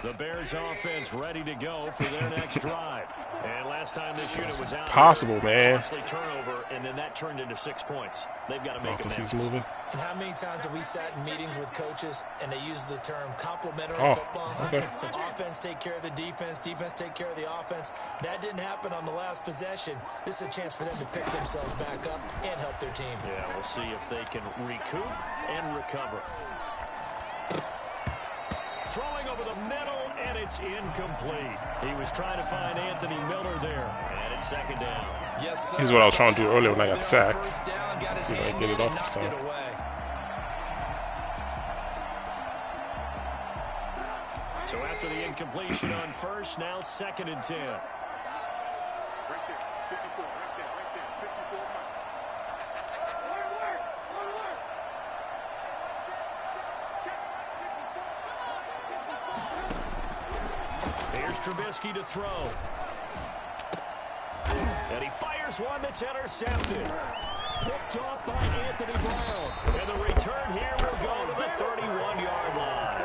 The Bears offense ready to go for their next drive. And last time this unit was out, possible, man. Turnover, and then that turned into 6 points. They've got to make He's amends. moving. And how many times have we sat in meetings with coaches and they use the term complementary football? Okay. Offense take care of the defense, defense take care of the offense. That didn't happen on the last possession. This is a chance for them to pick themselves back up and help their team. Yeah, we'll see if they can recoup and recover. Throwing over the middle, and it's incomplete. He was trying to find Anthony Miller there, and it's 2nd down. Yes, sir. This is what I was trying to do earlier when I got sacked. First down, got his See if I hand can get it in off and this knocked it time. away. So after the incompletion on first, now 2nd and 10. Right there, 54, right there, 54. Here's Trubisky to throw. And he fires one that's intercepted. Picked off by Anthony Brown. And the return here will go to the 31-yard line.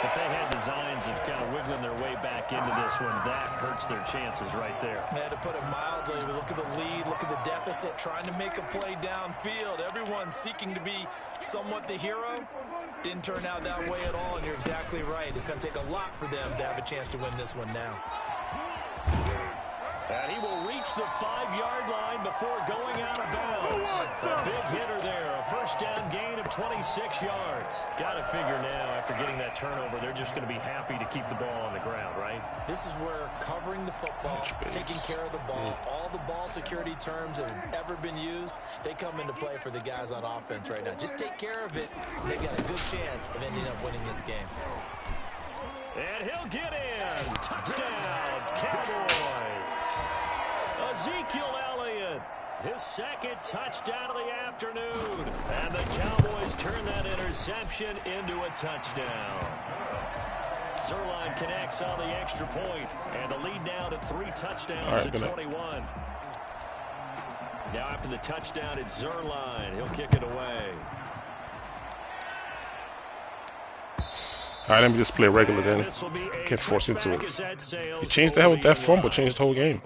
If they had designs of kind of wiggling their way back into this one, that hurts their chances right there. Yeah, to put it mildly, we look at the lead, look at the deficit, trying to make a play downfield. Everyone seeking to be somewhat the hero. Didn't turn out that way at all, and you're exactly right. It's going to take a lot for them to have a chance to win this one now. And he will reach the 5-yard line before going out of bounds. A big hitter there. A first down gain of 26 yards. Got to figure now, after getting that turnover, they're just going to be happy to keep the ball on the ground, right? This is where covering the football, taking care of the ball, all the ball security terms that have ever been used, they come into play for the guys on offense right now. Just take care of it, and they've got a good chance of ending up winning this game. And he'll get in. Touchdown, Cowboys. Ezekiel Elliott, his second touchdown of the afternoon. And the Cowboys turn that interception into a touchdown. Zerline connects on the extra point, and the lead now to 3 touchdowns at 21. Now after the touchdown, it's Zerline. He'll kick it away. All right, let me just play regular then. Can't force into it. He changed the hell with that fumble, changed the whole game.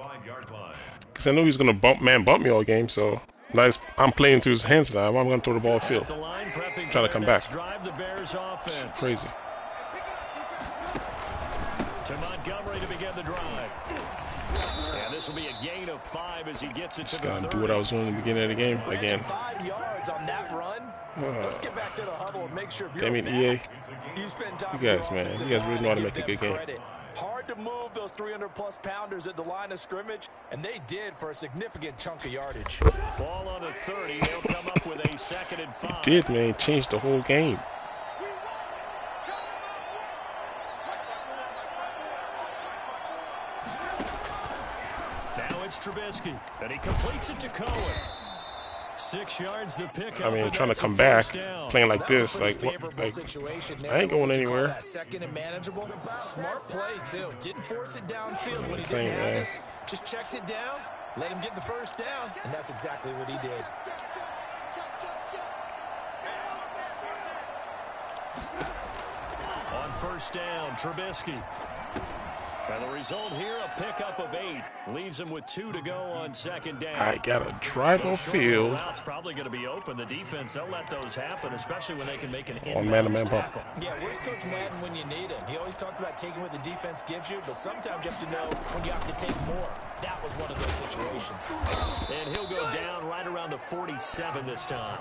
Because I knew he was going to bump me all game, so now I'm playing into his hands now. I'm going to throw the ball field. Trying to come back. It's crazy. To Montgomery to begin the drive. And this will be a gain of 5 as he gets it to the 30. Gotta do what I was doing in the beginning of the game again. 5 yards on that run. Let's get back to the huddle and make sure if you're damn it, EA. You spend time you guys, man. You guys really know how to make a good game. Hard to move those 300-plus pounders at the line of scrimmage, and they did for a significant chunk of yardage. Ball on the 30. They'll come up with a 2nd and 5. He did, man. Changed the whole game. Now it's Trubisky, and he completes it to Cohen. 6 yards the pick. I mean, trying to come back, playing like this, like, what, like I ain't going anywhere. Second and manageable. Smart play, too. Didn't force it downfield when he didn't have it. Just checked it down, let him get the first down, and that's exactly what he did. On first down, Trubisky. And the result here, a pickup of 8. Leaves him with 2 to go on 2nd down. I got a drive on field. Routes probably going to be open. The defense, they'll let those happen, especially when they can make an man-to-man tackle. Yeah, where's Coach Madden when you need him? He always talked about taking what the defense gives you, but sometimes you have to know when you have to take more. That was one of those situations. And he'll go down right around the 47 this time.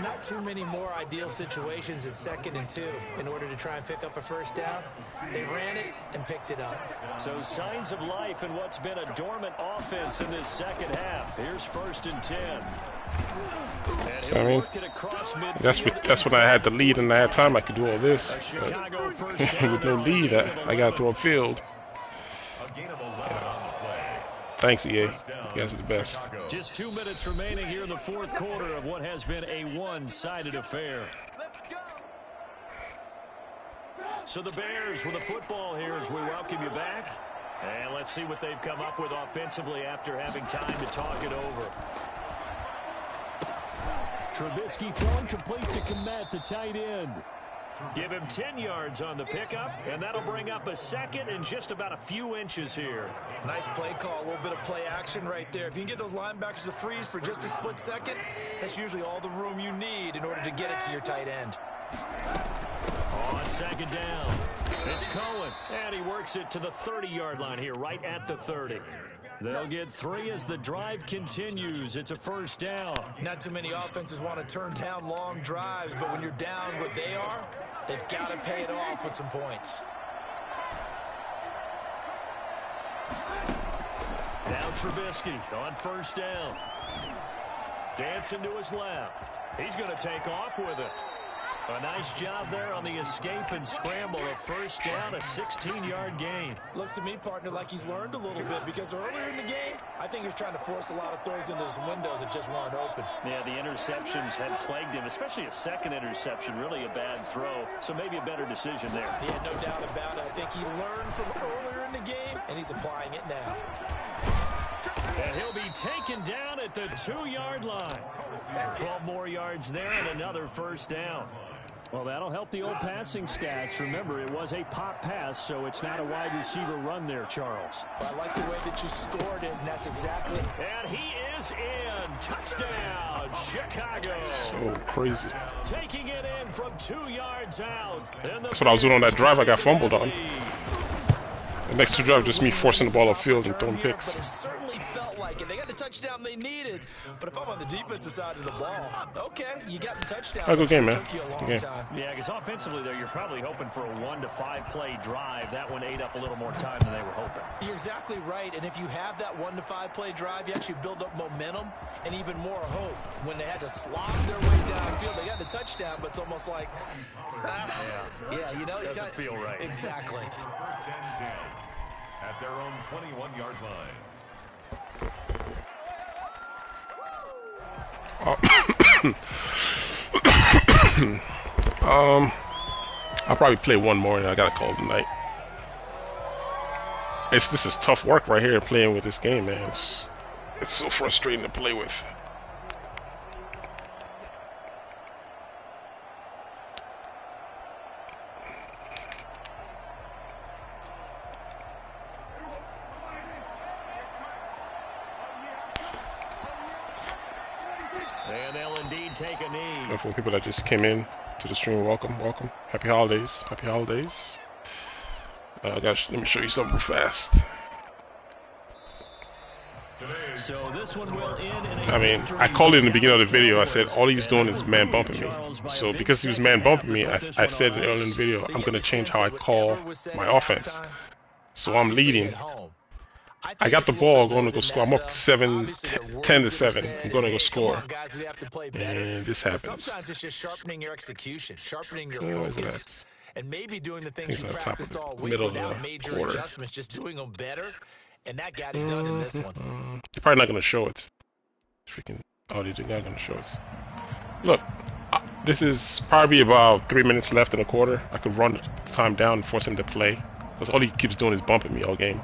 Not too many more ideal situations at 2nd and 2 in order to try and pick up a first down. They ran it and picked it up. So signs of life in what's been a dormant offense in this second half. Here's 1st and 10. And I mean, that's when I had the lead and I had time I could do all this. But with no lead, I got to throw a field. Thanks, EA. You guys are the best. Just 2 minutes remaining here in the 4th quarter of what has been a one-sided affair. So the Bears with the football here as we welcome you back. And let's see what they've come up with offensively after having time to talk it over. Trubisky throwing complete to Kmet, the tight end. Give him 10 yards on the pickup, and that'll bring up a 2nd and just about a few inches here. Nice play call, a little bit of play action right there. If you can get those linebackers to freeze for just a split second, that's usually all the room you need in order to get it to your tight end. On 2nd down, it's Cohen, and he works it to the 30-yard line here, right at the 30. They'll get 3 as the drive continues. It's a first down. Not too many offenses want to turn down long drives, but when you're down what they are, they've got to pay it off with some points. Now Trubisky on first down. Dancing to his left. He's going to take off with it. A nice job there on the escape and scramble. A first down, a 16-yard gain. Looks to me, partner, like he's learned a little bit because earlier in the game, I think he was trying to force a lot of throws into some windows that just weren't open. Yeah, the interceptions had plagued him, especially a second interception, really a bad throw. So maybe a better decision there. Yeah, no doubt about it. I think he learned from earlier in the game, and he's applying it now. And he'll be taken down at the 2-yard line. 12 more yards there and another first down. Well, that'll help the old passing stats. Remember, it was a pop pass, so it's not a wide receiver run there, Charles. I like the way that you scored it, and that's exactly. And he is in. Touchdown, Chicago. So crazy. Taking it in from 2 yards out. That's what I was doing on that drive I got fumbled on. The next 2 drives just me forcing the ball upfield and throwing picks. But it certainly felt like it. They got the touchdown they needed. But if I'm on the defensive side of the ball, okay, you got the touchdown. Good game, man. Took you a long Good game. time. Yeah, because offensively there, you're probably hoping for a 1 to 5 play drive. That one ate up a little more time than they were hoping. You're exactly right. And if you have that 1 to 5 play drive, you actually build up momentum and even more hope. When they had to slog their way downfield, they got the touchdown, but it's almost like, yeah, you know, Doesn't feel right. Exactly. First and 10 at their own 21-yard line. I'll probably play one more and I gotta call it a night. This is tough work right here playing with this game, man. It's so frustrating to play with. And they'll indeed take a knee. And for people that just came in to the stream, welcome, welcome. Happy holidays, happy holidays. Guys, let me show you something real fast. So this one will end in I mean, I called it in the beginning of the video. I said all he's doing is man bumping me. So because he was man bumping me, I said earlier in the video, I'm gonna change how I call my offense. So I'm leading. I got the ball, going to go score. I'm up 10 to 7. I'm going to go score. And this happens. Sometimes it's just sharpening your execution, sharpening your focus, and maybe doing the things you practiced all week without major adjustments, just doing them better. And that got it done in this one. You're probably not going to show it. Freaking, oh, they're not going to show us. Look, this is probably about 3 minutes left in the quarter. I could run the time down and force him to play. Because all he keeps doing is bumping me all game.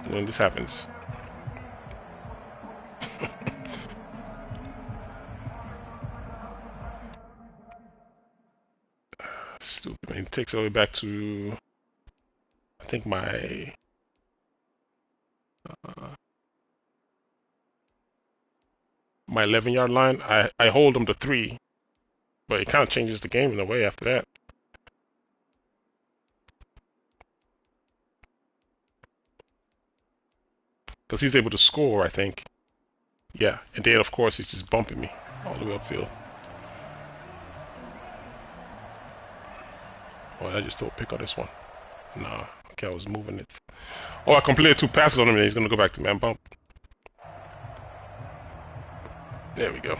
And then this happens. Stupid, man. It takes it all the way back to, I think, my my 11-yard line. I hold him to 3, but it kind of changes the game in a way after that. Because he's able to score, I think. Yeah, and then of course he's just bumping me all the way upfield. Oh, I just threw a pick on this one. Nah, okay, I was moving it. Oh, I completed 2 passes on him and he's gonna go back to man bump. There we go.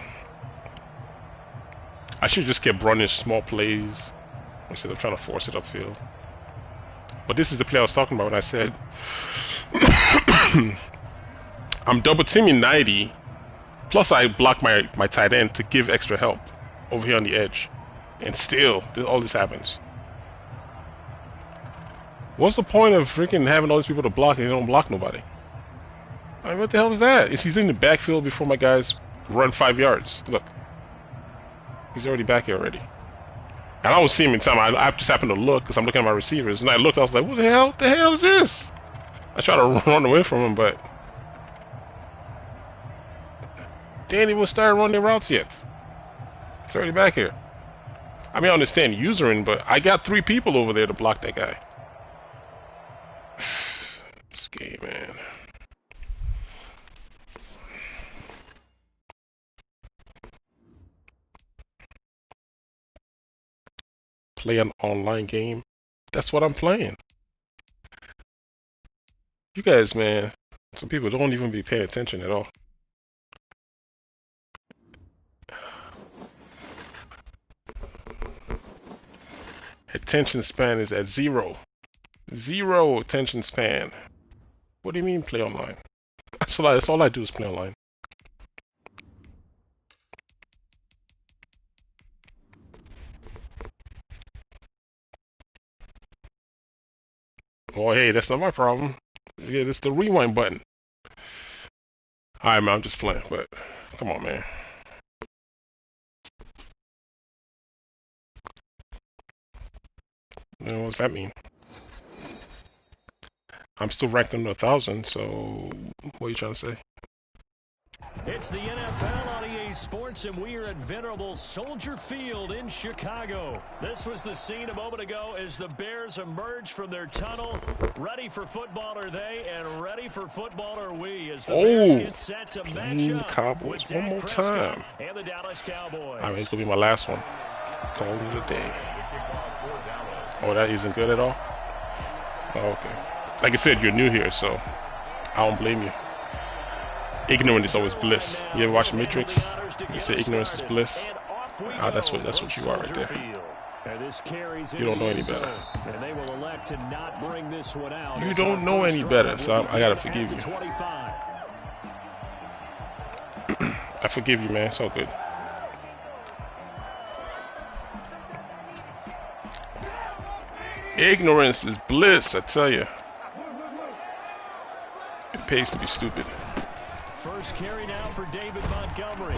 I should just kept running small plays instead of trying to force it upfield. But this is the play I was talking about when I said I'm double teaming 90, plus I block my tight end to give extra help over here on the edge, and still all this happens. What's the point of freaking having all these people to block and you don't block nobody? I mean, what the hell is that? He's in the backfield before my guys run 5 yards. Look, he's already back here already. And I don't see him in time. I just happened to look because I'm looking at my receivers, and I looked. I was like, "What the hell? What the hell is this?" I tried to run away from him, but they ain't even started running their routes yet. It's already back here. I mean, I understand usering, but I got 3 people over there to block that guy. This game, man. Play an online game. That's what I'm playing. You guys, man, some people don't even be paying attention at all. Attention span is at 0. 0 attention span. What do you mean play online? That's all I do is play online. Oh, hey, that's not my problem. Yeah, it's the rewind button. Alright, man, I'm just playing, but come on, man. What's that mean? I'm still ranked under 1,000, so what are you trying to say? It's the NFL on EA Sports, and we are at venerable Soldier Field in Chicago. This was the scene a moment ago as the Bears emerged from their tunnel. Ready for football are they, and ready for football are we, as the Bears get set to match up Cowboys with one Dak more Prescott time. and the Dallas Cowboys. I mean, it's going to be my last one. Call it a day. Oh, that isn't good at all? Oh, okay. Like I said, you're new here, so I don't blame you. Ignorance is always bliss. You ever watch Matrix? You say ignorance is bliss. Ah, that's what you are right there. You don't know any better. You don't know any better, so I gotta forgive you. I forgive you, man. It's all good. Ignorance is bliss, I tell you. It pays to be stupid. First carry now for David Montgomery.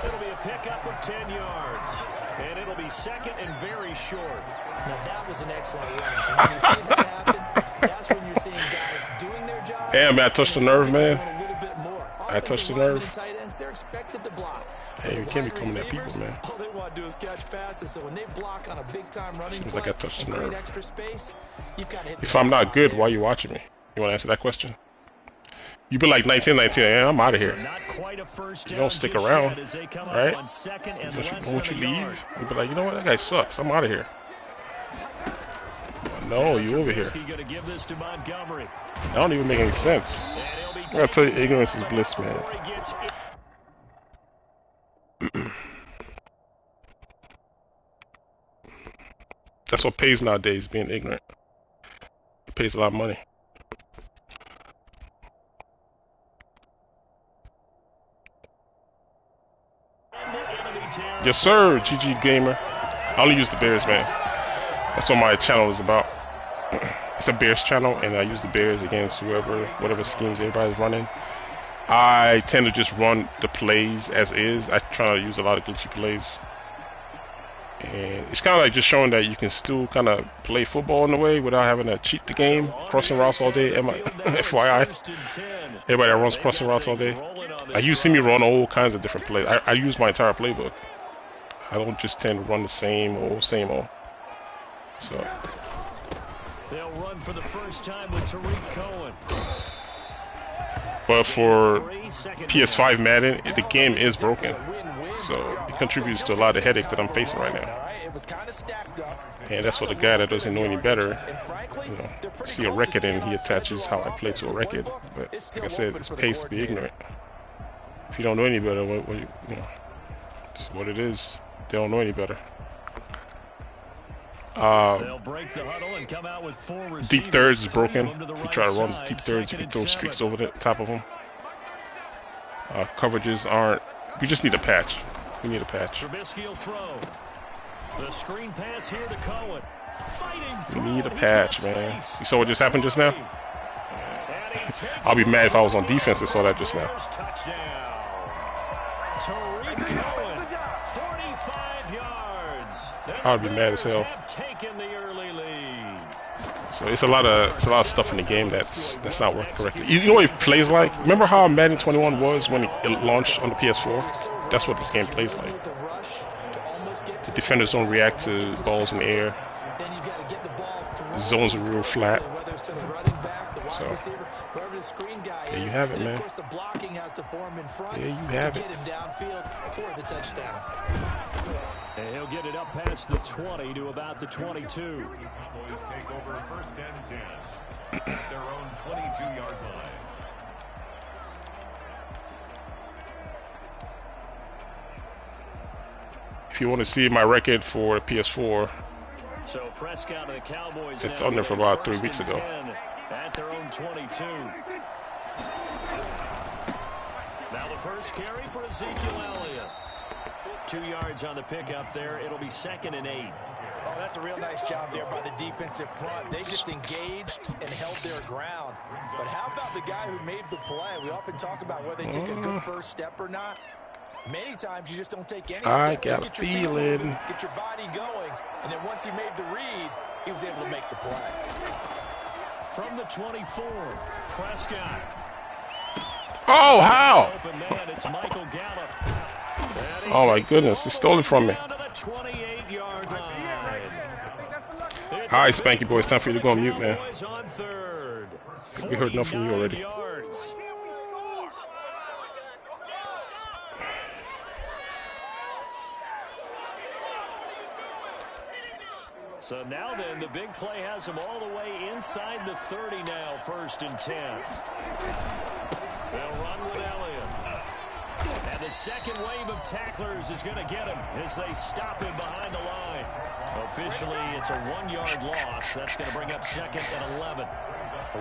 It'll be a pickup of 10 yards. And it'll be second and very short. Now that was an excellent run. And when you see that happen, that's when you're seeing guys doing their job. Damn, man, I touched the nerve, man. I Offensive touched the nerve. linemen and tight ends, they're expected to block. Hey, we can't be coming at people, man. All they want to do is catch passes. So when they block on a big-time running Seems play like I touched the and create nerve. extra space, you've got to hit. If I'm not good, why are you watching me? You want to answer that question? You be like 19, and I'm out of here. You don't stick around, right? Won't you leave? You be like, you know what? That guy sucks. I'm out of here. No, you over here. That don't even make any sense. I gotta tell you, ignorance is bliss, man. That's what pays nowadays, being ignorant. It pays a lot of money. Yes, sir, GG Gamer. I only use the Bears, man. That's what my channel is about. It's a Bears channel, and I use the Bears against whatever schemes everybody's running. I tend to just run the plays as is. I try to use a lot of glitchy plays. And it's kind of like just showing that you can still kind of play football in a way without having to cheat the game. Crossing routes all day, FYI. Everybody that runs crossing routes all day. You see me run all kinds of different plays. I use my entire playbook. I don't just tend to run the same old. So. They'll run for the first time with Tariq Cohen. But for PS5 Madden, the game is broken. So it contributes to a lot of the headache that I'm facing right now. And that's what the guy that doesn't know any better, see a record and he attaches how I play to a record. But like I said, it's pays to be ignorant. If you don't know any better, it's what it is. They don't know any better. Deep thirds is broken. If you try to run deep thirds, you can throw streaks over the top of them. Coverages aren't. We just need a patch. We need a patch. We need a patch, man. You saw what just happened just now? I'll be mad if I was on defense and saw that just now. I'd be mad as hell. So it's a lot of stuff in the game that's not working correctly. You know what it plays like? Remember how Madden 21 was when it launched on the PS4? That's what this game plays like. The defenders don't react to balls in the air. The zones are real flat. So there you have it, man. There you have it. And he'll get it up past the 20 to about the 22. Cowboys take over first and 10 at their own 22-yard line. If you want to see my record for PS4, so Prescott and the Cowboys, it's on there for about 3 weeks ago. At their own 22. Now the first carry for Ezekiel Elliott. 2 yards on the pickup there. It'll be 2nd and 8. Oh, that's a real nice job there by the defensive front. They just engaged and held their ground. But how about the guy who made the play? We often talk about whether they take a good first step or not. Many times you just don't take any I step. got Just a get your feet feeling. moving, get your body going, and then once he made the read, he was able to make the play. From the 24, Prescott. Oh, how? Open man, it's Michael Gallup. And he Oh my takes goodness, he stole it from me. down to the 28-yard line. It's All right, a Spanky boy, it's time for you to go on mute, man. Cowboys on third. We heard enough from you 49 already. yards. So now then, the big play has them all the way inside the 30 now, 1st and 10. They'll run with Elliott. And the second wave of tacklers is going to get him as they stop him behind the line. Officially, it's a 1-yard loss. That's going to bring up 2nd and 11.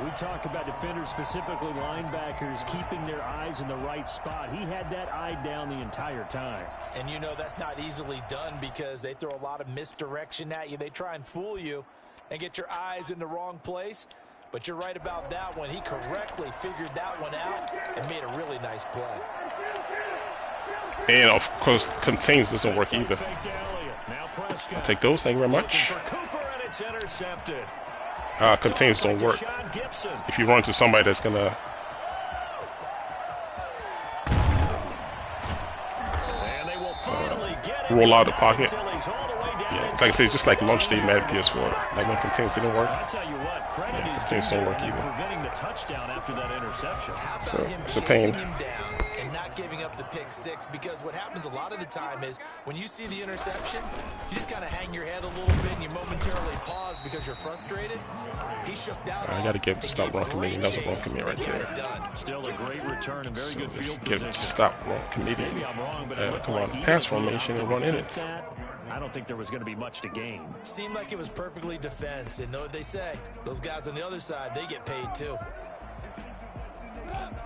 We talk about defenders, specifically linebackers, keeping their eyes in the right spot. He had that eye down the entire time. And you know that's not easily done because they throw a lot of misdirection at you. They try and fool you and get your eyes in the wrong place. But you're right about that one. He correctly figured that one out and made a really nice play. And of course, contains doesn't work either. Fake to Elliott. Now Prescott. I'll take those, thank you very Looking much. for Cooper, and it's intercepted. Contains don't work. Sean Gibson. If you run to somebody that's gonna And they will finally get him roll out of the pocket. until he's all the way down Yeah, inside. like I say, it's just like launch day Madden PS4. Like when contains didn't work. I'll tell you what, credit is due Things don't there work in either. preventing the touchdown after that interception. How about So, him it's a chasing pain. him down and not giving up the pick six? Because what happens a lot of the time is when you see the interception, you just kind of hang your head a little bit and you momentarily pause because you're frustrated. He shook that I off gotta get him to and stop gave running from me. great That's a run chase from me right and got there. it done. Still a great return and very good field Get him to position. stop run committee. Maybe I'm wrong, but it looked Come like on, even pass if he formation and opted run to in keep it. that, I don't think there was going to be much to gain. Seemed like it was perfectly defense. And know what they say? Those guys on the other side, they get paid too.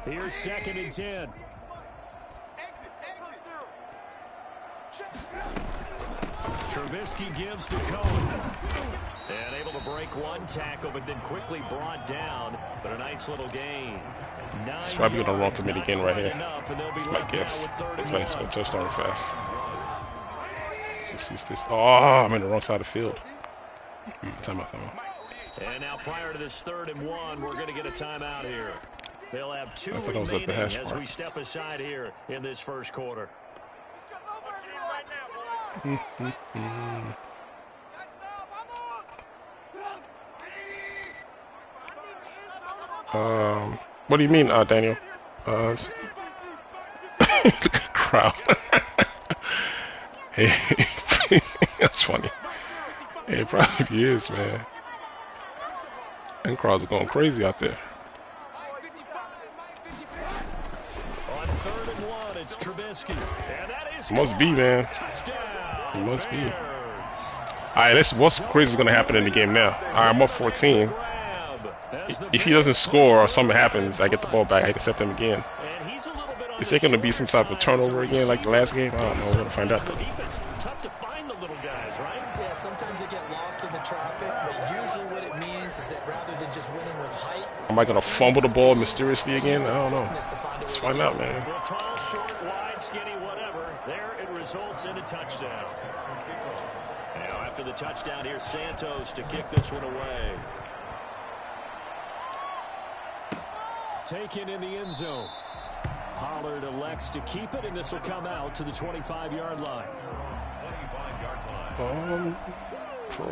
Here's 2nd and 10. Trubisky gives to Cohen. And able to break one tackle, but then quickly brought down. But a nice little gain. It's probably gonna run committee again right here. Enough, and they'll be That's my left guess. now with 3rd and Trying to 1. score a touchdown fast. Just use this. Oh, I'm in the wrong side of the field. Time out. And now prior to this 3rd and 1, we're going to get a timeout here. They'll have 2 I thought I was at the remaining hash as mark. we step aside here in this 1st quarter. What do you mean, Daniel? Crowd. Hey, that's funny. Hey, it probably is, man. And crowds are going crazy out there. On 3rd and 1, it's Trubisky. And that is Must be, man. touchdown. It must be. Bears. Alright, that's what's crazy is gonna happen in the game now. Alright, I'm up 14. Grab as the If he doesn't Bears score or start something to happens, I get the ball back. I can set them again. And he's a little bit on Is the there gonna be some shorter type of side as a turnover again like the last game? I don't know. We're gonna find out. The defense, tough to find the little guys, right? Yeah, sometimes they get lost in the traffic, but usually what it means is that rather than just winning with height, Am I gonna fumble the ball mysteriously again? I don't know. quickness to find a Let's way to find get out, it. man. Well, tall, short, wide, skinny, whatever. There it results in a touchdown. Now after the touchdown, here's Santos to kick this one away. Taken in the end zone. Pollard elects to keep it, and this will come out to the 25-yard line. 25-yard line. Pro.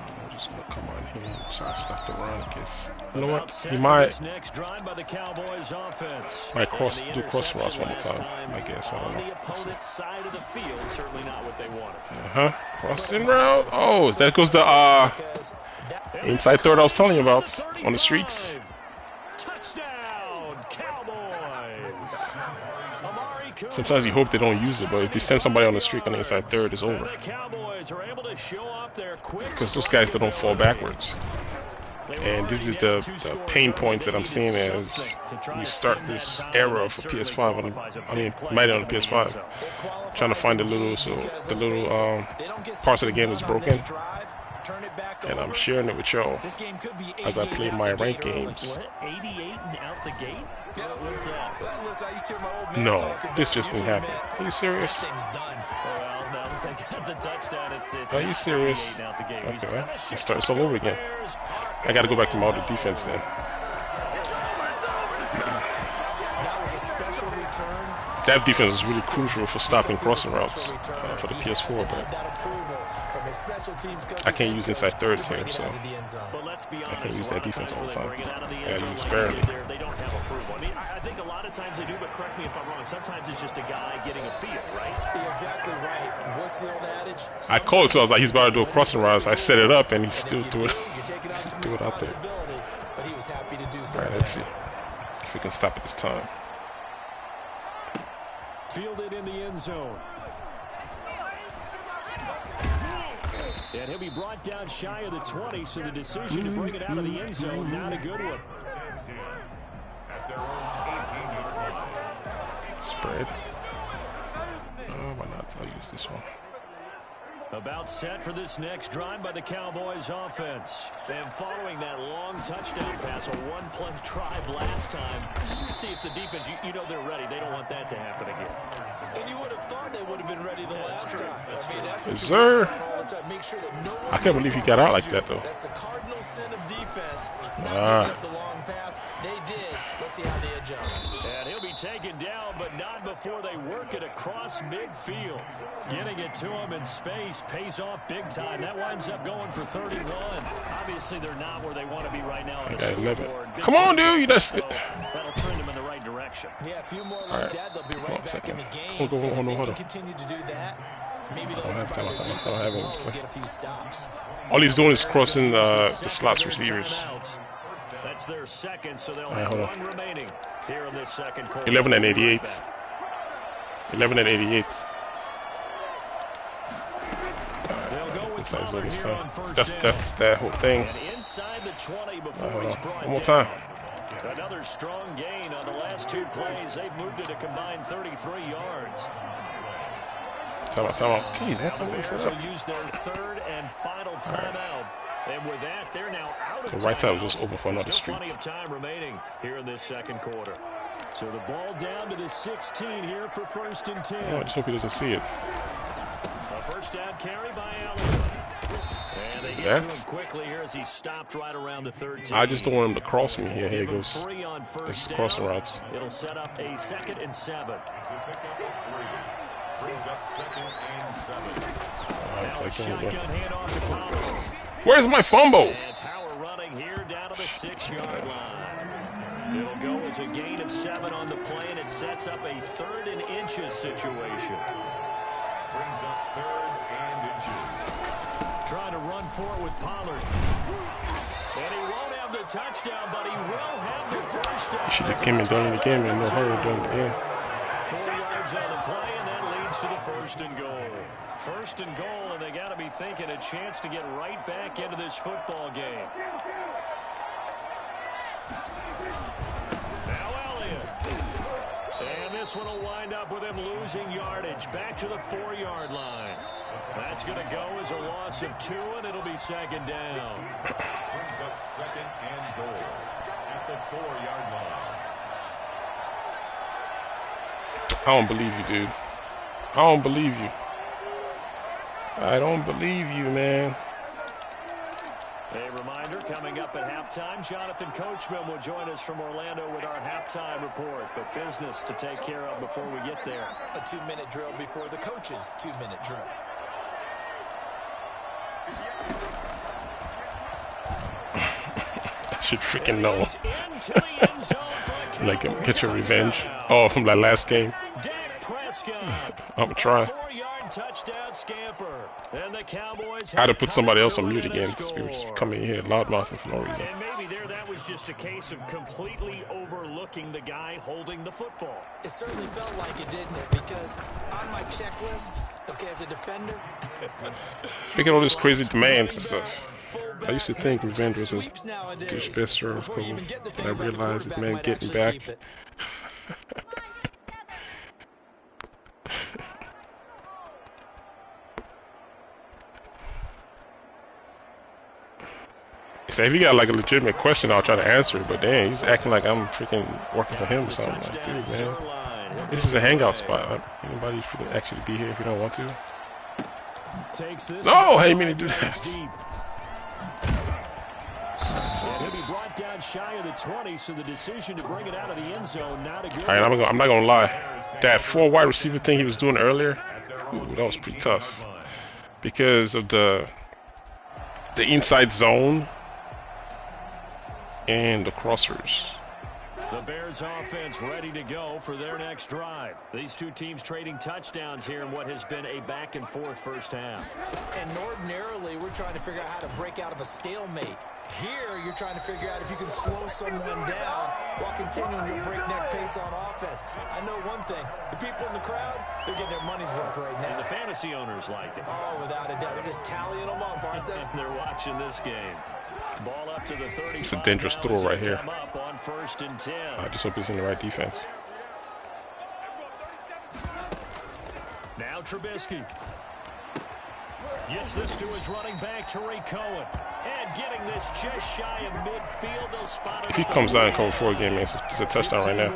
I'm just gonna come on here and try to stop the run. I guess. You know About what? set He for might this next drive by the Cowboys offense. might cross And the do cross routes interception one more last time. I guess. I on don't know. the opponent's side of the field, certainly not what they wanted. Crossing route. Oh, that goes the Because that inside third I was telling you about on the streets. Touchdown, Cowboys. Amari Cooper. Sometimes you hope they don't use it, but if they send somebody on the streak on the inside third, it's And over. the Cowboys are able to show off their quick Because those guys, they don't fall backwards. And this is the pain points that I'm seeing as we start this era for PS5 Madden on the PS5. Trying to find the little parts of the game that's broken, and I'm sharing it with y'all as I play my ranked games. 88 and out the gate? What's that? No, this just didn't happen. Are you serious? Well, no, they got the touchdown. It's Are you serious? out the gate. Okay, well, let's start this all over again. I got to go back to my other defense then. That defense is really crucial for stopping crossing routes for the PS4, but I can't use inside thirds here, so I can't use that defense all the time. I use it sparingly. They don't have approval. I mean, I think a lot of times they do, but correct me if I'm wrong. Sometimes it's just a guy getting a feel, right? You're exactly right. What's the old adage? I called it, so I was like, he's about to do a crossing route. So I set it up, and he still threw it out there. But he was happy to do so. All right, let's see if we can stop it this time. Fielded in the end zone. And he'll be brought down shy of the 20, so the decision to bring it out of the end zone, not a good one. Spread. Oh, why not? I'll use this one. About set for this next drive by the Cowboys offense. And following that long touchdown pass, a one-play drive last time, you see if the defense, you know they're ready. They don't want that to happen again. And you would have thought they would have been ready the last time. I mean, that's what yes, sir. Make sure that no one I can't believe he got out like that, though. That's the cardinal sin of defense. Not Ah. up the long pass. They did. Let's see how they adjust. And he'll be taken down, but not before they work it across midfield. Getting it to him in space pays off big time. That winds up going for 31. Obviously, they're not where they want to be right now on the scoreboard. Come on, dude. That's it. That'll trend them in the right direction. Yeah, a few more like that, they'll be right back in the game. Hold on. If they can continue to do that, maybe they'll inspire their defense as well and get a few stops. All he's doing is crossing the slots receivers. That's their second, so they'll have one remaining here in this second quarter. 11 and 88. 11 and 88. That's that whole thing. Inside the 20 before Hold on. One more time. Another strong gain on the last two plays. They've moved it a combined 33 yards. Time out. Jeez, what the Bears will use their third and final timeout. And with that, they're now out of the right side was just open for another Still streak. plenty of time remaining here in this second quarter. So the ball down to the 16 here for 1st and 10. Oh, I just hope he doesn't see it. A first down carry by Allen. And they get to him quickly here as he stopped right around the 13. I just don't want him to cross me. Here he goes. 3 on It's first crossing down. routes. It'll set up a 2nd and 7. Brings up 2nd and 7. Now a shotgun handoff to Pollard. Where's my fumble? And power running here down to the 6-yard line. It'll go as a gain of 7 on the play, and it sets up a 3rd and inches situation. Brings up 3rd and inches. Trying to run for it with Pollard. And he won't have the touchdown, but he will have the first down. He should have came in during the game and no hurry during the game. 4 yards on the play, and that leads to the 1st and goal. 1st and goal, and they got to be thinking a chance to get right back into this football game. Now Elliott. And this one will wind up with him losing yardage back to the 4-yard line. That's going to go as a loss of 2, and it'll be 2nd down. Brings up 2nd and goal at the 4-yard line. I don't believe you, dude. I don't believe you. I don't believe you, man. A reminder, coming up at halftime, Jonathan Coachman will join us from Orlando with our halftime report. But business to take care of before we get there. A 2-minute drill before the coach's 2-minute drill. I should freaking know. Like, get your revenge. Oh, from that last game. I'm gonna try. 4-yard touchdown scamper. And the Cowboys I had to put somebody else on come mute to again. score. People just coming in here loudmouthing for no reason. And maybe that was just a case of completely overlooking the guy holding the football. It certainly felt like it, didn't it? Because on my checklist, okay, as a defender, Look at all these crazy demands and stuff. I used to think revenge was a douche best served goal, but I realized it meant getting back. So if you got like a legitimate question, I'll try to answer it. But damn, he's acting like I'm freaking working for him or something. Like, dude, man, this is a hangout spot. Anybody should actually be here if you don't want to. No, I didn't mean to do that. He'll be brought down shy of the 20, so the decision to bring it out of the end zone not a good. All right, I'm not gonna lie. That 4 wide receiver thing he was doing earlier, ooh, that was pretty tough because of the inside zone and the crossers. The Bears offense ready to go for their next drive. These two teams trading touchdowns here in what has been a back-and-forth first half. And ordinarily, we're trying to figure out how to break out of a stalemate. Here, you're trying to figure out if you can slow someone down while continuing your breakneck pace on offense. I know one thing. The people in the crowd, they're getting their money's worth right now. And the fantasy owners like it. Oh, without a doubt. They're just tallying them up, aren't they? They're watching this game. Ball up to the 35. It's a dangerous throw right here. Up on 1st and 10. I just hope he's in the right defense. Now Trubisky gets this to his running back, Tariq Cohen. And getting this just shy of midfield, they'll spot it. If he comes out in cover 4 again, man, it's a touchdown right now.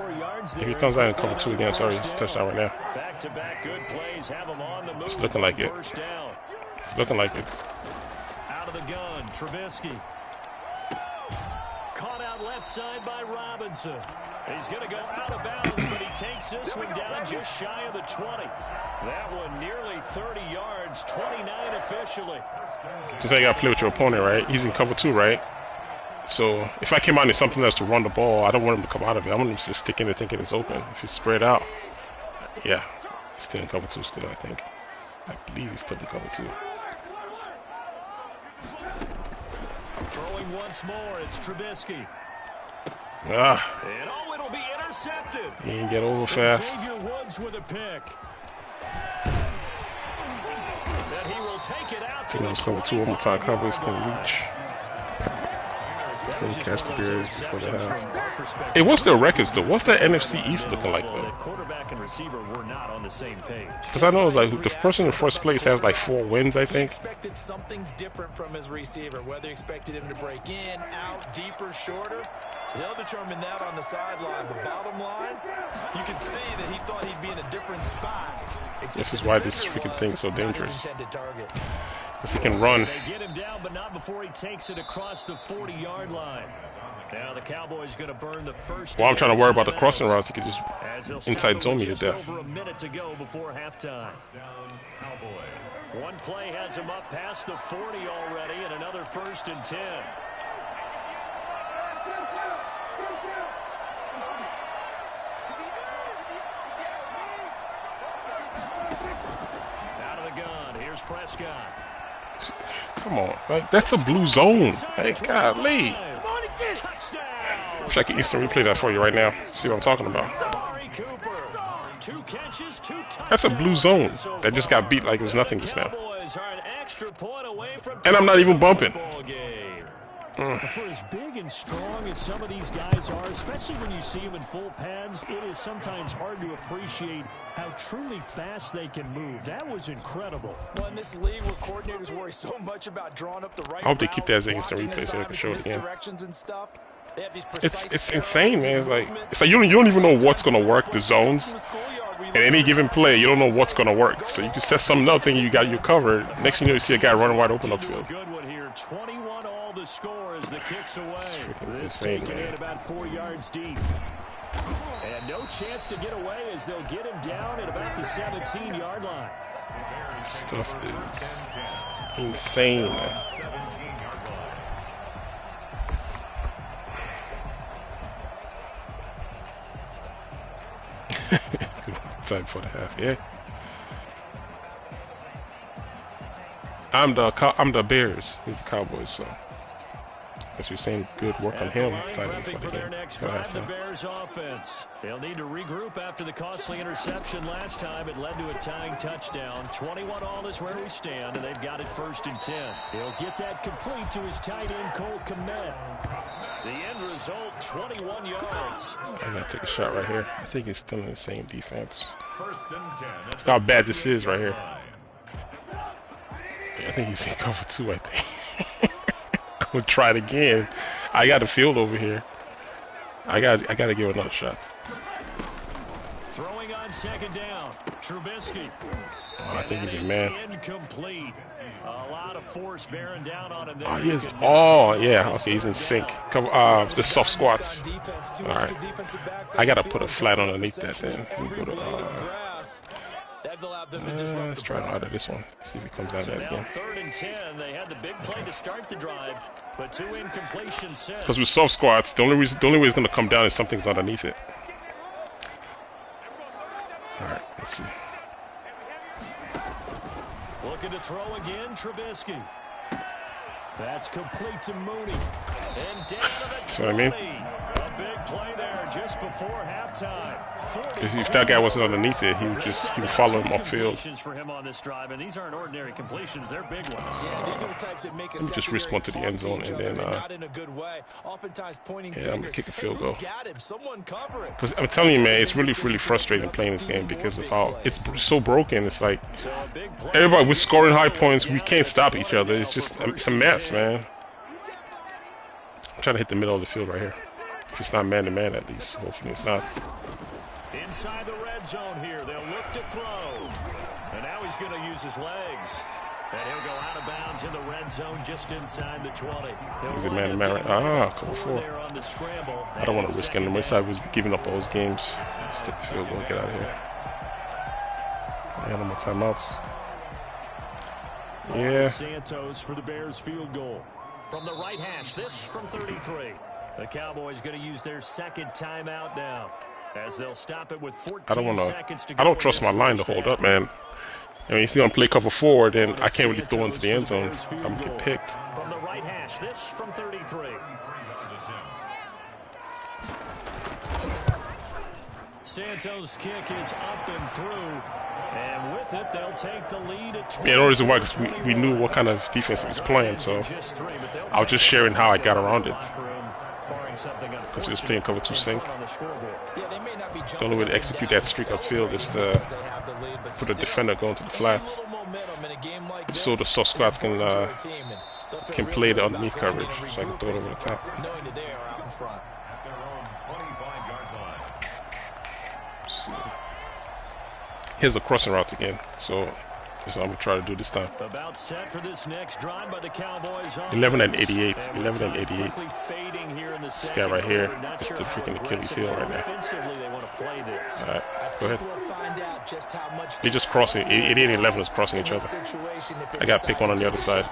If he comes out in cover 2 again, sorry, it's a touchdown right now. Back-to-back good plays have him on the move. It's looking like it. It's looking like it. Out of the gun, Trubisky. Caught out left side by Robinson. He's going to go out of bounds, but he takes this one down just shy of the 20. That one nearly 30 yards, 29 officially. Just how you got to play with your opponent, right? He's in cover 2, right? So if I came out in something else to run the ball, I don't want him to come out of it. I want him to just stick in there thinking it's open. If it's spread out, yeah, he's still in cover 2 still, I think. I believe he's still in cover 2. Throwing once more, it's Trubisky. Ah. And oh, it'll be intercepted. He didn't get over fast. Xavier Woods with a pick. That he will take it out to Let's go with 2 overtime coverage can reach. Can catch the Bears before they have. Hey, what's their records though? What's that NFC East looking like though? Quarterback and receiver were not on the same page. Because I know like the person in first place has like 4 wins, I think. He expected something different from his receiver. Whether he expected him to break in, out, deeper, shorter, they'll determine that on the sideline. The bottom line, you can see that he thought he'd be in a different spot. This is why this freaking thing's so dangerous. Because he can run. They get him down, but not before he takes it across the 40-yard line. Now the Cowboys going to burn the first. Well, I'm trying to worry about the crossing routes. He could just inside zone me to death. Over a minute to go before halftime. One play has him up past the 40 already, and another 1st and 10. Out of the gun, here's Prescott. Come on, like, that's a blue zone. Hey, golly. Wish I could instant replay that for you right now. See what I'm talking about. That's a blue zone that just got beat like it was nothing just now. And I'm not even bumping. For as big and strong as some of these guys are, especially when you see them in full pads, it is sometimes hard to appreciate how truly fast they can move. That was incredible. Well, in this league where coordinators worry so much about drawing up the right I hope they keep that as an instant replay so they can show it again. It's insane, man. It's like you don't even know what's gonna work, the zones. In any given play, you don't know what's gonna work. So you can set something up thinking you got you covered. Next thing you know, you see a guy running wide open upfield. Good one here. 21 all the score as the kicks away. This insane, taken man. in about 4 yards deep. And no chance to get away as they'll get him down at about the 17-yard line. Stuff is insane, man. Time for the half, yeah. I'm the Bears. He's the Cowboys, so. As you're saying, good work on him. Prepping for their next drive, the Bears offense. They'll need to regroup after the costly interception last time. It led to a tying touchdown. 21-all is where we stand, and they've got it 1st and 10. He'll get that complete to his tight end, Cole Kmet. The end result, 21 yards. I gotta take a shot right here. I think it's still in the same defense. 1st and 10. Look how bad this is right here. Yeah, I think he's in cover 2, I think. We'll try it again. I got a field over here. I got to give another shot. Throwing on 2nd down. Trubisky. Oh, I think he's a man. Incomplete. A lot of force bearing down on him there. Oh, he is. Oh, yeah. Okay, he's in sync. Come, the soft squats. All right. I got to put a flat underneath that then. Go to, let's try it out of this one. See if he comes out of that again. 3rd and 10. They had the big play to start the drive, but 2 incompletions since. Because with soft squats, the only way it's going to come down is something's underneath it. All right, let's see. Looking to throw again, Trubisky. That's complete to Mooney. And down to the 20. I mean? A big play there just before halftime. If that guy wasn't underneath it, he would follow him upfield. For him on this drive, and these aren't ordinary completions; they're big ones. Yeah, these are the types that make Let me just risk one to the end zone and then not in a good way. Oftentimes pointing I'm gonna kick a field goal. Someone cover it. Because I'm telling you, man, it's really frustrating playing this game because of how it's so broken. It's like everybody we're scoring high points, we can't stop each other. It's a mess, man. I'm trying to hit the middle of the field right here. If it's not man to man, at least. Hopefully, it's not. Inside the red zone here, they'll look to throw. And now he's going to use his legs. And he'll go out of bounds in the red zone just inside the 20. Is it man to man right? Ah, cover 4. I don't want to risk it. On my side was giving up all those games. Just take the field goal and get out of here. I got no more timeouts. Yeah. Santos for the Bears field goal. From the right hash, this from 33. The Cowboys going to use their 2nd timeout now. As they'll stop it with 14 seconds to go. I don't trust my line to hold up, man. I mean, he's going to play cover 4, then I can't really throw into the end zone. I'm going to get picked. From the right hash, this from 33. Santos' kick is up and through. And with it, they'll take the lead at 20. Yeah, the reason why, because we knew what kind of defense he was playing, so I was just sharing how I got around it. Because he was playing cover 2 sync. The only way to execute that streak upfield is to put a defender going to the flats, so the soft squats can play the underneath coverage, so I can throw it over the top. Let's see. Here's the crossing routes again, so that's what I'm gonna try to do this time. About set for this next drive by the Cowboys. 11 and 88. 11 and 88. This guy right here is the freaking Achilles heel right now. All right, go ahead. They're just crossing. 88 and 11 is crossing each other. I got pick one on the other side.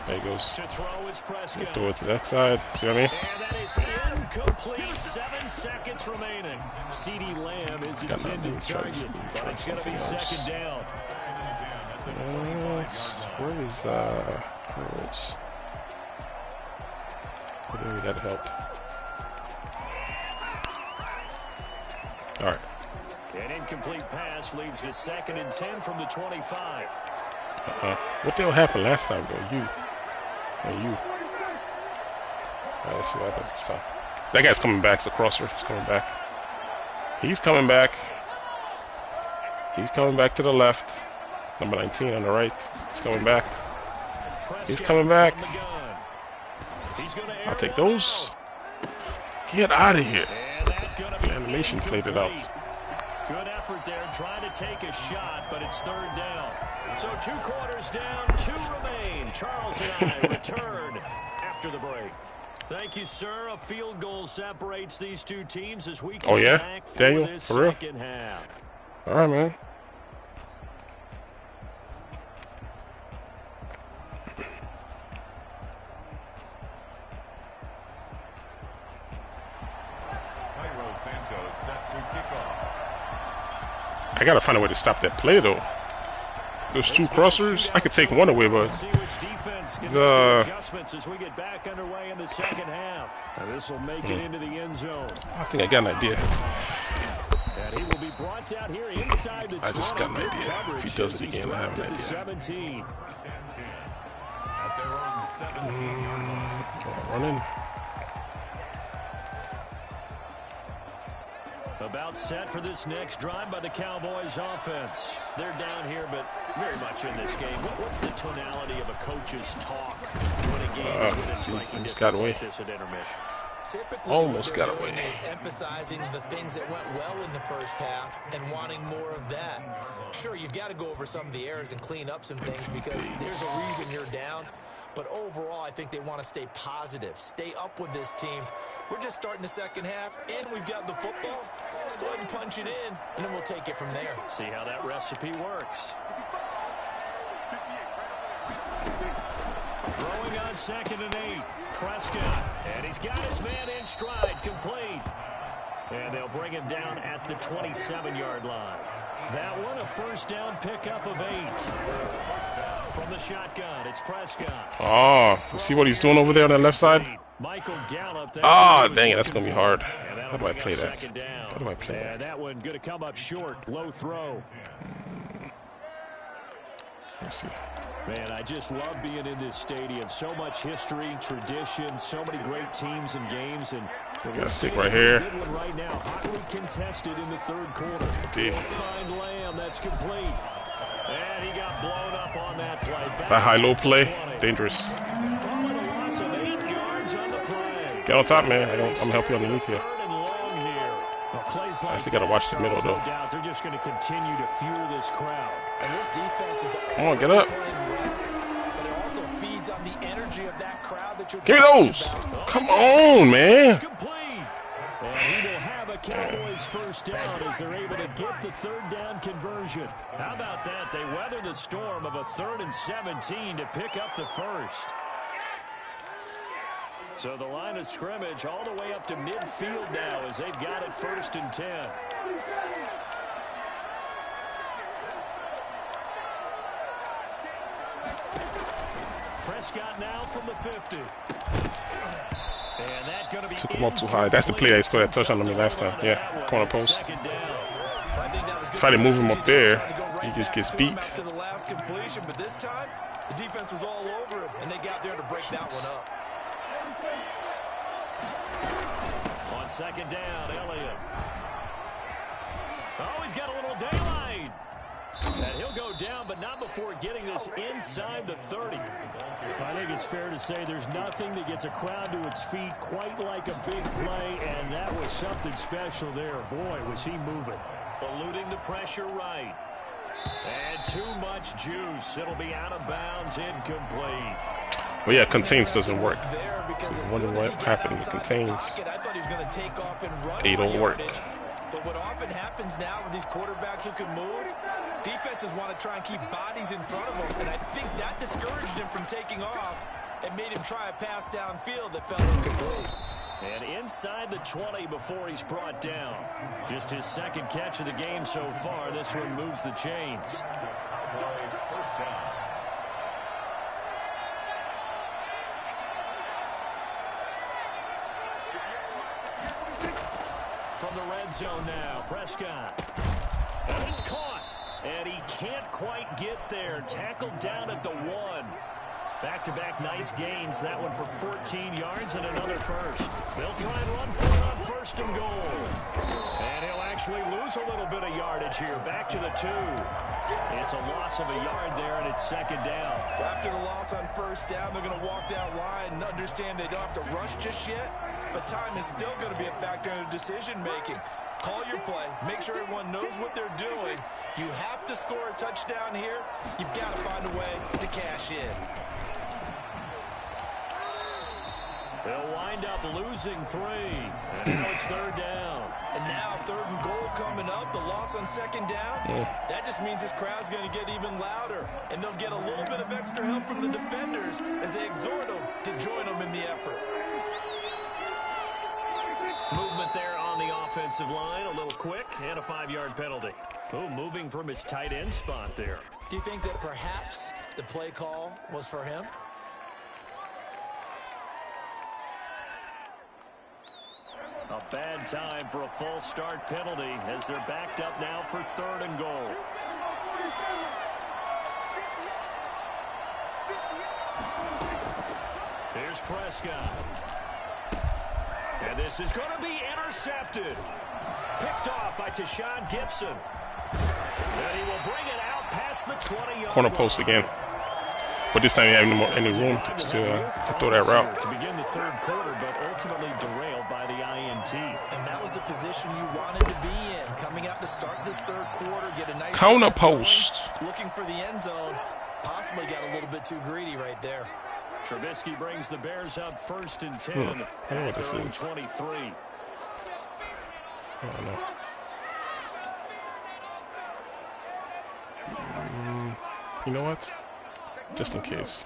There he goes. Throw it to that side. See what I mean? And that is incomplete. 7 seconds remaining. CeeDee Lamb is intended target, but it's going to be 2nd down. Where is Hurls? Maybe that helped. All right. An incomplete pass leads to 2nd and 10 from the 25. What the hell happened last time, though? You. All right, let's see what happens this time. That guy's coming back. It's a crosser. He's coming back. He's coming back. He's coming back to the left. Number 19 on the right. He's coming back. He's coming back. I'll take those. Get out of here. The animation played it out. Good effort there, trying to take a shot, but it's 3rd down. So 2 quarters down, 2 remain. Charles and I return after the break. Thank you, sir. A field goal separates these 2 teams as we come back for Daniel, this for real? 2nd half. All right, man. I gotta find a way to stop that play, though. There's two crossers. I could take one away, but adjustments as we get back underway in the second half. And this will make it into the end zone. I think I got an idea. And he will be brought down here inside the 20. I just got an idea. If he does it again, I have an idea. 17. At their own 17. Running. About set for this next drive by the Cowboys offense. They're down here, but very much in this game. What's the tonality of a coach's talk when a game is within striking distance like this at intermission? Typically, Almost got what they're away. doing is emphasizing the things that went well in the first half and wanting more of that. Sure, you've got to go over some of the errors and clean up some things because there's a reason you're down. But overall, I think they want to stay positive, stay up with this team. We're just starting the second half, and we've got the football. Let's go ahead and punch it in, and then we'll take it from there. See how that recipe works. Throwing on 2nd and 8. Prescott. And he's got his man in stride, complete. And they'll bring him down at the 27-yard line. That one, a first down pickup of 8. From the shotgun, it's Prescott. Oh, you see what he's doing over there on the left side? Michael Gallup. Ah, dang it, that's going to be hard. How do I play that? How do I play that? And that one going to come up short, low throw. Let's see. Man, I just love being in this stadium. So much history, tradition, so many great teams and games. And got a stick right here. Good one right now, hotly contested in the third quarter. Deep. Find Lamb, that's complete. And he got blown up on that play. That high-low play, dangerous. Calling a loss of 8 yards on the play. Get on top, man. I'm going to help you underneath here. Third and long here. Well, plays like I still got to watch the middle, though. no doubt they're just going to continue to fuel this crowd. And this defense is Come on, get up. but it also feeds on the energy of that crowd that you're Give me talking those. about. Come on, man. Complete. And he will have a Cowboys first down as they're able to get the third down conversion. How about that? They weather the storm of a 3rd and 17 to pick up the first. So the line of scrimmage all the way up to midfield now as they've got it 1st and 10. Prescott now from the 50. And that going to be Took him up too high. That's the play I scored that touchdown on me last time. Yeah, corner post. Try to move him up there. He just gets beat. After the last completion, but this time the defense was all over him, and they got there to break that one up. On 2nd down, Elliott. Oh, he's got a little daylight. And he'll go down, but not before getting this inside the 30. I think it's fair to say there's nothing that gets a crowd to its feet quite like a big play, and that was something special there. Boy, was he moving. Eluding the pressure right. And too much juice. It'll be out of bounds, incomplete. Well, yeah, contains doesn't work. There because as I wonder soon as what he got happened with outside the contains. pocket, I thought he was going to take off and run They for don't work. yardage. But what often happens now with these quarterbacks who can move, defenses want to try and keep bodies in front of them. And I think that discouraged him from taking off and made him try a pass downfield that fell incomplete. And inside the 20 before he's brought down. Just his 2nd catch of the game so far. This one moves the chains. First down. From the red zone now, Prescott. And it's caught. And he can't quite get there. Tackled down at the 1. Back-to-back nice gains. That one for 14 yards and another first. They'll try and run for it on 1st and goal. And he'll actually lose a little bit of yardage here. Back to the 2. It's a loss of a yard there, and it's 2nd down. After the loss on 1st down, they're going to walk that line and understand they don't have to rush just yet. But time is still going to be a factor in the decision-making. Call your play. Make sure everyone knows what they're doing. You have to score a touchdown here. You've got to find a way to cash in. They'll wind up losing 3. And now it's 3rd down. And now 3rd and goal coming up. The loss on 2nd down. That just means this crowd's going to get even louder. And they'll get a little bit of extra help from the defenders as they exhort them to join them in the effort. Movement there on the offensive line. A little quick and a 5-yard penalty. Oh, moving from his tight end spot there. Do you think that perhaps the play call was for him? A bad time for a false start penalty as they're backed up now for 3rd and goal. Here's Prescott. And this is going to be intercepted. Picked off by Tashawn Gibson. And he will bring it out past the 20-yard Corner post again. But this time you have any room to throw that route. To begin the 3rd quarter, but ultimately derailed by the INT. And that was the position you wanted to be in. Coming out to start this 3rd quarter, get a nice corner post. Looking for the end zone. Possibly got a little bit too greedy right there. Trubisky brings the Bears up 1st and 10 at their own 23. I don't know. You know what? Just in case.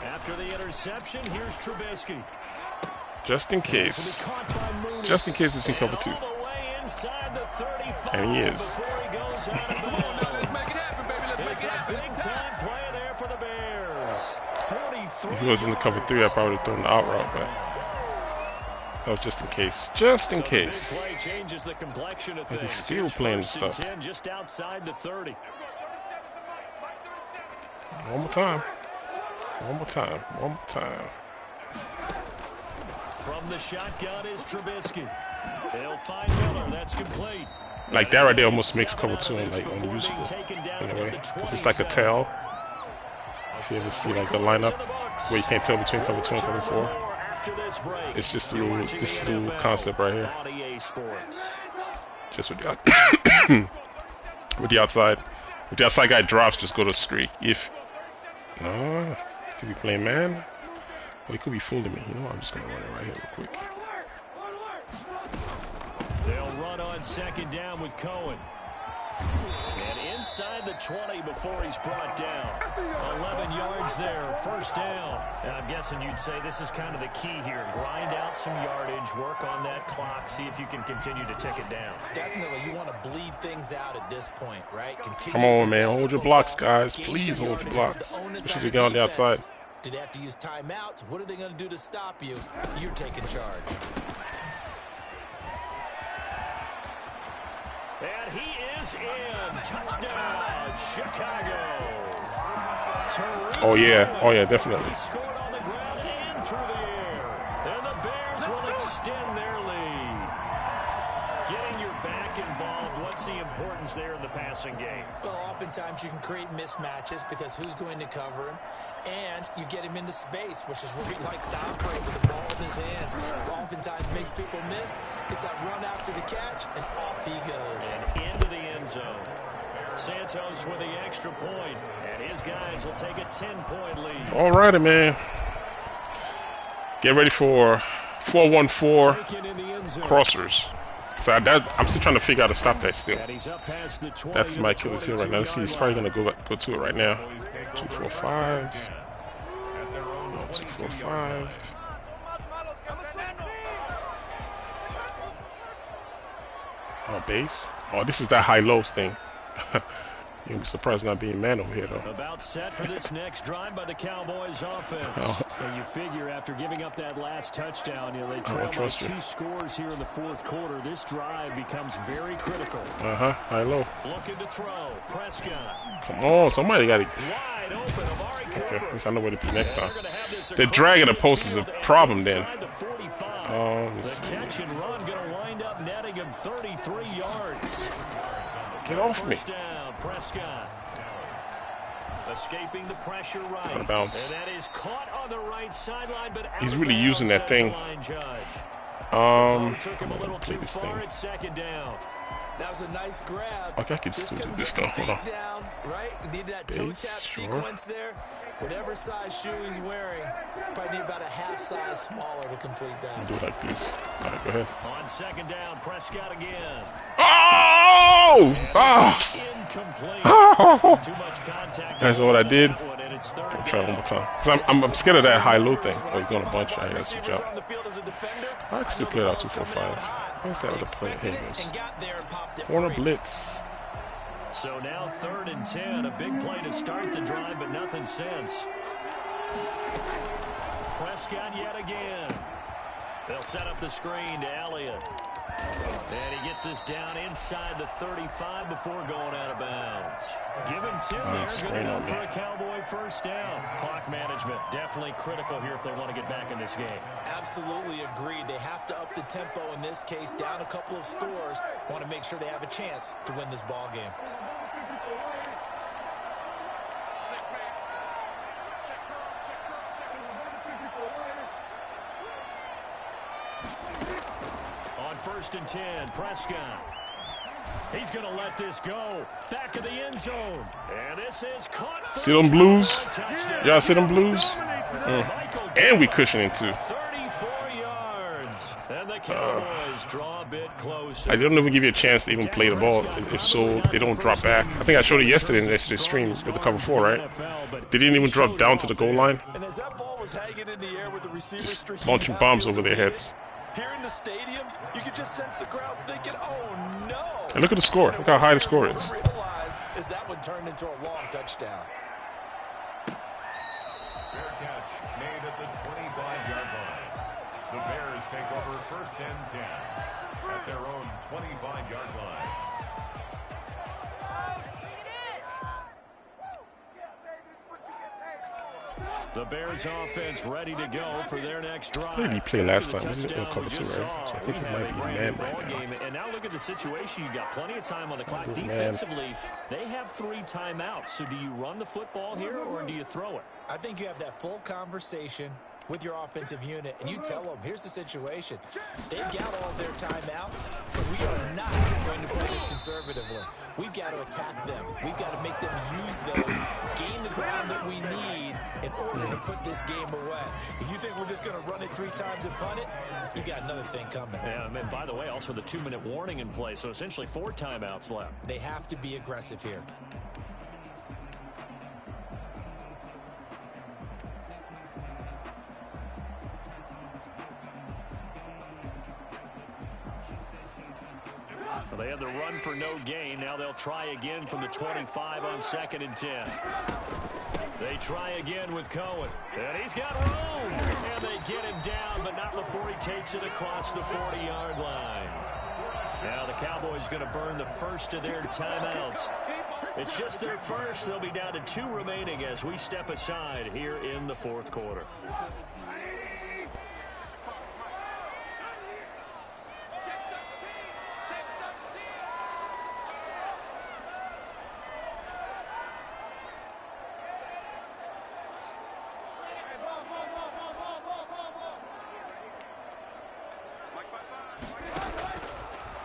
After the interception, here's Trubisky. Just in case. Just in case it's in cover 2. And he is. It's a big-time play there for the Bears. 43. If he was in the cover 3, I probably would have thrown the out route, but that was just in case. Just in case. Play changes the complexion of And he's things. still playing stuff. 10 just outside the 30. One more time. One more time. One more time. From the shotgun is Trubisky. They'll find Miller. That's complete. Like that right there almost makes cover 2 unusable in a way. 'Cause it's like a tell. If you ever see like a lineup where you can't tell between cover 2 and cover 4. It's just a little concept right here. Just with the with the outside. If the outside guy drops, just go to streak. If no, could be playing man. Or he could be fooling me. You know what? I'm just gonna run it right here real quick. They'll run on 2nd down with Cohen. And inside the 20 before he's brought down. 11 yards there, 1st down. And I'm guessing you'd say this is kind of the key here. Grind out some yardage, work on that clock, see if you can continue to tick it down. Definitely, you want to bleed things out at this point, right? Come on, man. Hold your blocks, guys. Please hold your blocks. Especially get on the outside. Do they have to use timeouts? What are they going to do to stop you? You're taking charge. And he is in. Touchdown, Chicago. Oh, yeah. Oh, yeah, definitely. He scored on the ground and through the air. And the Bears will extend their lead. Getting your back involved, what's the importance there in the passing game? Well, oftentimes you can create mismatches because who's going to cover him? And you get him into space, which is where he likes to operate with the ball in his hands. Oftentimes makes people miss, gets that run after the catch, and off he goes. And into the end zone. Santos with the extra point, and his guys will take a 10-point lead. All righty, man. Get ready for 4-1-4 crossers. So I'm still trying to figure out how to stop that still. That's my Achilles heel right now. Let's see, he's probably going to go to it right now. 2-4-5. 2-4-5. Oh, base. Oh, this is that high-lows thing. You'll be surprised not being man over here, though. About set for this next drive by the Cowboys offense. And you figure after giving up that last touchdown, they trail by 2 scores here in the 4th quarter. This drive becomes very critical. High-low. Looking to throw. Prescott. Come on, somebody got to. Wide open. Amari Okay, Cooper. at least I know where to be next time. The drag of the post is a problem then. The catch and run going to wind up netting him 33 yards. Get off me. First down, Prescott. Escaping the pressure right. Out of bounds. And that is caught on the right sideline, but He's really using that thing. Took him a little too far at 2nd down. That was a nice grab. Okay, I can just do this stuff. Hold on. Down, right? You need that toe tap sequence there. Whatever size shoe he's wearing, probably need about a half size smaller to complete that. I'll do it like this. All right, go ahead. On 2nd down, Prescott again. Oh! Incomplete. Oh! Too much contact. That's what I did. I'll try one more time. Cause I'm scared of that high-low thing. Oh, he's going a bunch. I gotta switch out. I can still play it out 2-4-5. Where's that They other play? expected Here it it and goes. got there and popped it Corner free. blitz. So now 3rd and 10. A big play to start the drive, but nothing since. Prescott yet again. They'll set up the screen to Elliott. And he gets us down inside the 35 before going out of bounds. Give him 10 there. Good enough for a Cowboy first down. Clock management definitely critical here if they want to get back in this game. Absolutely agreed. They have to up the tempo in this case. Down a couple of scores. Want to make sure they have a chance to win this ball game. On 1st and 10, Prescott. He's going to let this go. Back of the end zone. And this is caught. See them blues? Y'all see them blues? And we cushioning too. 34 yards. And the Cowboys draw a bit closer. I don't even give you a chance to even play the ball. If so, they don't drop back. I think I showed it yesterday in yesterday's stream with the cover 4, right? They didn't even drop down to the goal line. And as that ball was hanging in the air with the receiver streaking Launching out bombs there over their heads. Here in the stadium, you could just sense the crowd thinking, oh no. And look at the score. Look how high the score is. Realize is that one turned into a long touchdown. Fair catch made at the 25-yard line. The Bears take over 1st and 10 at their own 25-yard line. The Bears offense ready to go for their next drive. Where did he play last time? Wasn't it in cover 2, right? So I think it might be man right now. And now look at the situation. You got plenty of time on the clock. Defensively, they have 3 timeouts. So do you run the football here or do you throw it? I think you have that full conversation with your offensive unit, and you tell them, here's the situation. They've got all their timeouts, so we are not going to play this conservatively. We've got to attack them. We've got to make them use those, gain the ground that we need in order to put this game away. If you think we're just going to run it 3 times and punt it, you got another thing coming. And by the way, also the 2-minute warning in play, so essentially 4 timeouts left. They have to be aggressive here. They had the run for no gain. Now they'll try again from the 25 on 2nd and 10. They try again with Cohen. And he's got room. And they get him down, but not before he takes it across the 40-yard line. Now the Cowboys going to burn the first of their timeouts. It's just their first. They'll be down to 2 remaining as we step aside here in the 4th quarter.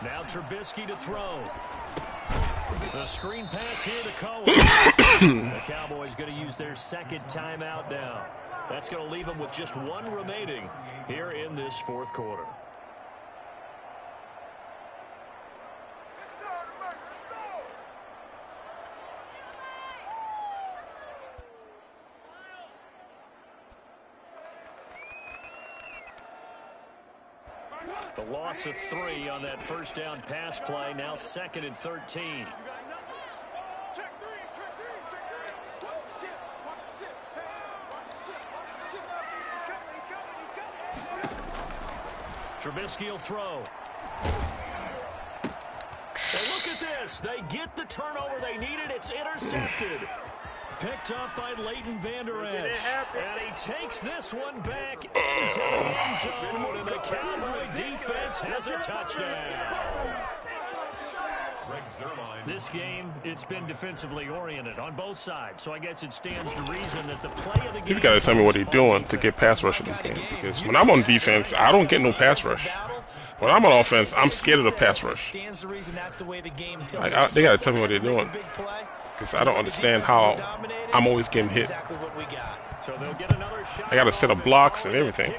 Now Trubisky to throw. The screen pass here to Cohen. The Cowboys going to use their 2nd timeout now. That's going to leave them with just 1 remaining here in this 4th quarter. The loss of 3 on that first down pass play. Now 2nd and 13. Trubisky will throw. Well, look at this. They get the turnover they needed. It's intercepted. Picked up by Leighton Vander Esch. And he takes this one back into the end zone. And the Cowboy defense has a touchdown. This game, it's been defensively oriented on both sides. So I guess it stands to reason that the play of the game... You gotta tell me what they're doing to get pass rush in this game. Because when I'm on defense, I don't get no pass rush. When I'm on offense, I'm scared of the pass rush. They gotta tell me what they're doing. Because I don't understand how I'm always getting hit. I gotta set up blocks and everything.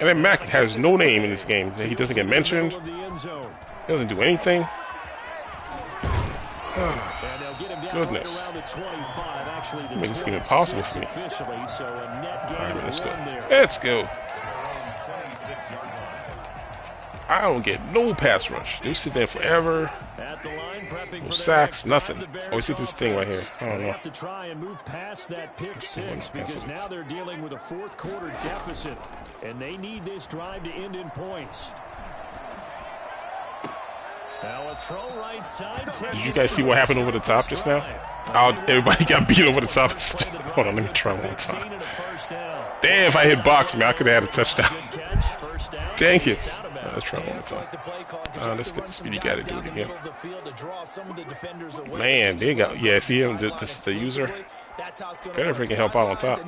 And then Mac has no name in this game. He doesn't get mentioned. He doesn't do anything. Goodness. Make this game impossible for me. Alright, let's go. Let's go. I don't get no pass rush. They sit there forever. At the line, prepping No for sacks, their next nothing. drive, the Always hit this thing right here. offense. I don't They know. have to try and move past that pick six because now they're dealing with a fourth quarter deficit, and they need this drive to end in points. Now a throw right side. Did you guys see what happened over the top just now? Everybody got beat over the top. Hold on, let me try one more time. Damn, if I hit box, man, I could have had a touchdown. Dang it. Let's try one more time. Let's get Speedy guy to do it again. Man, they got, yeah, see him, the user. Better freaking help out on top.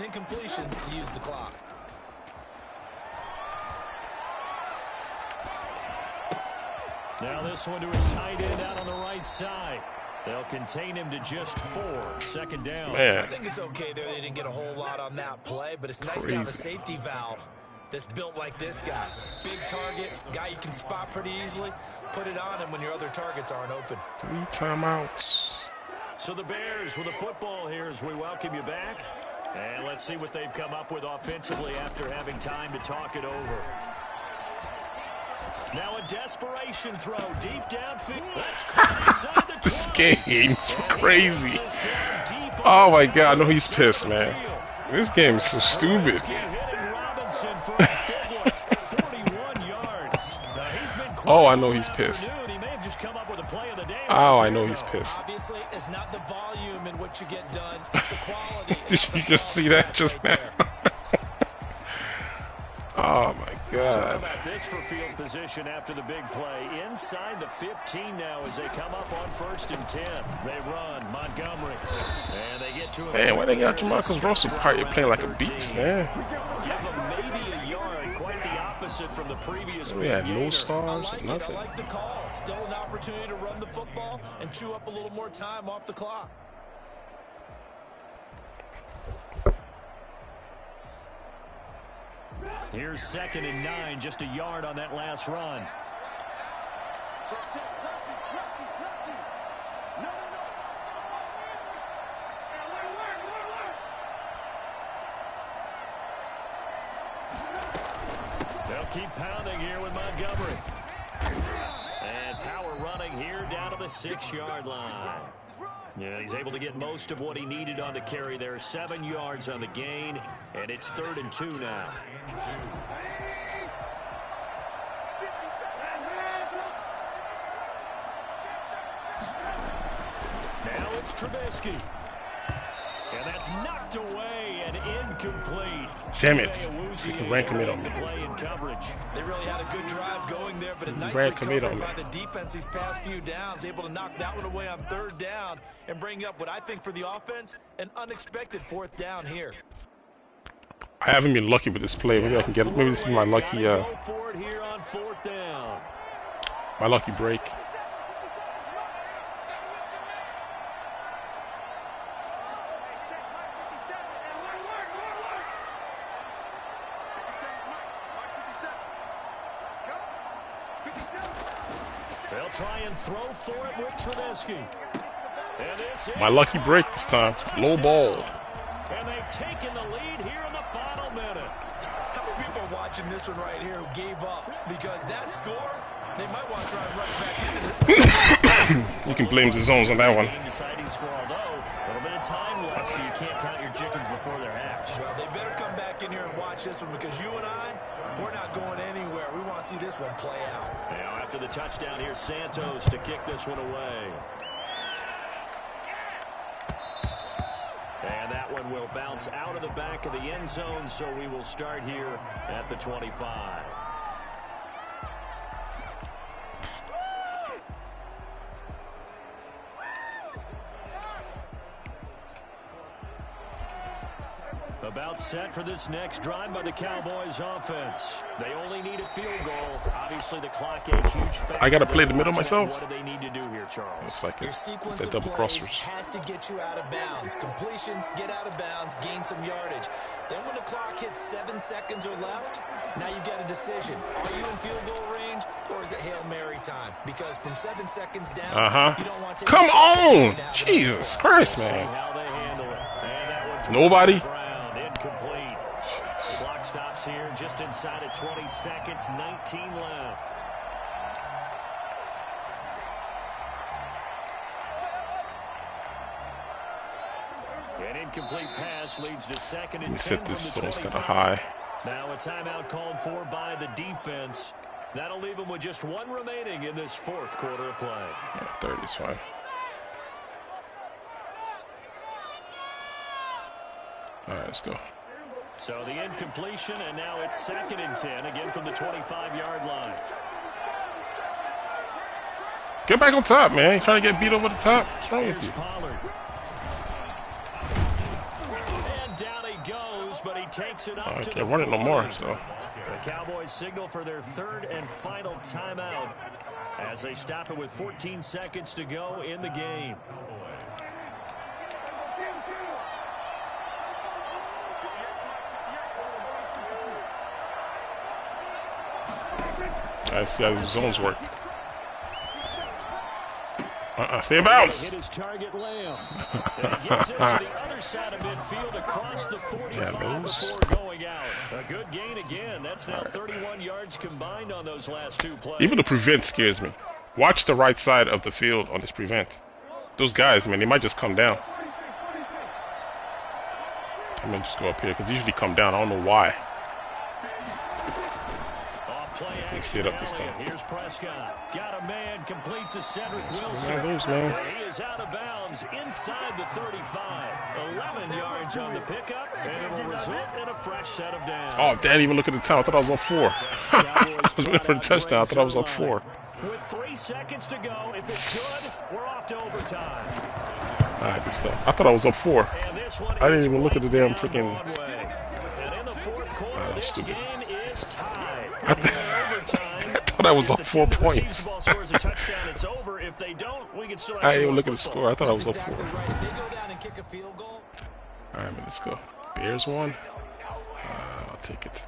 Now this one to his tight end out on the right side. They'll contain him to just 4. Second down. Man. I think it's okay there. They didn't get a whole lot on that play, but it's nice to have a safety valve that's built like this guy. Big target, guy you can spot pretty easily. Put it on him when your other targets aren't open. 3 timeouts. So the Bears with the football here as we welcome you back. And let's see what they've come up with offensively after having time to talk it over. Now a desperation throw deep downfield. That's caught inside the 20. This game's crazy. Oh my god, I know he's pissed, man. This game is so stupid. Oh, I know he's pissed. Oh, I know he's pissed. Obviously, it's not the volume in which you get done, it's the quality. Did you just see that just now? Oh my So god. how about this for field position after the big play? Inside the 15 now as they come up on 1st and 10. They run Montgomery. And they get to him. Man, why they got Jamarcus Russell playing like a beast, man? Give him maybe a yard. Quite the opposite from the previous We had no gainer. stars, I nothing. like the call. Still an opportunity to run the football and chew up a little more time off the clock. Here's 2nd and 9, just a yard on that last run. They'll keep pounding here with Montgomery. And power running here down to the 6-yard line. Yeah, he's able to get most of what he needed on the carry there. 7 yards on the gain, and it's 3rd and 2 now. Now it's Trubisky. And that's knocked away and incomplete. Damn it. Freaking ran commit on me. Play in coverage. They really had a good drive going there, but a nice Ran commit recovery on me. by the defense these past few downs, able to knock that one away on 3rd down and bring up what I think for the offense, an unexpected 4th down here. I haven't been lucky with this play. Maybe I can get. Maybe this is my lucky. Go for it here on 4th down. My lucky break. They'll try and throw for it with Trubisky. And this My lucky break this time. Low ball. And they've taken the lead here in the final minute. How many people are watching this one right here who gave up? Because that score, they might want to try and rush back into this. You can blame the zones on that one. Deciding score, although a little bit of time left, so you can't count your chickens before they're hatched. Well, they better come back in here and watch this one because you and I, we're not going anywhere. We want to see this one play out. Now after the touchdown, here's Santos to kick this one away. And that one will bounce out of the back of the end zone, so we will start here at the 25. About set for this next drive by the Cowboys offense. They only need a field goal. Obviously, the clock age huge factor. I gotta play the middle myself. What do they need to do here, Charles? Looks like Your it's sequence the of double plays crossers. has to get you out of bounds. Completions, get out of bounds, gain some yardage. Then when the clock hits 7 seconds or left, now you get a decision. Are you in field goal range or is it Hail Mary time? Because from 7 seconds down, you don't want to Come on! Jesus Christ, man. How they handle it. And that one Nobody? Ground, incomplete. Clock stops here just inside of 20 seconds, 19 left. An incomplete pass leads to second and 10 set from this the so it's 25. kind of high. Now a timeout called for by the defense. That'll leave them with just one remaining in this fourth quarter of play. Yeah, 30 is fine. All right, let's go. So the incompletion, and now it's second and 10, again from the 25-yard line. Get back on top, man. You trying to get beat over the top? What's wrong with you? Pollard. And down he goes, but he takes it up to Can't run it no more, so. The Cowboys signal for their third and final timeout as they stop it with 14 seconds to go in the game. I see how the zones work. Stay in bounds. Hit his target layup. And he gets this to the other side of midfield across the 45 before going out. A good gain again. That's now 31 yards combined on those last two plays. Even the prevent scares me. Watch the right side of the field on this prevent. Those guys, man, they might just come down. I'm gonna just go up here because they usually come down. I don't know why. They stayed up this time. Here's Prescott. Got a man complete to Cedric Wilson. Man. He is out of bounds inside the 35. 11 yards on the pickup, and it will result in a fresh set of downs. Oh, Dad, even look at the time. I thought I was on 4. I was waiting for the touchdown. I thought I was on 4. With 3 seconds to go, if it's good, we're off to overtime. Alright, good stuff. I thought I was up 4. I didn't even look at the damn freaking. And in the fourth quarter, this game is tied. I thought I was up 4 points. I didn't even look at the score. I thought I was up 4. Alright, man, let's go. Bears won. I'll take it.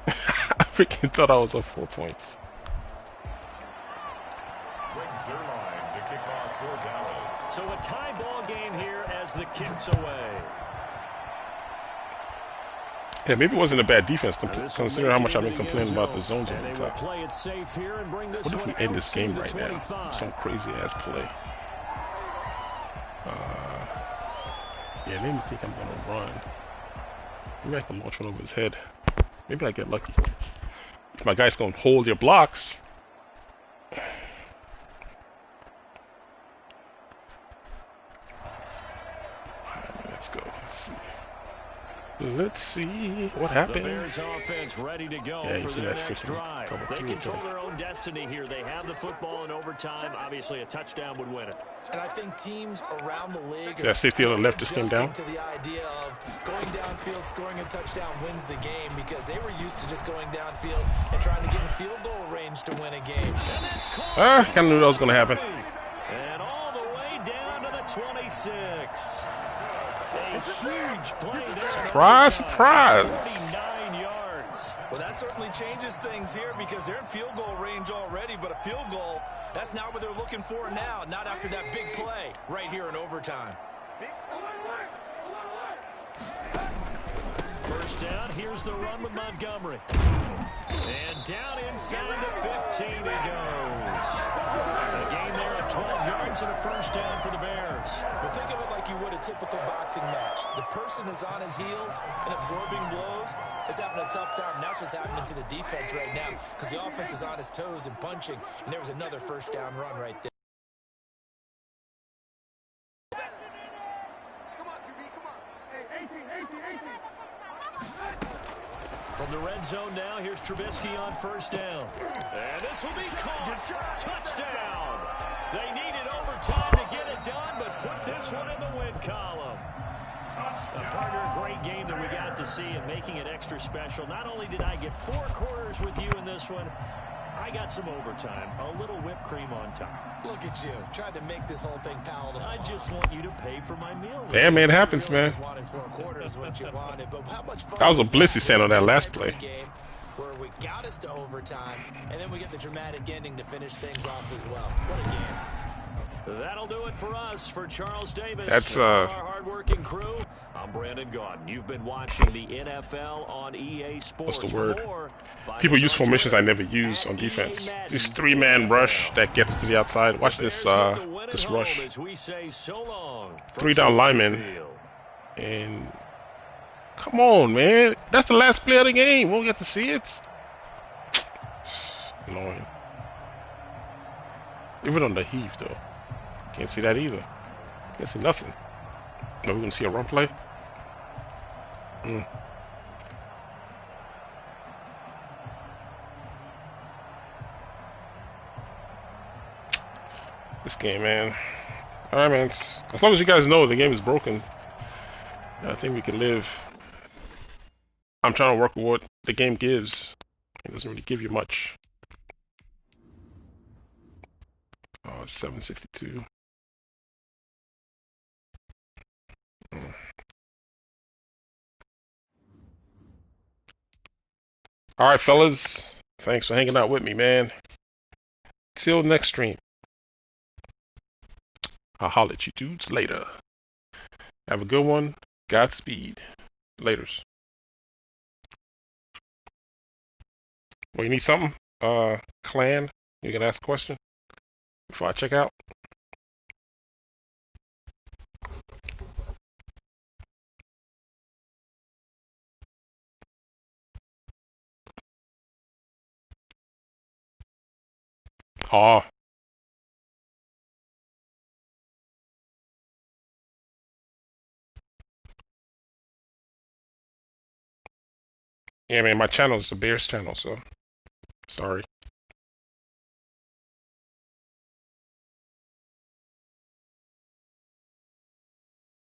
I freaking thought I was up 4 points. So a tie ball game here as the kick's away. Yeah, maybe it wasn't a bad defense considering how much I've been complaining about the zones on the top. Play it safe here and bring this What if we end this game right now? Some crazy ass play. Yeah, it made me think I'm gonna run. Maybe I can launch one over his head. Maybe I get lucky. If my guys don't hold your blocks. Let's go. Let's see what happens. The Bears offense ready to go for their next drive. They control their own destiny here. They have the football in overtime. Obviously, a touchdown would win it. And I think teams around the league are safety on the left just came down. To the idea of going downfield, scoring a touchdown wins the game because they were used to just going downfield and trying to get in field goal range to win a game. Kind of knew that was going to happen. And all the way down to the 26. A huge play there. Surprise, surprise. 49 yards. Well, that certainly changes things here because they're in field goal range already, but a field goal, that's not what they're looking for now, not after that big play right here in overtime. First down, here's the run with Montgomery. And down inside the 15 he goes. A gain there of 12 yards and a first down for the Bears. Well, think of it like you would a typical boxing match. The person is on his heels and absorbing blows is having a tough time. And that's what's happening to the defense right now because the offense is on his toes and punching. And there was another first down run right there. From the red zone now, here's Trubisky on first down. And this will be caught. Touchdown. They needed overtime to get it done, but put this one in the win column. Partner, a great game that we got to see and making it extra special. Not only did I get 4 quarters with you in this one, I got some overtime, a little whipped cream on top. Look at you, tried to make this whole thing palatable. I just want you to pay for my meal. Damn, man, it happens, man. That was a blitz he sent on that last play. Where we got us to overtime, and then we get the dramatic ending to finish things off as well. What a game. That'll do it for us. For Charles Davis That's and all our hardworking crew, I'm Brandon Gaudin. You've been watching the NFL on EA Sports. what's the word? For more, People use formations I never Twitter use on at defense. EA Madden This three-man rush that gets to the outside. Watch this this rush. As we say so long from Three down Soldier lineman. Field. And come on, man. That's the last play of the game. We'll get to see it. Annoying. Even on the heave, though. Can't see that either. Can't see nothing. No, we can see a run play. This game, man. Alright, man. As long as you guys know the game is broken, I think we can live. I'm trying to work with what the game gives. It doesn't really give you much. Oh, it's 762. Alright, fellas. Thanks for hanging out with me, man. Till next stream. I'll holler at you dudes later. Have a good one. Godspeed. Laters. Well, you need something? Clan? You can ask a question before I check out? Oh. Yeah, man, my channel is the Bears channel, so sorry.